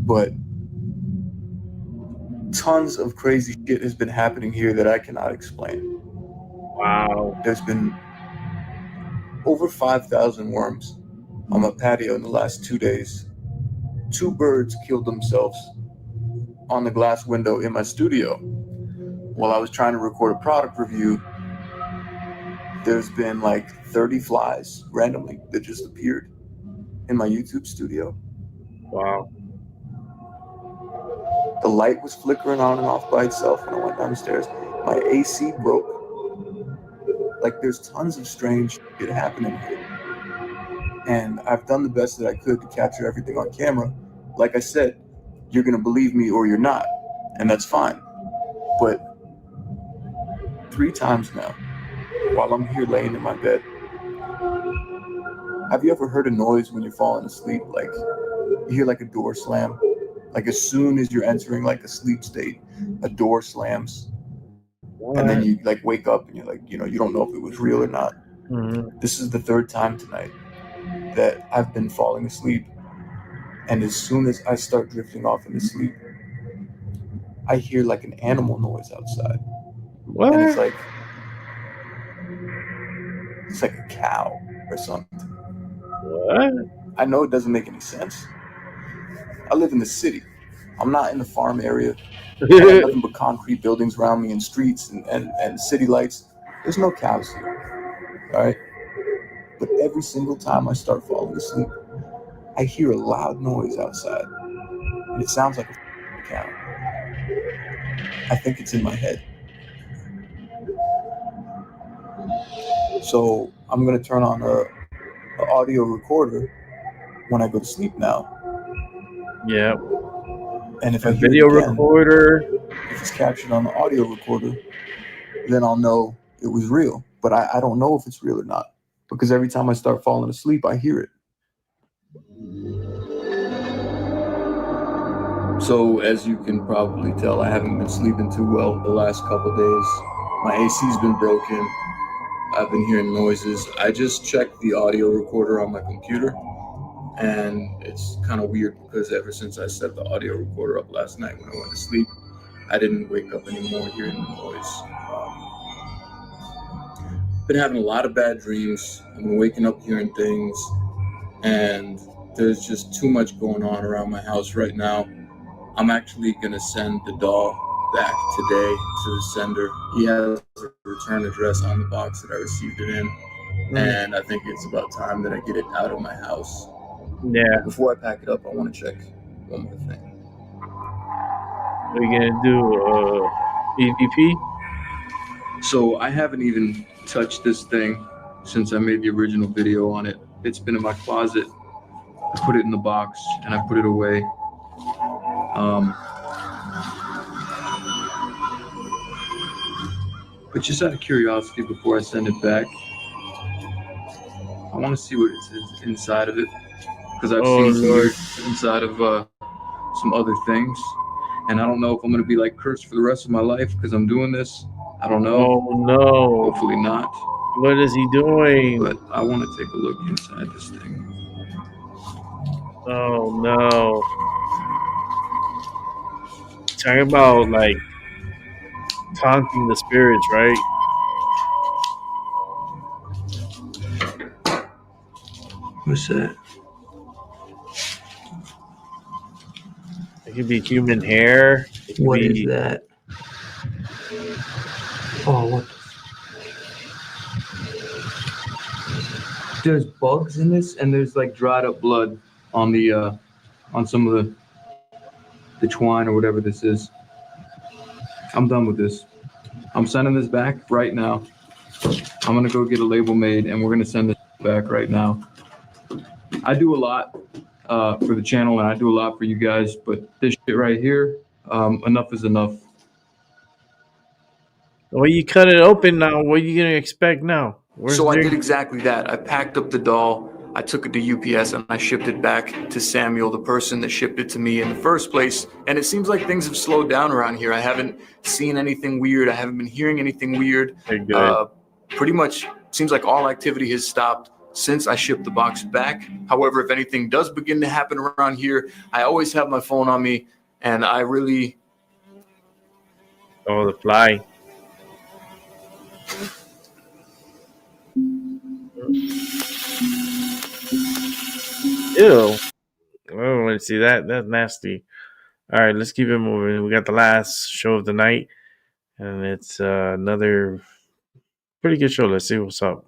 But tons of crazy shit has been happening here that I cannot explain. Wow. There's been over 5,000 worms on my patio in the last 2 days. 2 birds killed themselves on the glass window in my studio. While I was trying to record a product review, there's been like 30 flies randomly that just appeared in my YouTube studio. Wow. The light was flickering on and off by itself when I went downstairs. My AC broke. Like, there's tons of strange shit happening here. And I've done the best that I could to capture everything on camera. Like I said, you're going to believe me or you're not. And that's fine. But 3 times now, while I'm here laying in my bed, have you ever heard a noise when you're falling asleep? Like, you hear like a door slam? Like, as soon as you're entering like a sleep state, a door slams. What? And then you like wake up and you're like, you don't know if it was real or not. Mm-hmm. This is the 3rd time tonight that I've been falling asleep. And as soon as I start drifting off into sleep, I hear like an animal noise outside. What? And it's like a cow or something. What? I know it doesn't make any sense. I live in the city. I'm not in the farm area. I have nothing but concrete buildings around me and streets and city lights. There's no cows here. All right? But every single time I start falling asleep, I hear a loud noise outside. And it sounds like a cow. I think it's in my head. So I'm going to turn on an audio recorder when I go to sleep now. Yeah. And if a I hear video it again, recorder, if it's captured on the audio recorder, then I'll know it was real. But I don't know if it's real or not, because every time I start falling asleep, I hear it. So as you can probably tell, I haven't been sleeping too well the last couple days. My AC's been broken. I've been hearing noises. I just checked the audio recorder on my computer, and it's kind of weird because ever since I set the audio recorder up last night when I went to sleep, I didn't wake up anymore hearing the noise. Been having a lot of bad dreams. I've been waking up hearing things, and there's just too much going on around my house right now. I'm actually going to send the doll back today to the sender. He has a return address on the box that I received it in, and I think it's about time that I get it out of my house. Yeah. Before I pack it up, I want to check one more thing. What are you going to do? EVP? So I haven't even touched this thing since I made the original video on it. It's been in my closet. I put it in the box and I put it away. But just out of curiosity, before I send it back, I want to see what it's inside of it, because I've seen some weird inside of some other things, and I don't know if I'm going to be like cursed for the rest of my life because I'm doing this. I don't know. Oh no! Hopefully not. What is he doing? But I want to take a look inside this thing. Oh no! Talking about like taunting the spirits, right? What's that? It could be human hair. What is that? Oh, what? There's bugs in this, and there's like dried up blood on the on some of the twine or whatever this is. I'm done with this. I'm sending this back right now. I'm gonna go get a label made, and we're gonna send this back right now. I do a lot for the channel and I do a lot for you guys, but this shit right here, enough is enough. Well, you cut it open now. What are you gonna expect now? So I did exactly that. I packed up the doll, I took it to UPS, and I shipped it back to Samuel, the person that shipped it to me in the first place. And it seems like things have slowed down around here. I haven't seen anything weird. I haven't been hearing anything weird. Pretty much seems like all activity has stopped since I shipped the box back. However, if anything does begin to happen around here, I always have my phone on me, and I really... Oh, the fly. Ew. I don't want to see that. That's nasty. All right, let's keep it moving. We got the last show of the night, and it's another pretty good show. Let's see what's up.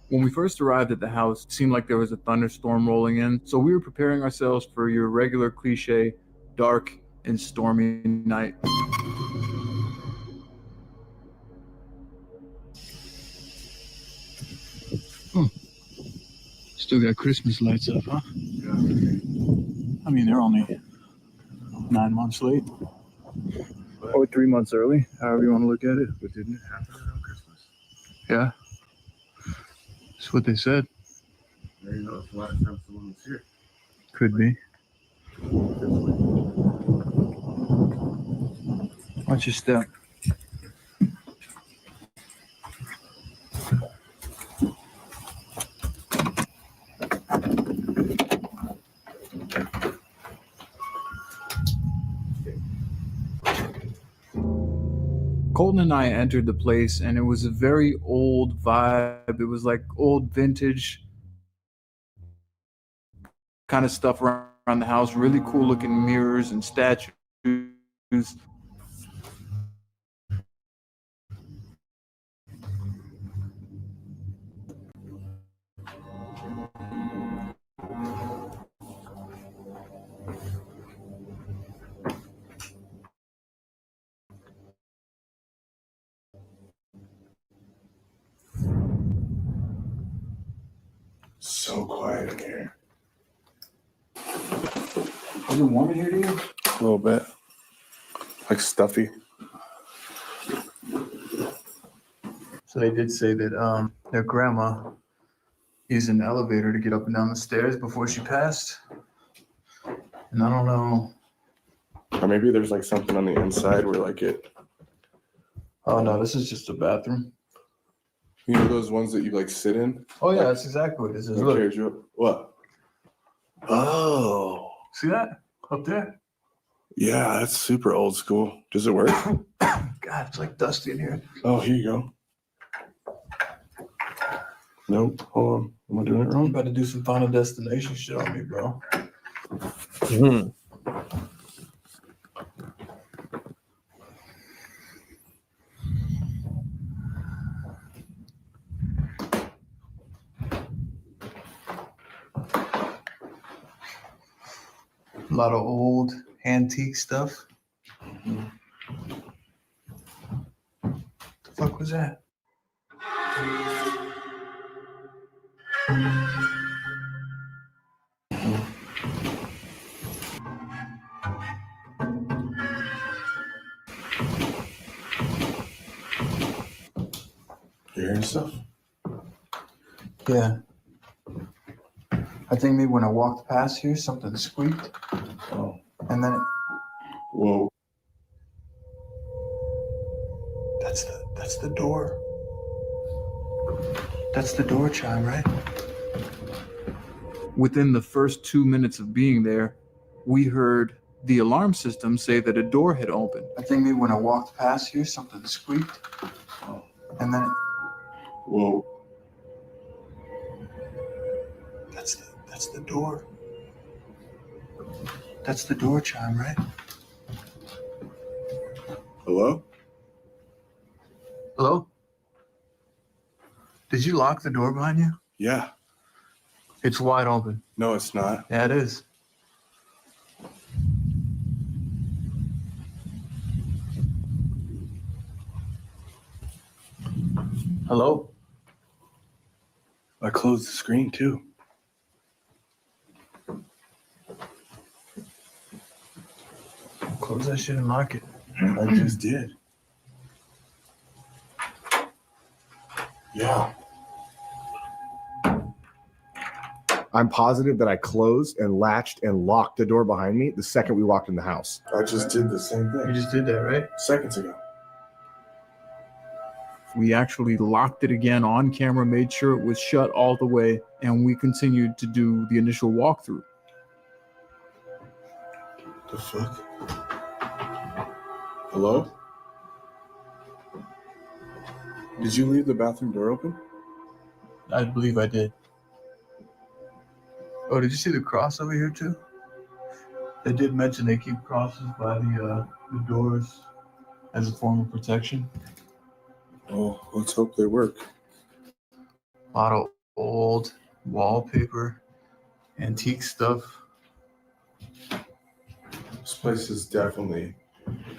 When we first arrived at the house, it seemed like there was a thunderstorm rolling in. So we were preparing ourselves for your regular cliche, dark and stormy night. Still got Christmas lights up, huh? Yeah. I mean, they're only 9 months late. Or 3 months early, however you want to look at it. But didn't it happen around Christmas? Yeah. That's what they said. There you know, it's the last time someone was here. Could be. Watch your step. Colton and I entered the place, and it was a very old vibe. It was like old vintage kind of stuff around the house. Really cool looking mirrors and statues. So quiet in here. Is it warm in here to you? A little bit. Like stuffy. So they did say that their grandma used an elevator to get up and down the stairs before she passed. And I don't know. Or maybe there's like something on the inside where like it. Oh no, this is just a bathroom. You know those ones that you like sit in? Oh yeah, that's exactly what this is. That Look. carries you up. What? Oh. See that? Up there? Yeah, that's super old school. Does it work? God, it's like dusty in here. Oh, here you go. Nope. Hold on. Am I doing it I'm wrong? about to do some Final Destination shit on me, bro. Mm-hmm. A lot of old antique stuff. The fuck was that? You hearing stuff? Yeah. I think maybe when I walked past here, something squeaked. Oh. And then it, Whoa. that's the door. That's the door chime, right? Within the first 2 minutes of being there, we heard the alarm system say that a door had opened. I think maybe when I walked past here, something squeaked. Oh. And then it, Whoa. that's the door. That's the door chime, right? Hello? Hello? Did you lock the door behind you? Yeah. It's wide open. No, it's not. Yeah, it is. Hello? I closed the screen too. Close that shit and lock it. I just did. Yeah. I'm positive that I closed and latched and locked the door behind me the second we walked in the house. I just did the same thing. You just did that, right? Seconds ago. We actually locked it again on camera, made sure it was shut all the way, and we continued to do the initial walkthrough. The fuck? Hello? Did you leave the bathroom door open? I believe I did. Oh, did you see the cross over here too? They did mention they keep crosses by the doors as a form of protection. Oh, let's hope they work. A lot of old wallpaper, antique stuff. This place is definitely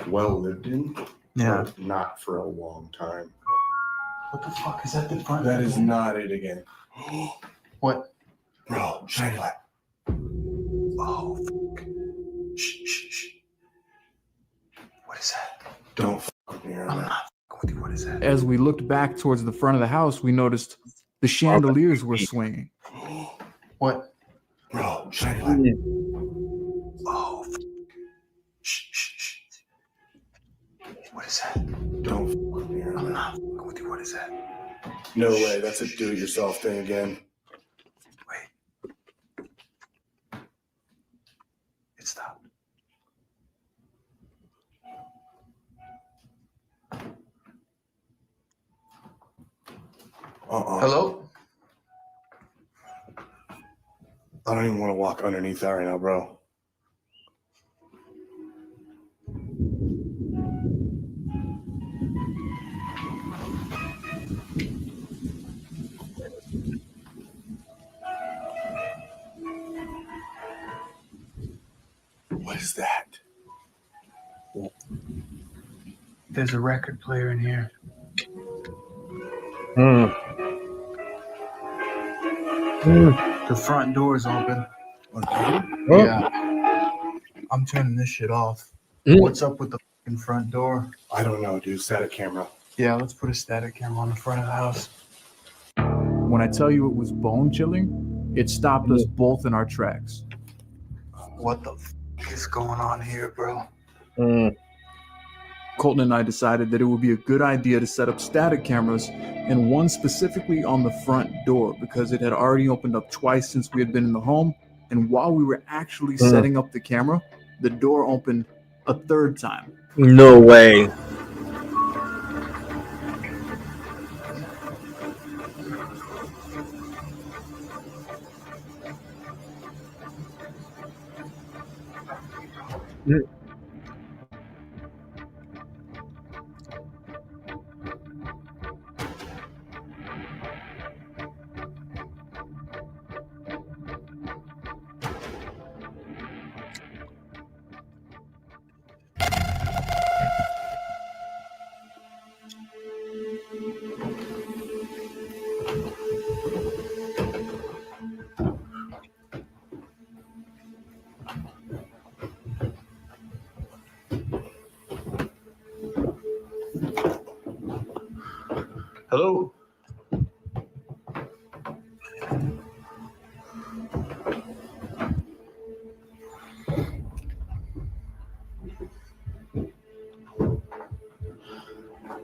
well lived in. Yeah. But not for a long time. What the fuck is that? The front? That is not it again. What? Bro, shine your light. Oh, fuck. Shh. What is that? Don't fuck with me right now. With you. What is that? As we looked back towards the front of the house, we noticed the chandeliers were swinging. What? Bro, shine your light. Oh, shh. What is that? Don't fuck with me right now. I'm not fucking with you. What is that? No way, that's a do-it-yourself thing again. Wait. It stopped. Hello? I don't even want to walk underneath that right now, bro. What is that? There's a record player in here. The front door is open. Yeah. I'm turning this shit off. What's up with the fucking front door? I don't know, dude. Static camera. Yeah, let's put a static camera on the front of the house. When I tell you it was bone chilling, it stopped us both in our tracks. What the fuck is going on here, bro? Colton and I decided that it would be a good idea to set up static cameras, and one specifically on the front door because it had already opened up twice since we had been in the home. And while we were actually setting up the camera, the door opened a third time. No way. Hello?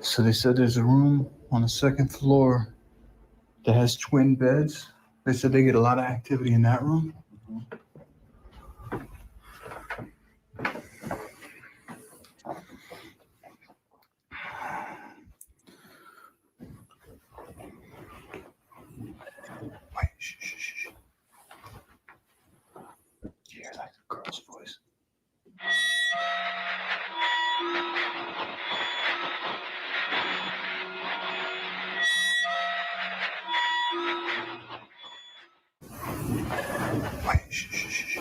So they said there's a room on the second floor that has twin beds. They said they get a lot of activity in that room. Wait, shh. You hear like a girl's voice? Wait, shh.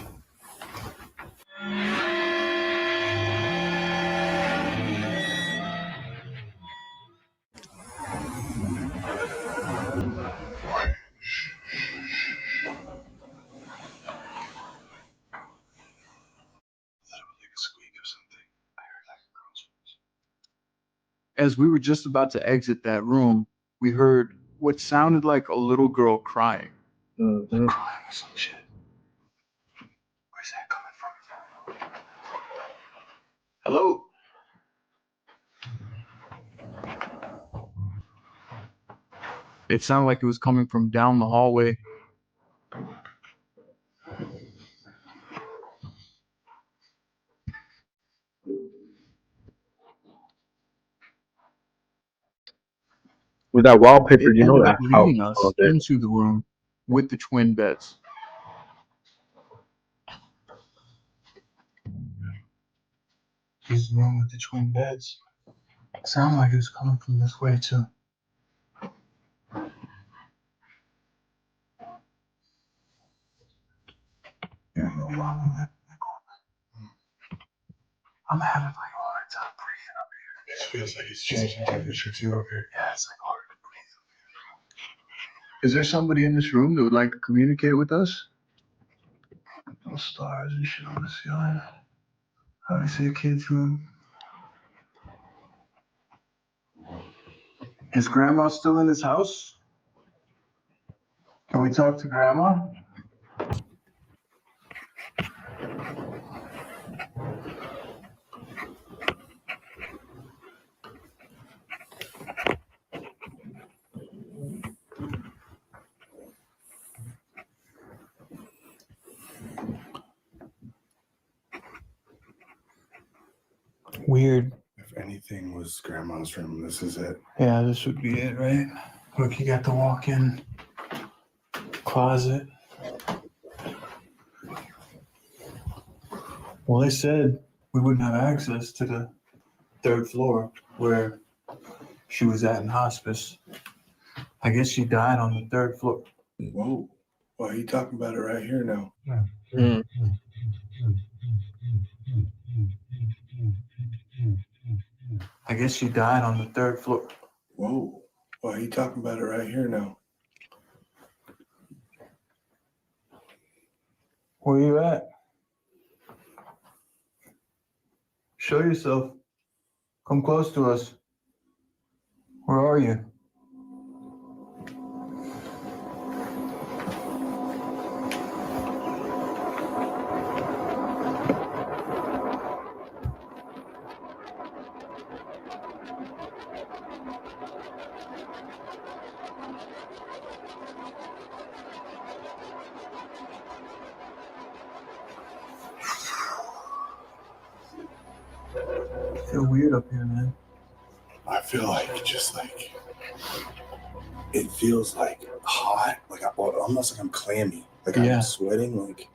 as we were just about to exit that room, we heard what sounded like a little girl crying. Crying or some shit. Where's that coming from? Hello? It sounded like it was coming from down the hallway. With that wallpaper, It you know ended that up house leading us all day. into the room with the twin beds. Here's the room with the twin beds. It sounded like it was coming from this way too. Yeah, no problem. I'm having like a hard time breathing up here. It feels like it's changing temperature too up here. Yeah, it's like hard to breathe up here. Is there somebody in this room that would like to communicate with us? No stars and shit on the ceiling. Obviously a kid's room. Is Grandma still in this house? Can we talk to Grandma? Weird. If anything was Grandma's room, this is it. Yeah, this would be it, right? Look, you got the walk-in closet. Well, they said we wouldn't have access to the third floor where she was at in hospice. I guess she died on the third floor. Whoa. Why are you talking about it right here now? I guess she died on the third floor. Whoa. Why are you talking about it right here now? Where you at? Show yourself. Come close to us. Where are you? I feel weird up here, man. I feel like it feels like hot, like almost like I'm clammy, like Yeah. I'm sweating, like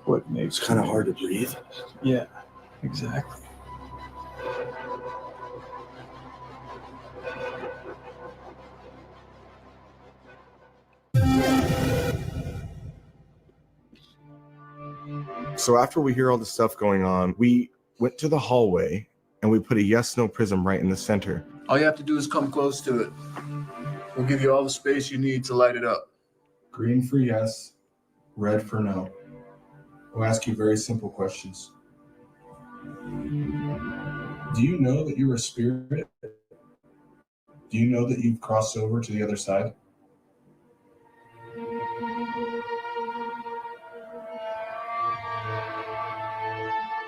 What makes it's kind of hard to breathe. Yeah, exactly. So after we hear all this stuff going on, we went to the hallway and we put a yes/no prism right in the center. All you have to do is come close to it. We'll give you all the space you need to light it up. Green for yes, red for no. We'll ask you very simple questions. Do you know that you're a spirit? Do you know that you've crossed over to the other side?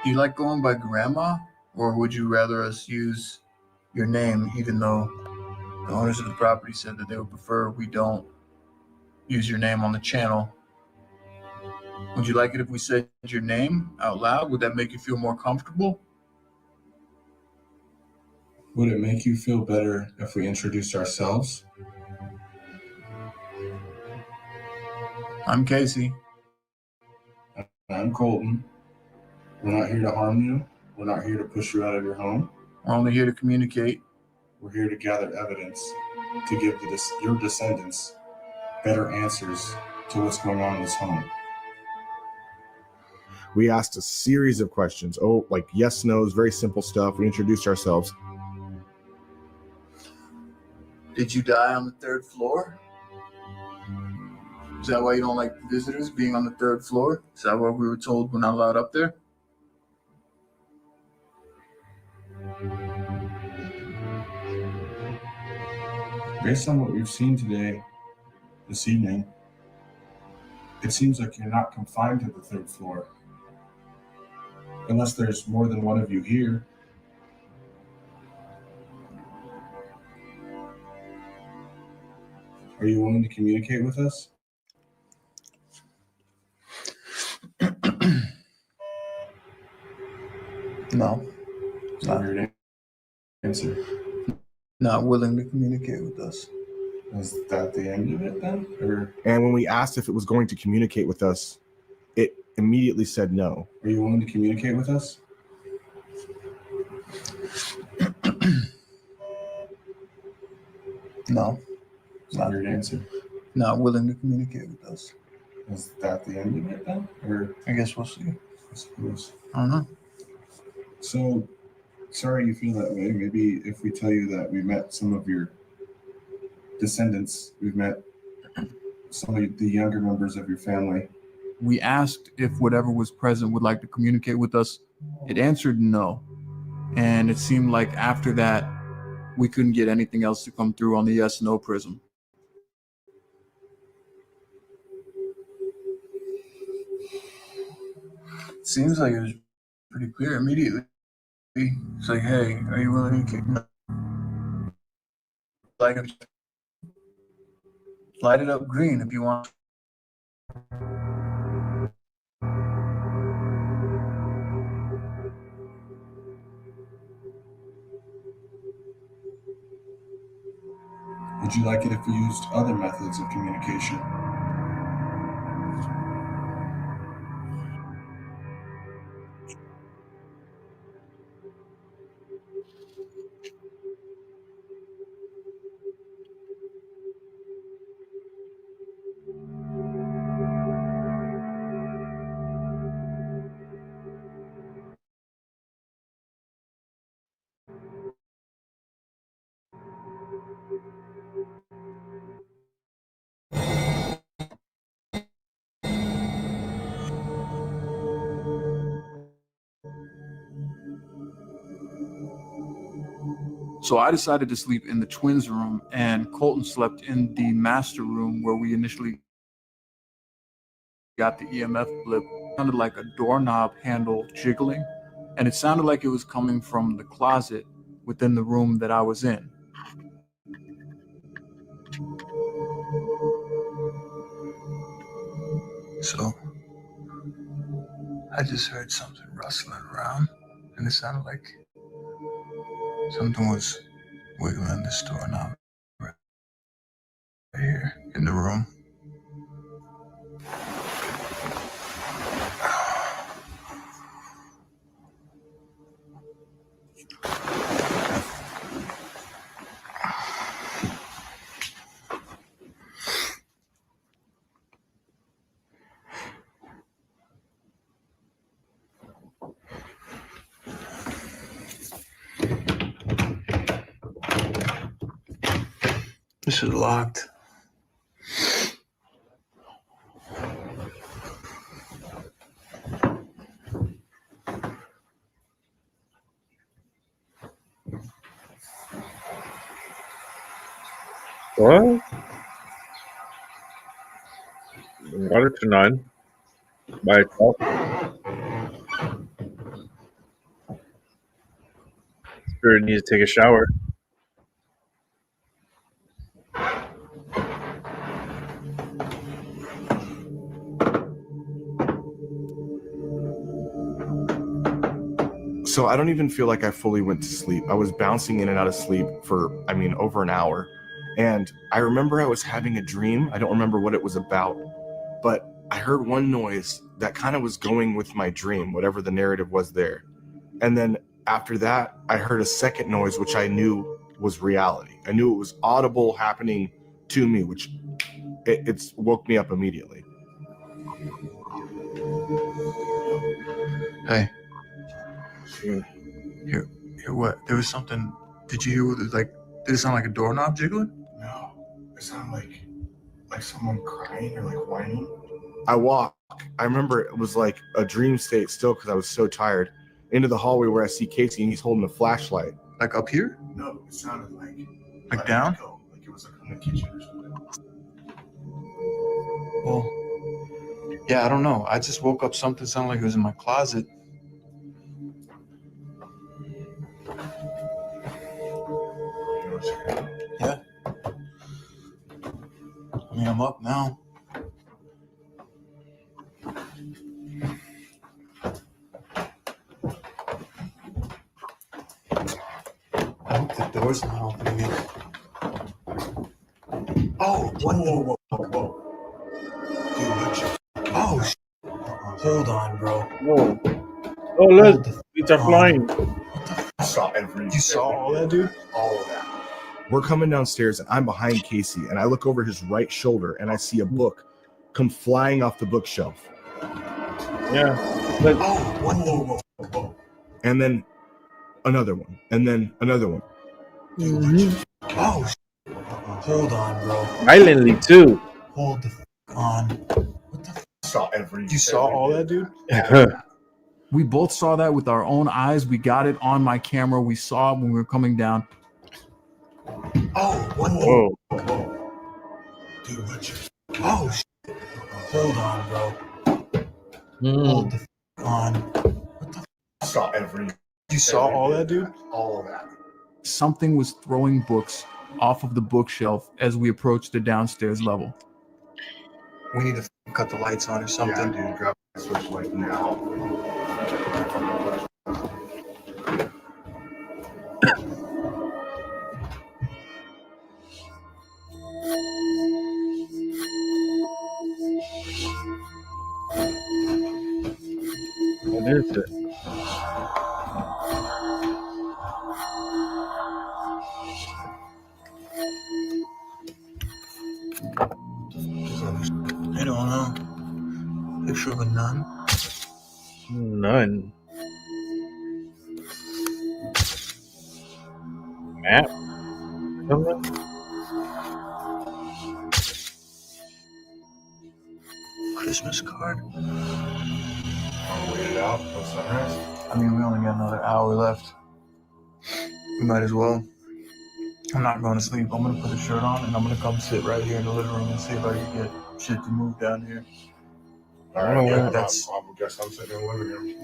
Do you like going by Grandma, or would you rather us use your name, even though the owners of the property said that they would prefer we don't use your name on the channel? Would you like it if we said your name out loud? Would that make you feel more comfortable? Would it make you feel better if we introduced ourselves? I'm Casey. I'm Colton. We're not here to harm you. We're not here to push you out of your home. We're only here to communicate. We're here to gather evidence to give your descendants better answers to what's going on in this home. We asked a series of questions. Like yes, no's, very simple stuff. We introduced ourselves. Did you die on the third floor? Is that why you don't like visitors being on the third floor? Is that why we were told we're not allowed up there? Based on what we've seen today, this evening, it seems like you're not confined to the 3rd floor. Unless there's more than one of you here. Are you willing to communicate with us? No. Not your answer. Not willing to communicate with us. Is that the end of it then? Or And when we asked if it was going to communicate with us, it immediately said no. are you willing to communicate with us? No. Not your answer. Not willing to communicate with us. Is that the end of it then? Or I guess we'll see. I suppose. I don't know. So sorry you feel that way. Maybe if we tell you that we met some of your descendants, we've met some of the younger members of your family. We asked if whatever was present would like to communicate with us. It answered no. And it seemed like after that, we couldn't get anything else to come through on the yes/no prism. Seems like it was pretty clear immediately. It's like, hey, are you willing to light it up green if you want. Would you like it if we used other methods of communication? So I decided to sleep in the twins' room, and Colton slept in the master room where we initially got the EMF blip. It sounded like a doorknob handle jiggling, and it sounded like it was coming from the closet within the room that I was in. So I just heard something rustling around, and it sounded like something was wiggling this doorknob right here in the room. This is locked. What? Water to 9 by itself. Spirit needs to take a shower. So I don't even feel like I fully went to sleep. I was bouncing in and out of sleep for, over an hour. And I remember I was having a dream. I don't remember what it was about, but I heard one noise that kind of was going with my dream, whatever the narrative was there. And then after that, I heard a second noise, which I knew was reality. I knew it was audible happening to me, which it's woke me up immediately. Hey. Here, what? There was something. Did you hear what it like? Did it sound like a doorknob jiggling? No. It sounded like someone crying or like whining. I walk. I remember it was like a dream state still because I was so tired. Into the hallway where I see Casey and he's holding a flashlight. Like up here? No, it sounded like down? Like it was Well, yeah, I don't know. I just woke up. Something sounded like it was in my closet. Yeah. I mean, I'm up now. I hope the door's not opening it. Oh, whoa. Dude, oh, hold on, bro. Whoa. Oh, look. It's a flying. I saw everything. You saw all that, dude? All of that. We're coming downstairs, and I'm behind Casey, and I look over his right shoulder, and I see a book come flying off the bookshelf. Yeah. But, whoa. And then another one, and then another one. Oh, hold on, bro. violently, too. Hold the on. I saw everything. You saw all that, dude? We both saw that with our own eyes. We got it on my camera. We saw it when we were coming down. Oh, Whoa. Dude, oh, hold on, bro. Hold the on. I saw everything. You saw all that, dude? All of that. Something was throwing books off of the bookshelf as we approached the downstairs level. We need to cut the lights on or something. Yeah, dude, grab the switch light now. What is it? I don't know. Picture of a nun. None. Map? Something? Christmas card. I'll wait it out till sunrise. I mean, we only got another hour left. We might as well. I'm not going to sleep. I'm going to put a shirt on and I'm going to come sit right here in the living room and see if I can get shit to move down here. All right, yeah, that's. I guess I'm sitting in the living room.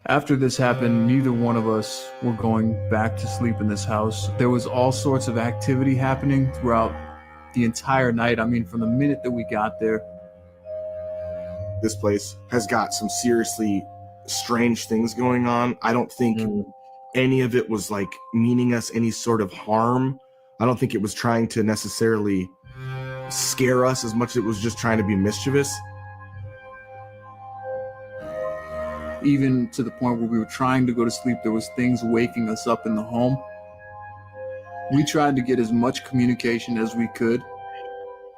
After this happened, neither one of us were going back to sleep in this house. There was all sorts of activity happening throughout the entire night. I mean, from the minute that we got there. This place has got some seriously strange things going on. I don't think any of it was like meaning us any sort of harm. I don't think it was trying to necessarily scare us as much as it was just trying to be mischievous. Even to the point where we were trying to go to sleep, there was things waking us up in the home. We tried to get as much communication as we could.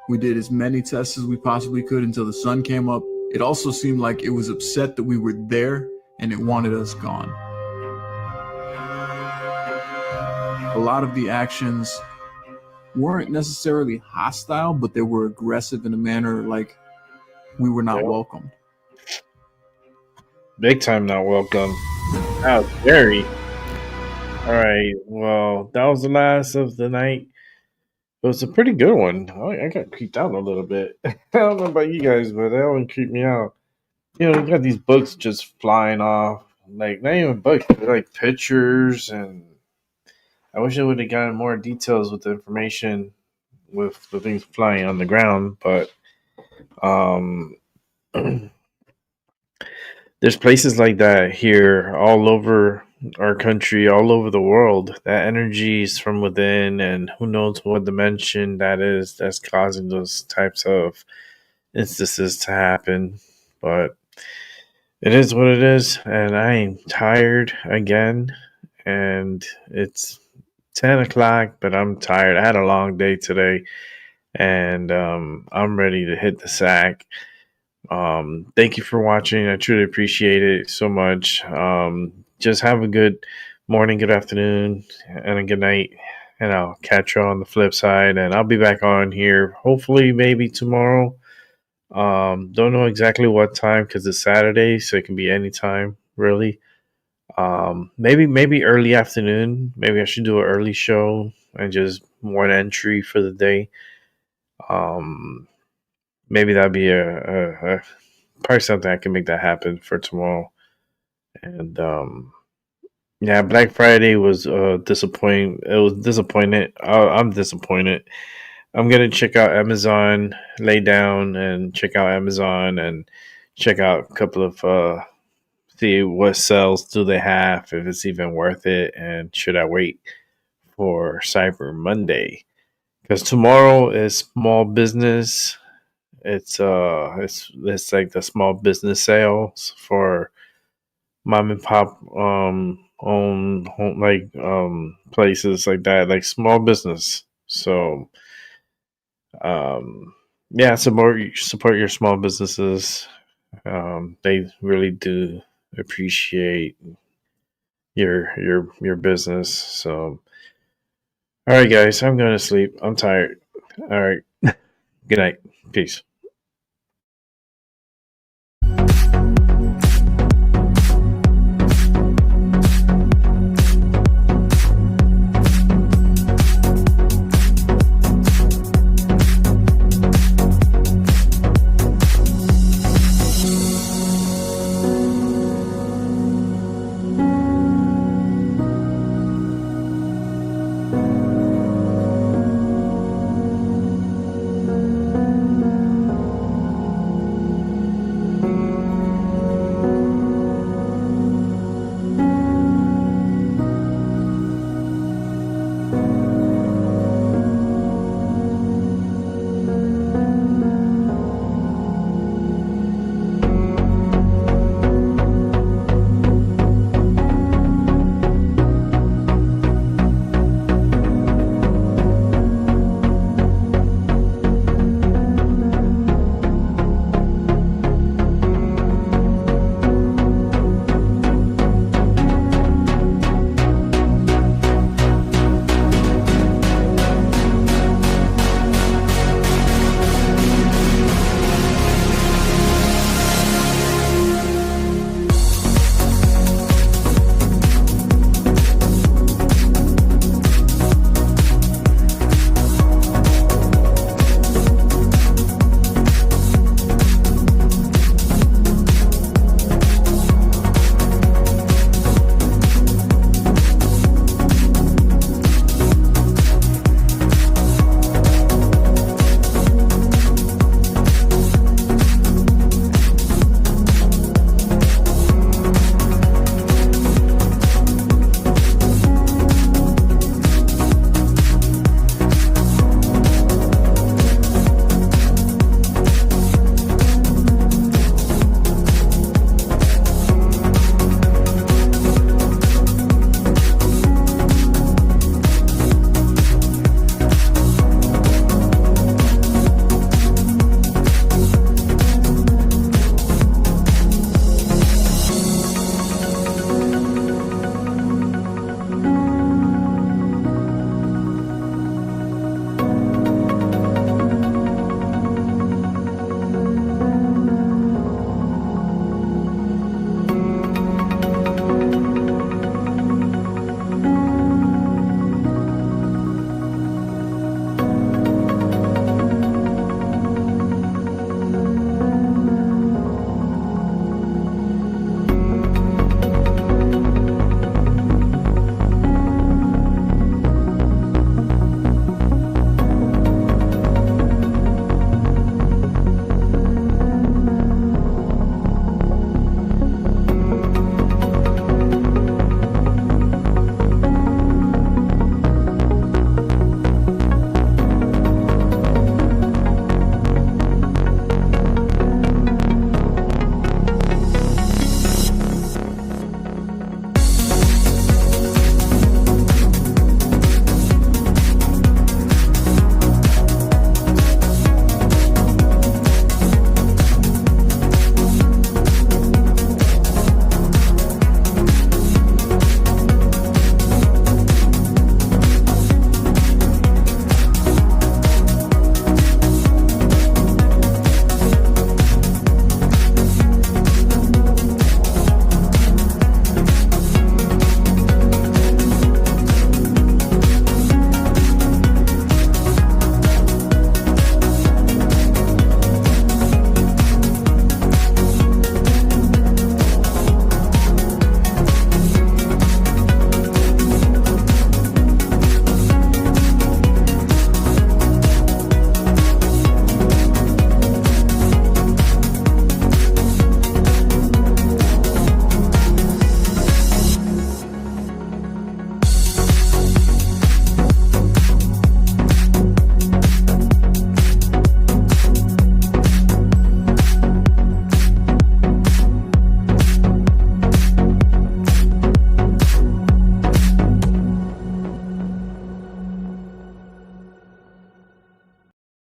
We did as many tests as we possibly could until the sun came up. It also seemed like it was upset that we were there and it wanted us gone. A lot of the actions weren't necessarily hostile, but they were aggressive in a manner like we were not welcomed. Big time not welcome. How dare you? Alright, well, that was the last of the night. It was a pretty good one. I got creeped out a little bit. I don't know about you guys, but that one creeped me out. You know, you got these books just flying off. Like, not even books, but like pictures. And I wish I would have gotten more details with the information with the things flying on the ground. But there's places like that here all over our country, all over the world. That energy is from within, and who knows what dimension that is that's causing those types of instances to happen. But it is what it is, and I am tired again, and it's 10 o'clock, but I'm tired. I had a long day today, and I'm ready to hit the sack. Thank you for watching. I truly appreciate it so much. Just have a good morning, good afternoon, and a good night. And I'll catch you on the flip side. And I'll be back on here hopefully maybe tomorrow. Don't know exactly what time because it's Saturday, so it can be any time really. Maybe early afternoon. Maybe I should do an early show and just one entry for the day. Maybe that'd be a probably something I can make that happen for tomorrow. And yeah, Black Friday was disappointing. It was disappointed. I'm disappointed. I'm gonna check out Amazon, lay down and check out Amazon and check out a couple of see what sales do they have, if it's even worth it, and should I wait for Cyber Monday? Because tomorrow is small business. It's like the small business sales for mom and pop own home, like places like that, like small business. So yeah, support your small businesses. They really do appreciate your business. So all right guys, I'm going to sleep. I'm tired. All right. Good night. Peace.